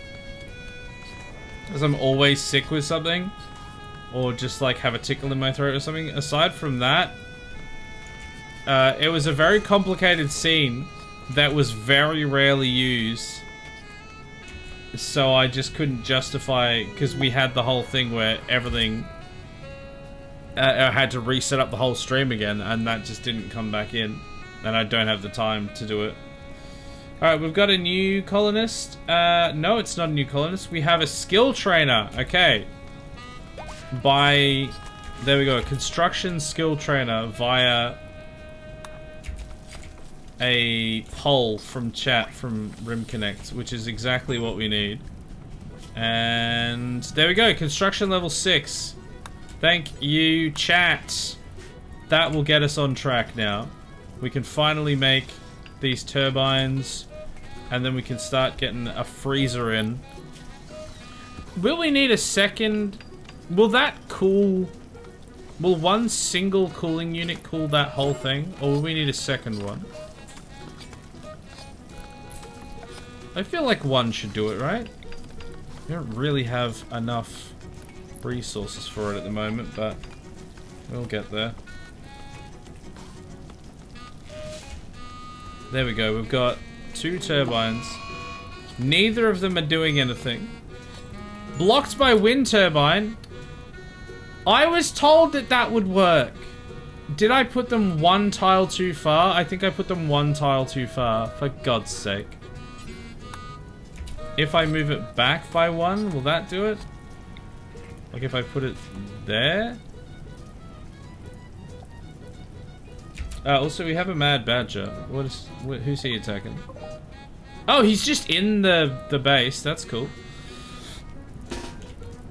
because I'm always sick with something, or just like have a tickle in my throat or something. Aside from that, it was a very complicated scene that was very rarely used. So I just couldn't justify, because we had the whole thing where everything... I had to reset up the whole stream again, and that just didn't come back in. And I don't have the time to do it. Alright, we've got a new colonist. No, it's not a new colonist. We have a skill trainer. Okay. There we go. A construction skill trainer via a poll from chat from RimConnect, which is exactly what we need. And there we go. Construction level 6. Thank you, chat. that will get us on track now. We can finally make these turbines, and then we can start getting a freezer in. Will we need a second? Will that cool? Will one single cooling unit cool that whole thing, or will we need a second one? I feel like one should do it, right? We don't really have enough resources for it at the moment, but we'll get there. There we go, we've got 2 turbines. Neither of them are doing anything. Blocked by wind turbine. I was told that that would work. Did I put them 1 tile too far? I think I put them 1 tile too far, for God's sake. If I move it back by 1, will that do it? Like if I put it there? Also, we have a mad badger. Who's he attacking? Oh, he's just in the base. That's cool.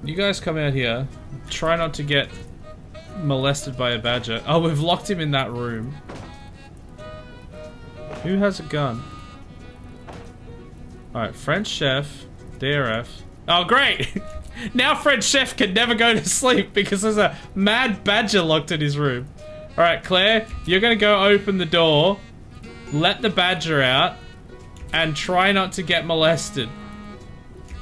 You guys come out here. Try not to get molested by a badger. Oh, we've locked him in that room. Who has a gun? Alright, French chef, DRF. Oh, great! Now French chef can never go to sleep because there's a mad badger locked in his room. Alright, Claire, you're gonna go open the door, let the badger out, and try not to get molested.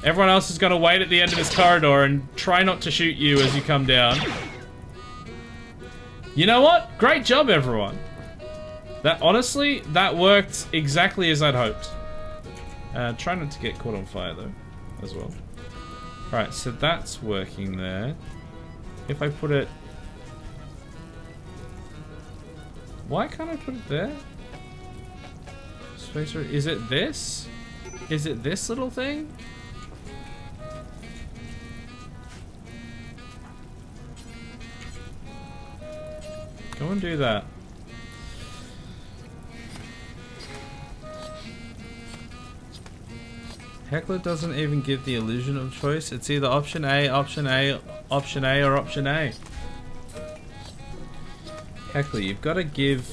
Everyone else is gonna wait at the end of this corridor and try not to shoot you as you come down. You know what? Great job, everyone. That, honestly, that worked exactly as I'd hoped. Try not to get caught on fire, though, as well. Alright, so that's working there. If I put it... Why can't I put it there? Spacer, is it this? Is it this little thing? Go and do that. Heckler doesn't even give the illusion of choice. It's either option A, option A, option A, or option A. Heckler, you've got to give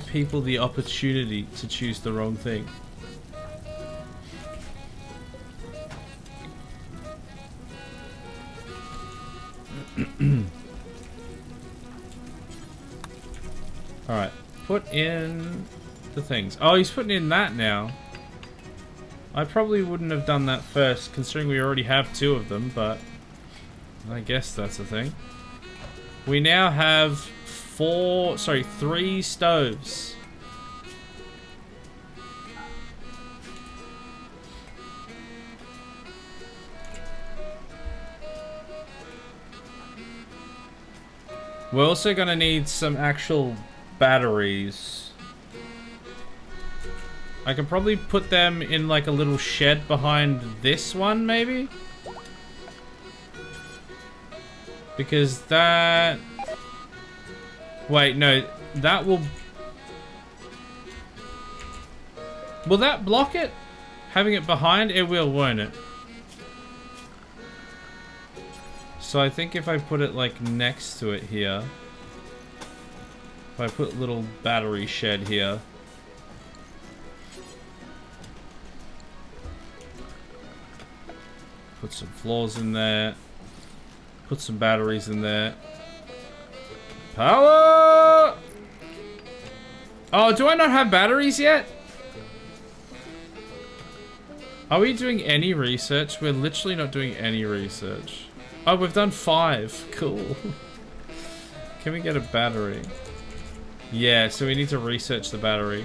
people the opportunity to choose the wrong thing. Alright, put in the things. Oh, he's putting in that now. I probably wouldn't have done that first, considering we already have 2 of them, but I guess that's a thing. We now have 3 stoves. We're also gonna need some actual batteries. I could probably put them in like a little shed behind this one, maybe? Because that... Wait, no, that will... Will that block it? Having it behind? It will, won't it? So I think if I put it like next to it here... If I put a little battery shed here... Put some floors in there. Put some batteries in there. Power! Oh, do I not have batteries yet? Are we doing any research? We're literally not doing any research. Oh, we've done 5. Cool. Can we get a battery? Yeah, so we need to research the battery.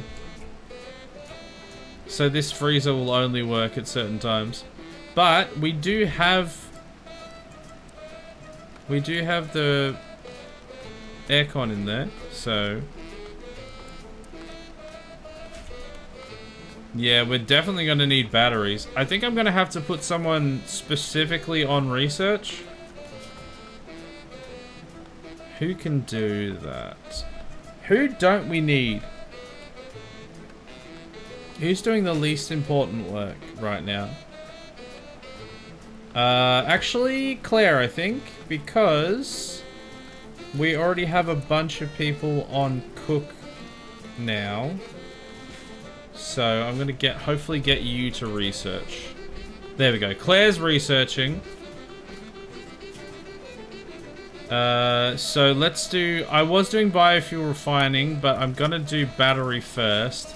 So this freezer will only work at certain times. But we do have the aircon in there, so yeah, we're definitely going to need batteries. I think I'm going to have to put someone specifically on research. Who can do that? Who don't we need? Who's doing the least important work right now? Actually, Claire, I think, because We already have a bunch of people on cook now. So I'm going to hopefully get you to research. There we go. Claire's researching. So let's do... I was doing biofuel refining, but I'm going to do battery first.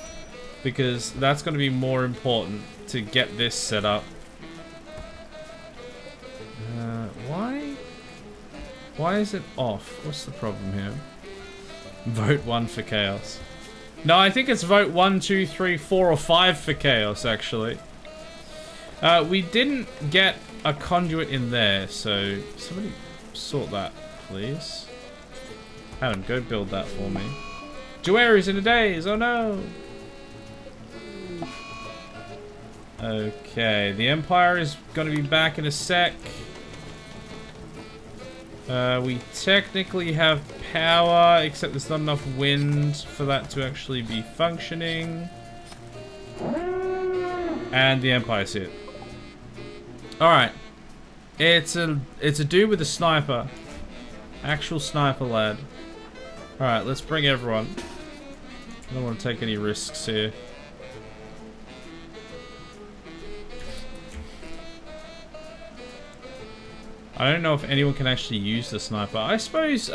Because that's going to be more important to get this set up. Why is it off? What's the problem here? Vote 1 for chaos. No, I think it's vote 1, 2, 3, 4, or 5 for chaos, actually. We didn't get a conduit in there, so somebody sort that, please. Adam, go build that for me. 2 areas in a days, oh no! Okay, the Empire is going to be back in a sec. We technically have power, except there's not enough wind for that to actually be functioning. And the Empire's here. Alright. It's a dude with a sniper. Actual sniper lad. Alright, let's bring everyone. I don't want to take any risks here. I don't know if anyone can actually use the sniper. I suppose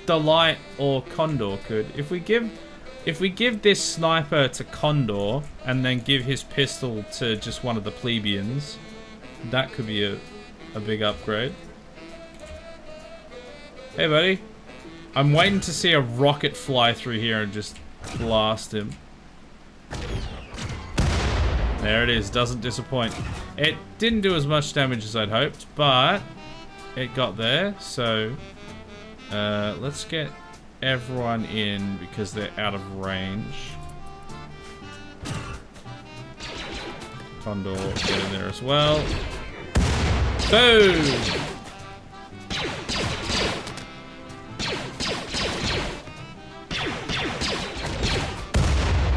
Delight or Condor could. If we give this sniper to Condor and then give his pistol to just one of the plebeians, that could be a big upgrade. Hey buddy. I'm waiting to see a rocket fly through here and just blast him. There it is, doesn't disappoint. It didn't do as much damage as I'd hoped, but it got there, so let's get everyone in because they're out of range. Condor, get in there as well. Boom!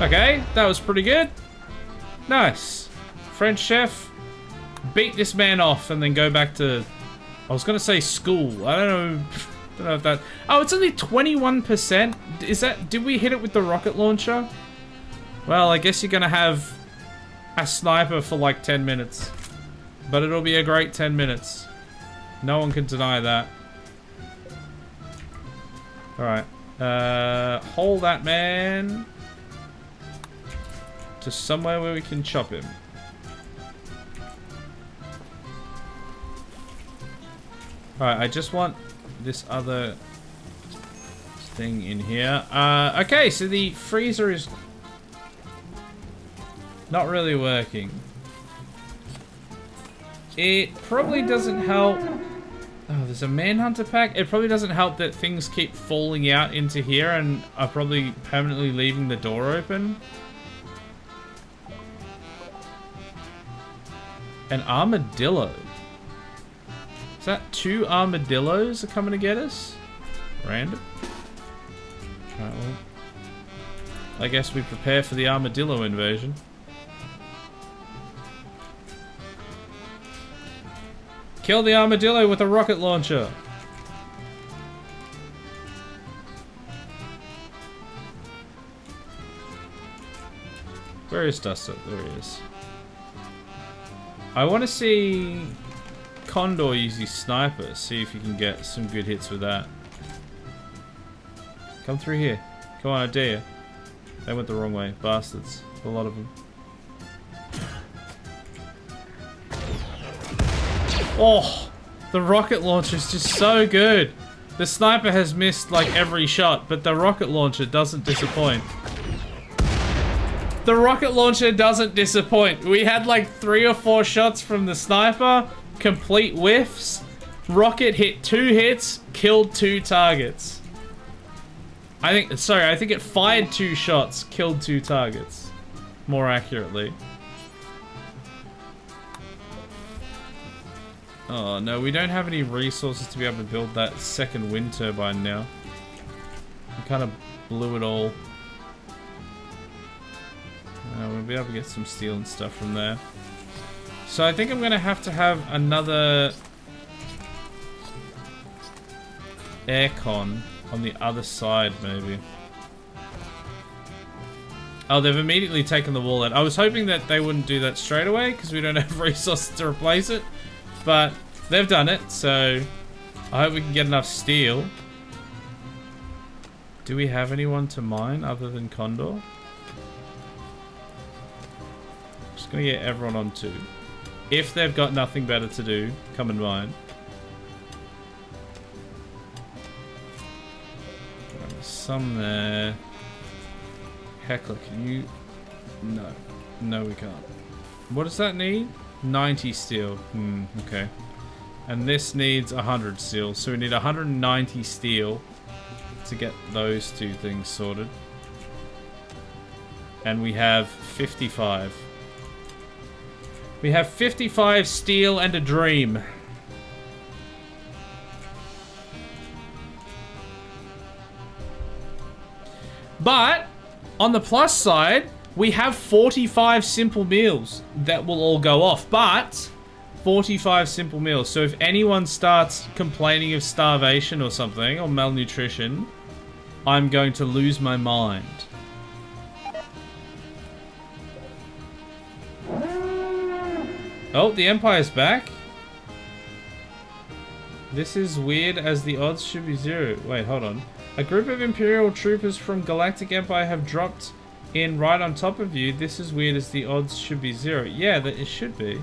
Okay, that was pretty good. Nice. French chef, beat this man off and then go back to... I was going to say school. I don't know if that... Oh, it's only 21%. Is that... Did we hit it with the rocket launcher? Well, I guess you're going to have a sniper for like 10 minutes. But it'll be a great 10 minutes. No one can deny that. Alright. Hold that man to somewhere where we can chop him. Alright, I just want this other thing in here. Okay, so the freezer is not really working. It probably doesn't help. Oh, there's a manhunter pack. It probably doesn't help that things keep falling out into here and are probably permanently leaving the door open. An armadillo. Is that 2 armadillos are coming to get us? Random. Alright, well, I guess we prepare for the armadillo invasion. Kill the armadillo with a rocket launcher. Where is Duster? There he is. I want to see Condor use his sniper. See if you can get some good hits with that. Come through here. Come on, I dare you. They went the wrong way. Bastards. A lot of them. Oh, the rocket launcher is just so good. The sniper has missed like every shot, but the rocket launcher doesn't disappoint. The rocket launcher doesn't disappoint. We had like 3 or 4 shots from the sniper, complete whiffs. Rocket hit 2 hits, killed 2 targets. I think it fired 2 shots, killed 2 targets. More accurately. Oh no, we don't have any resources to be able to build that second wind turbine now. We kind of blew it all. We'll be able to get some steel and stuff from there. So I think I'm going to have another aircon on the other side, maybe. Oh, they've immediately taken the wall out. I was hoping that they wouldn't do that straight away because we don't have resources to replace it. But they've done it, so I hope we can get enough steel. Do we have anyone to mine other than Condor? Just gonna get everyone on 2. If they've got nothing better to do, come and mine. There's some there. Heckler, can you... No. No, we can't. What does that need? 90 steel. Okay. And this needs 100 steel. So we need 190 steel to get those 2 things sorted. And we have 55. We have 55 steel and a dream. But on the plus side, we have 45 simple meals that will all go off. But 45 simple meals. So if anyone starts complaining of starvation or something, or malnutrition, I'm going to lose my mind. Oh, the Empire's back. This is weird as the odds should be 0. Wait, hold on. A group of Imperial troopers from Galactic Empire have dropped in right on top of you. This is weird as the odds should be 0. Yeah, that it should be.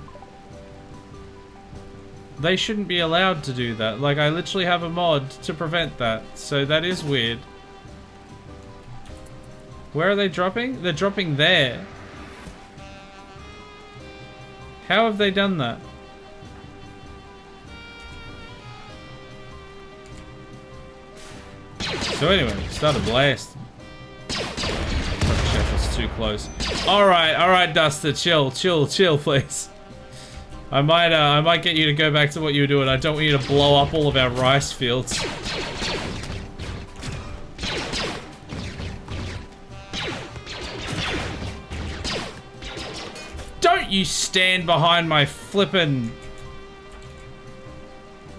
They shouldn't be allowed to do that. Like, I literally have a mod to prevent that. So that is weird. Where are they dropping? They're dropping there. How have they done that? So anyway, start a blast. Chef is too close. Alright, Duster, chill, please. I might get you to go back to what you were doing. I don't want you to blow up all of our rice fields. Don't you stand behind my flippin'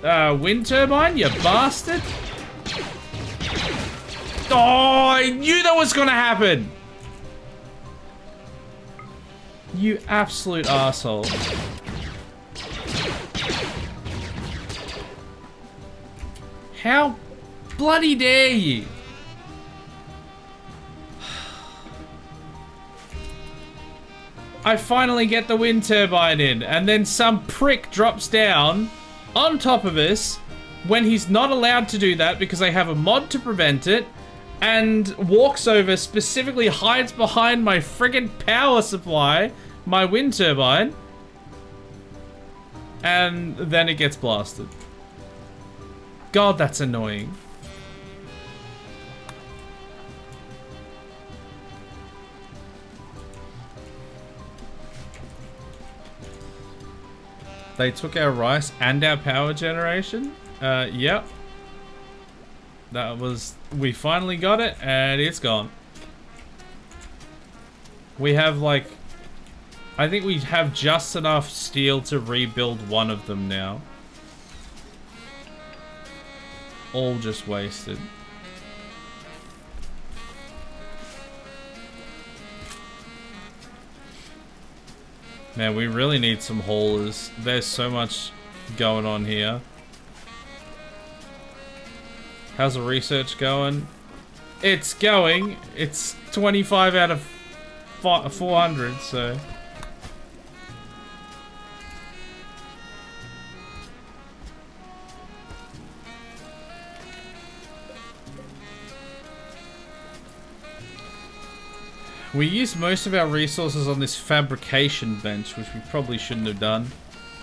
wind turbine, you bastard! Oh, I knew that was gonna happen! You absolute asshole. How bloody dare you? I finally get the wind turbine in, and then some prick drops down on top of us when he's not allowed to do that because I have a mod to prevent it, and walks over, specifically hides behind my friggin' power supply, my wind turbine, and then it gets blasted. God, that's annoying. They took our rice and our power generation? Yep. That was... We finally got it, and it's gone. We have, like... I think we have just enough steel to rebuild one of them now. All just wasted. Man, we really need some haulers. There's so much going on here. How's the research going? It's going. It's 25 out of 400, so... We used most of our resources on this fabrication bench, which we probably shouldn't have done,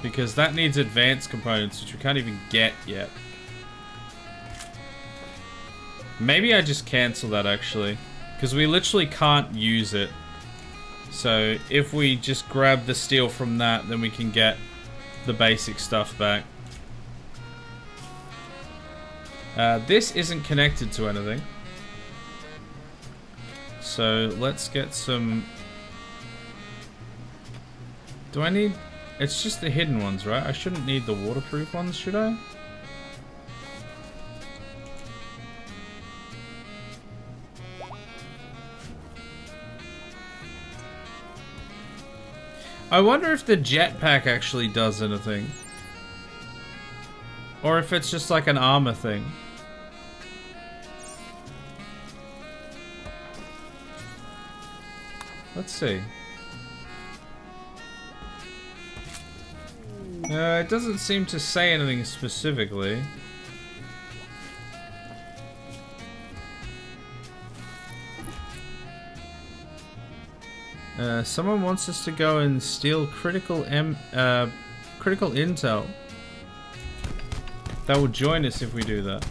because that needs advanced components, which we can't even get yet. Maybe I just cancel that, actually, because we literally can't use it. So if we just grab the steel from that, then we can get the basic stuff back. This isn't connected to anything. So let's get some... Do I need... It's just the hidden ones, right? I shouldn't need the waterproof ones, should I? I wonder if the jetpack actually does anything. Or if it's just like an armor thing. Let's see. It doesn't seem to say anything specifically. Someone wants us to go and steal critical intel. That will join us if we do that.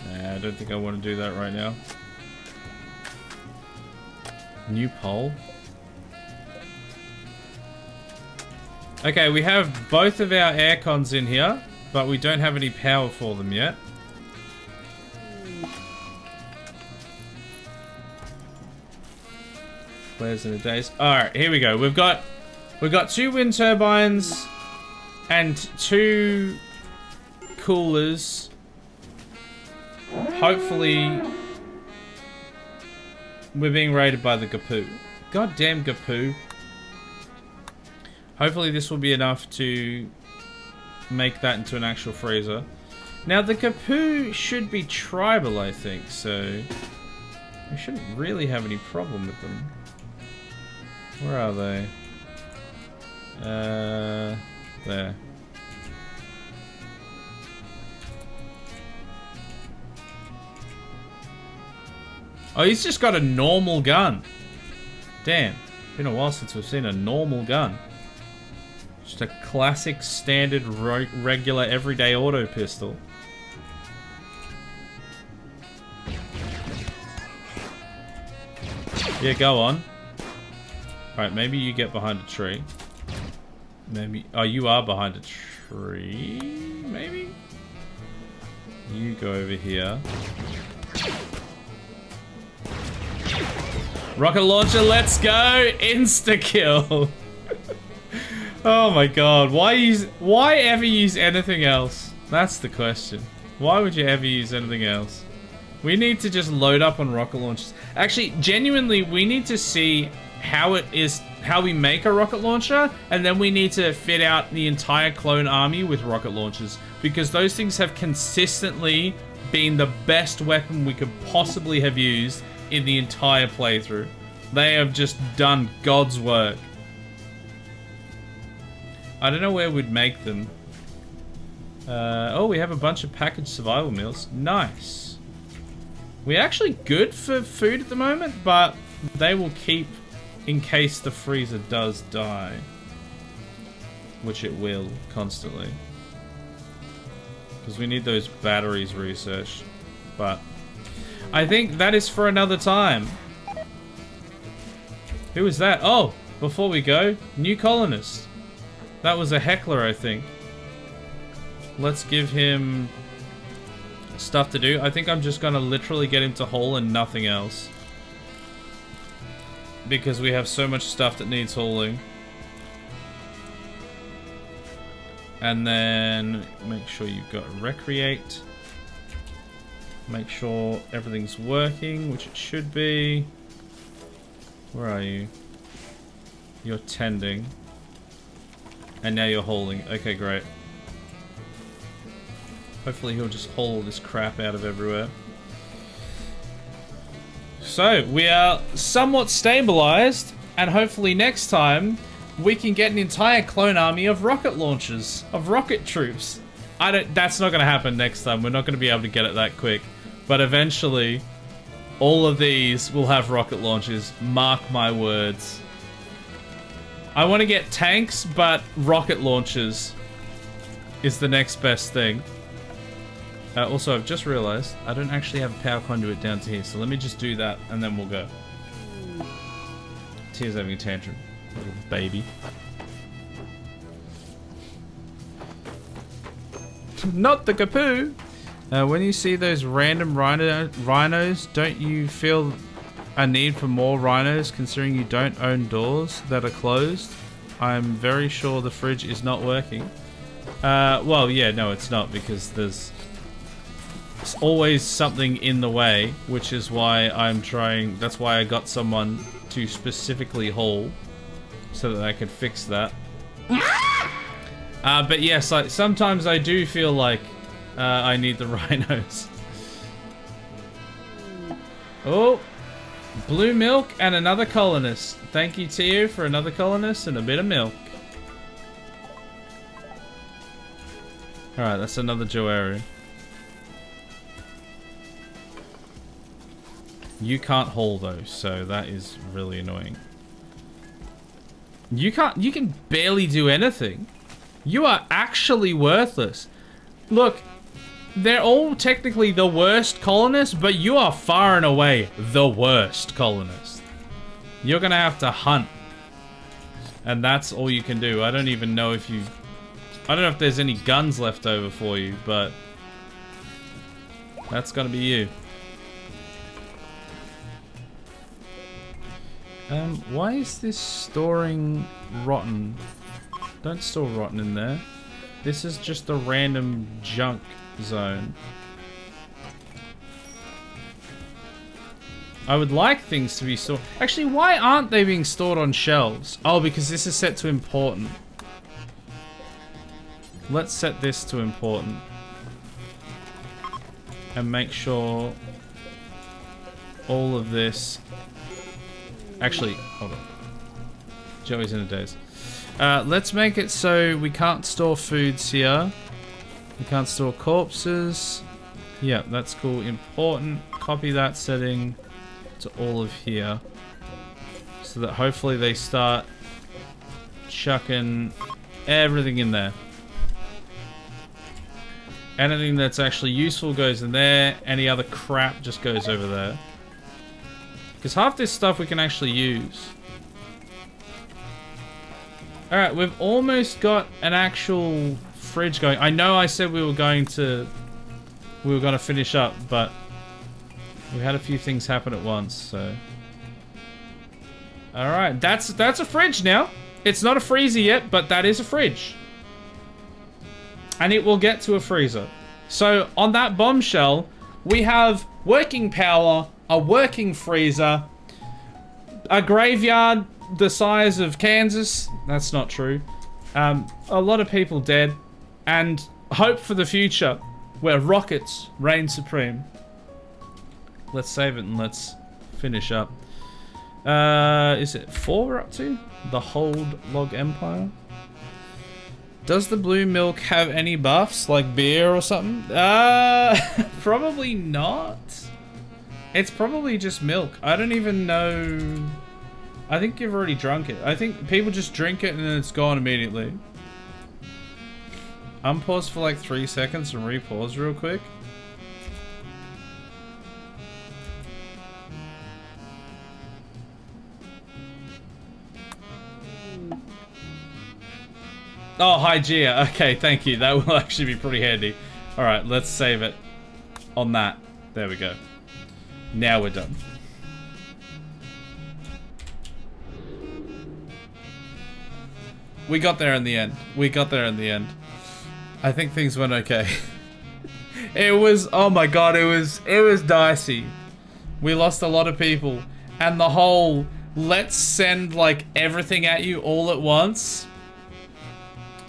Nah, I don't think I want to do that right now. New poll. Okay, we have both of our aircons in here, but we don't have any power for them yet. Players in the days. Alright, here we go. We've got 2 wind turbines and 2 coolers. Hopefully we're being raided by the Gapoo. Goddamn Gapoo. Hopefully this will be enough to make that into an actual freezer. Now the Gapoo should be tribal, I think, so we shouldn't really have any problem with them. Where are they? There. Oh, he's just got a normal gun. Damn. Been a while since we've seen a normal gun. Just a classic, standard, regular, everyday auto pistol. Yeah, go on. Alright, maybe you get behind a tree. Maybe... Oh, you are behind a tree? Maybe? You go over here. Rocket launcher, let's go! Insta-kill! Oh my god, why ever use anything else? That's the question. Why would you ever use anything else? We need to just load up on rocket launchers. Actually, genuinely, we need to see how we make a rocket launcher, and then we need to fit out the entire clone army with rocket launchers, because those things have consistently been the best weapon we could possibly have used in the entire playthrough. They have just done God's work. I don't know where we'd make them. Oh, we have a bunch of packaged survival meals. Nice. We're actually good for food at the moment, but they will keep in case the freezer does die. Which it will, constantly. Because we need those batteries researched. But I think that is for another time. Who was that? Oh, before we go, new colonist. That was a heckler, I think. Let's give him stuff to do. I think I'm just gonna literally get him to haul and nothing else. Because we have so much stuff that needs hauling. And then make sure you've got recreate. Make sure everything's working, which it should be. Where are you? You're tending. And now you're hauling. Okay, great. Hopefully he'll just haul all this crap out of everywhere. So, we are somewhat stabilized, and hopefully next time we can get an entire clone army of rocket launchers, of rocket troops. That's not going to happen next time. We're not going to be able to get it that quick. But eventually, all of these will have rocket launchers. Mark my words. I want to get tanks, but rocket launchers is the next best thing. Also, I've just realized I don't actually have a power conduit down to here, so let me just do that and then we'll go. Tues having a tantrum. Little baby. Not the Gapoo! When you see those random rhinos, don't you feel a need for more rhinos, considering you don't own doors that are closed? I'm very sure the fridge is not working. Well, yeah, no, it's not, because there's always something in the way, which is why I'm trying. That's why I got someone to specifically haul, so that I could fix that. But yes, sometimes I do feel like I need the rhinos. Oh, blue milk and another colonist. Thank you, Tues, for another colonist and a bit of milk. Alright, that's another Joaru. You can't haul those, so that is really annoying. You can barely do anything. You are actually worthless. Look, they're all technically the worst colonists, but you are far and away the worst colonist. You're gonna have to hunt. And that's all you can do. I don't even know if you... I don't know if there's any guns left over for you, but... that's gonna be you. Why is this storing rotten? Don't store rotten in there. This is just a random junk zone. I would like things to be stored. Actually, why aren't they being stored on shelves? Oh, because this is set to important. Let's set this to important. And make sure all of this... Actually, hold on. Joey's in a daze. Let's make it so we can't store foods here. We can't store corpses. Yeah, that's cool. Important. Copy that setting to all of here. So that hopefully they start chucking everything in there. Anything that's actually useful goes in there. Any other crap just goes over there. Because half this stuff we can actually use. Alright, we've almost got an actual fridge going. I know I said we were going to finish up, but we had a few things happen at once, so. Alright, that's a fridge now. It's not a freezer yet, but that is a fridge. And it will get to a freezer. So on that bombshell, we have working power, a working freezer, a graveyard the size of Kansas. That's not true. A lot of people dead, and hope for the future where rockets reign supreme. Let's save it and let's finish up. Is it 4 we're up to? The Hold Log Empire? Does the blue milk have any buffs, like beer or something? Probably not. It's probably just milk. I don't even know. I think you've already drunk it. I think people just drink it and then it's gone immediately. Unpause for like 3 seconds and repause real quick. Oh, hi Gia. Okay, thank you. That will actually be pretty handy. Alright, let's save it on that. There we go. Now we're done. We got there in the end. We got there in the end. I think things went okay. It was, oh my god, it was dicey. We lost a lot of people. And the whole, let's send like everything at you all at once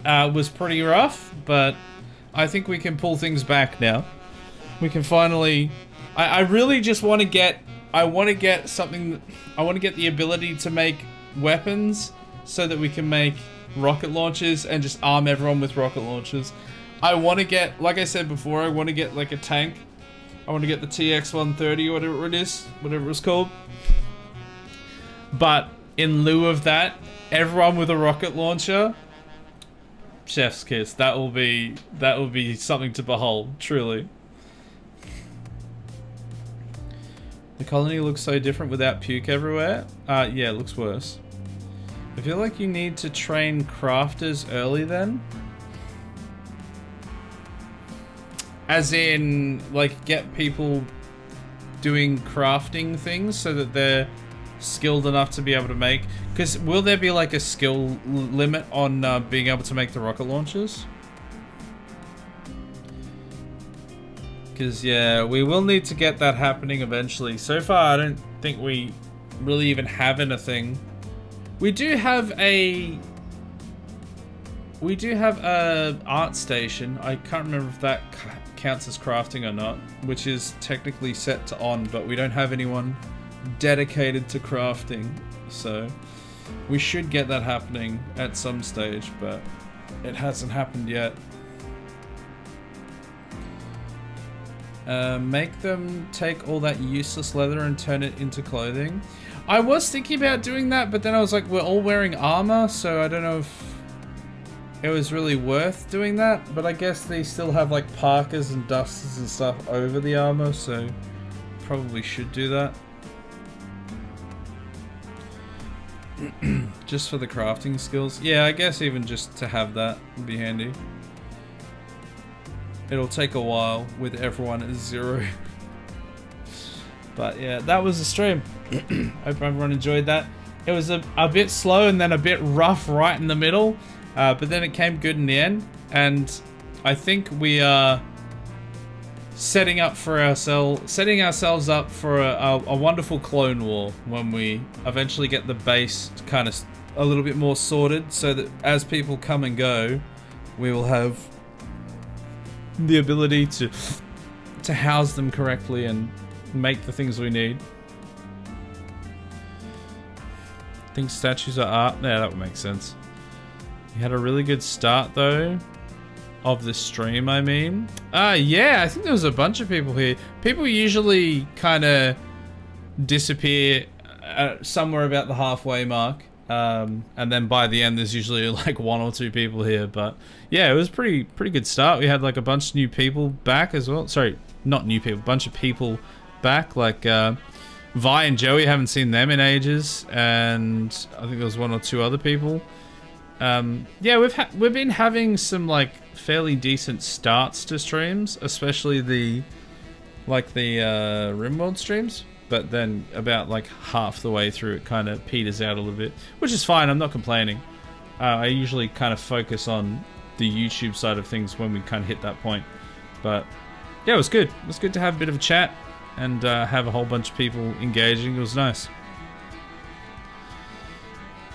was pretty rough, but I think we can pull things back now. We can finally, I really just want to get, I want to get the ability to make weapons so that we can make rocket launchers and just arm everyone with rocket launchers. I want to get, like I said before, I want to get like a tank. I want to get the TX-130 or whatever it is, whatever it's called. But in lieu of that, everyone with a rocket launcher, chef's kiss. That will be something to behold, truly. The colony looks so different without puke everywhere. Yeah, it looks worse. I feel like you need to train crafters early then. As in, like, get people doing crafting things so that they're skilled enough to be able to make. Because will there be like a skill limit on being able to make the rocket launchers? Because yeah, we will need to get that happening eventually. So far, I don't think we really even have anything We do have a art station. I can't remember if that counts as crafting or not, which is technically set to on, but we don't have anyone dedicated to crafting, so we should get that happening at some stage, but it hasn't happened yet. Make them take all that useless leather and turn it into clothing. I was thinking about doing that, but then I was like, we're all wearing armor, so I don't know if it was really worth doing that. But I guess they still have like parkas and dusters and stuff over the armor, so probably should do that. Just for the crafting skills. Yeah, I guess even just to have that would be handy. It'll take a while with everyone at 0. But yeah, that was the stream. Hope everyone enjoyed that. It was a bit slow and then a bit rough right in the middle. But then it came good in the end. And I think we are setting ourselves up for a wonderful clone war when we eventually get the base kind of a little bit more sorted, so that as people come and go, we will have the ability to house them correctly and make the things we need. I think statues are art. Yeah, that would make sense. We had a really good start though of the stream, I mean. Yeah, I think there was a bunch of people here. People usually kind of disappear somewhere about the halfway mark. And then by the end, there's usually like 1 or 2 people here. But yeah, it was pretty good start. We had like a bunch of new people back as well. Sorry, not new people, bunch of people back. Like Vi and Joey, haven't seen them in ages. And I think there was 1 or 2 other people. Yeah, we've been having some like fairly decent starts to streams, especially the RimWorld streams. But then about like half the way through, it kind of peters out a little bit, which is fine. I'm not complaining. I usually kind of focus on the YouTube side of things when we kind of hit that point. But yeah, it was good. It was good to have a bit of a chat and have a whole bunch of people engaging. It was nice.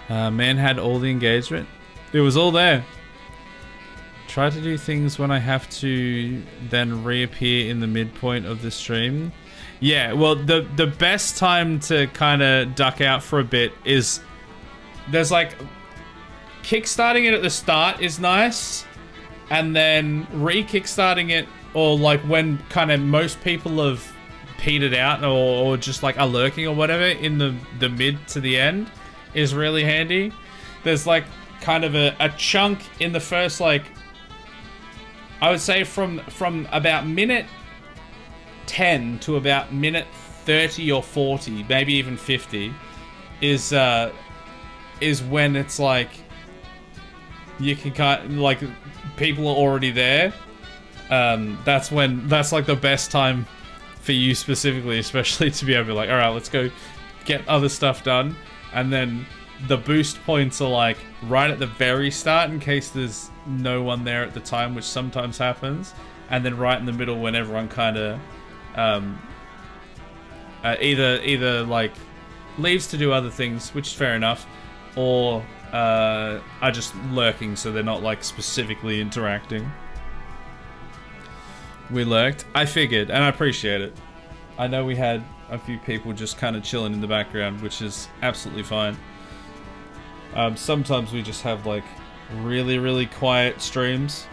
Man had all the engagement. It was all there. Try to do things when I have to then reappear in the midpoint of the stream. Yeah, well, the best time to kind of duck out for a bit is there's like kickstarting it at the start is nice, and then re-kickstarting it, or like when kind of most people have petered out or just like are lurking or whatever in the mid to the end is really handy. There's like kind of a chunk in the first, like, I would say from about minute 10 to about minute 30 or 40, maybe even 50, is when it's like you can kind of, like, people are already there. That's like the best time for you specifically, especially to be able to be like, all right, let's go get other stuff done. And then the boost points are like right at the very start in case there's no one there at the time, which sometimes happens, and then right in the middle when everyone kind of either like leaves to do other things, which is fair enough, or are just lurking, so they're not like specifically interacting. We lurked. I figured, and I appreciate it. I know we had a few people just kind of chilling in the background, which is absolutely fine. Sometimes we just have like really quiet streams,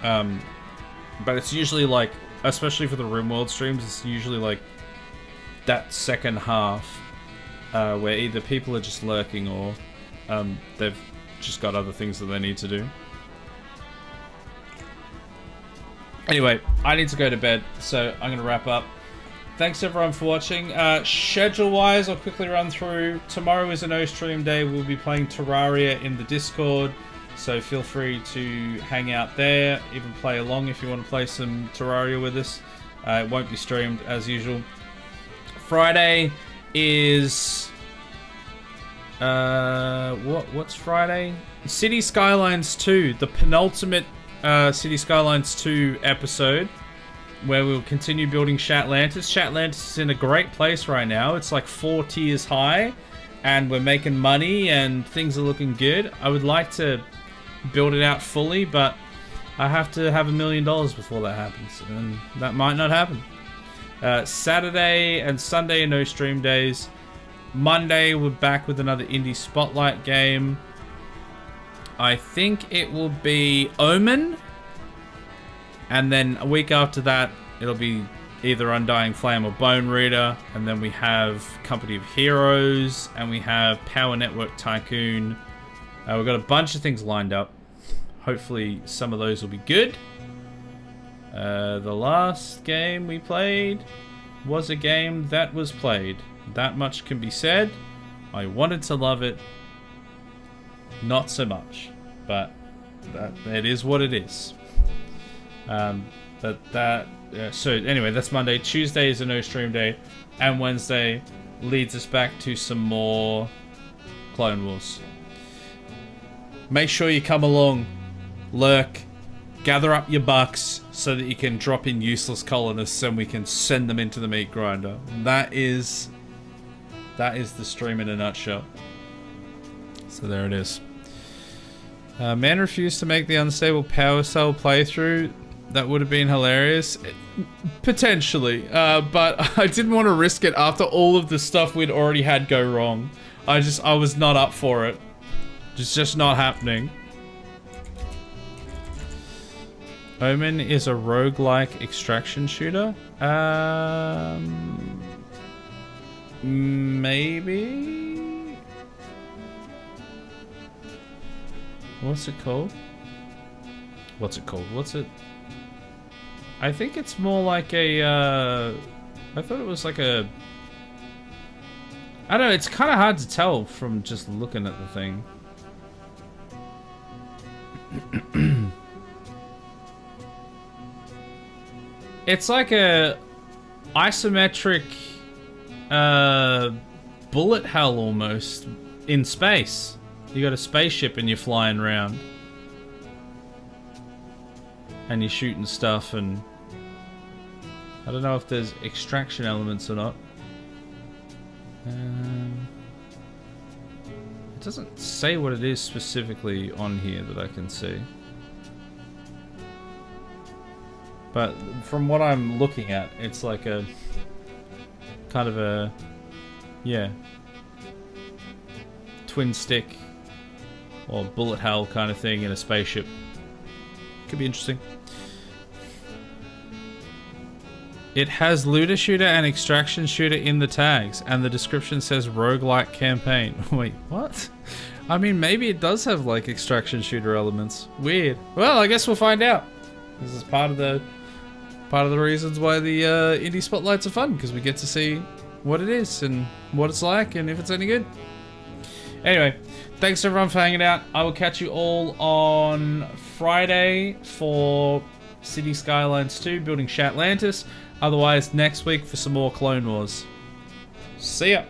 but it's usually like, especially for the RimWorld streams, it's usually like that second half where either people are just lurking or they've just got other things that they need to do. Anyway, I need to go to bed, so I'm going to wrap up. Thanks everyone for watching. Schedule-wise, I'll quickly run through. Tomorrow is a no-stream day. We'll be playing Terraria in the Discord, so feel free to hang out there, even play along if you want to play some Terraria with us. It won't be streamed as usual. Friday is... what's Friday? City Skylines 2, the penultimate City Skylines 2 episode, where we'll continue building Shatlantis. Shatlantis is in a great place right now. It's like 4 tiers high, and we're making money and things are looking good. I would like to build it out fully, but I have to have $1 million before that happens, and that might not happen. Saturday and Sunday are no stream days. Monday we're back with another indie spotlight game. I think it will be Omen, and then a week after that it'll be either Undying Flame or Bone Reader, and then we have Company of Heroes, and we have Power Network Tycoon. We've got a bunch of things lined up. Hopefully some of those will be good. The last game we played was a game that was played. That much can be said. I wanted to love it. Not so much. But it is what it is. So anyway, that's Monday. Tuesday is a no stream day. And Wednesday leads us back to some more Clone Wars. Make sure you come along. Lurk. Gather up your bucks so that you can drop in useless colonists and we can send them into the meat grinder. That is the stream in a nutshell. So there it is. Man refused to make the unstable power cell playthrough. That would have been hilarious. Potentially. But I didn't want to risk it after all of the stuff we'd already had go wrong. I was not up for it. It's just not happening. Omen is a roguelike extraction shooter. Maybe? What's it called? I think it's more like a, I thought it was like a, I don't know, it's kind of hard to tell from just looking at the thing. It's like a isometric bullet hell almost in space. You got a spaceship and you're flying around. And you're shooting stuff, and I don't know if there's extraction elements or not. It doesn't say what it is specifically on here that I can see. But from what I'm looking at, it's like a kind of a, yeah, twin stick or bullet hell kind of thing in a spaceship. Could be interesting. It has looter shooter and extraction shooter in the tags, and the description says roguelike campaign. Wait, what? I mean, maybe it does have like extraction shooter elements. Weird. Well, I guess we'll find out. This is part of the reasons why the indie spotlights are fun, because we get to see what it is and what it's like and if it's any good. Anyway, thanks everyone for hanging out. I will catch you all on Friday for City Skylines 2, building Shatlantis. Otherwise, next week for some more Clone Wars. See ya!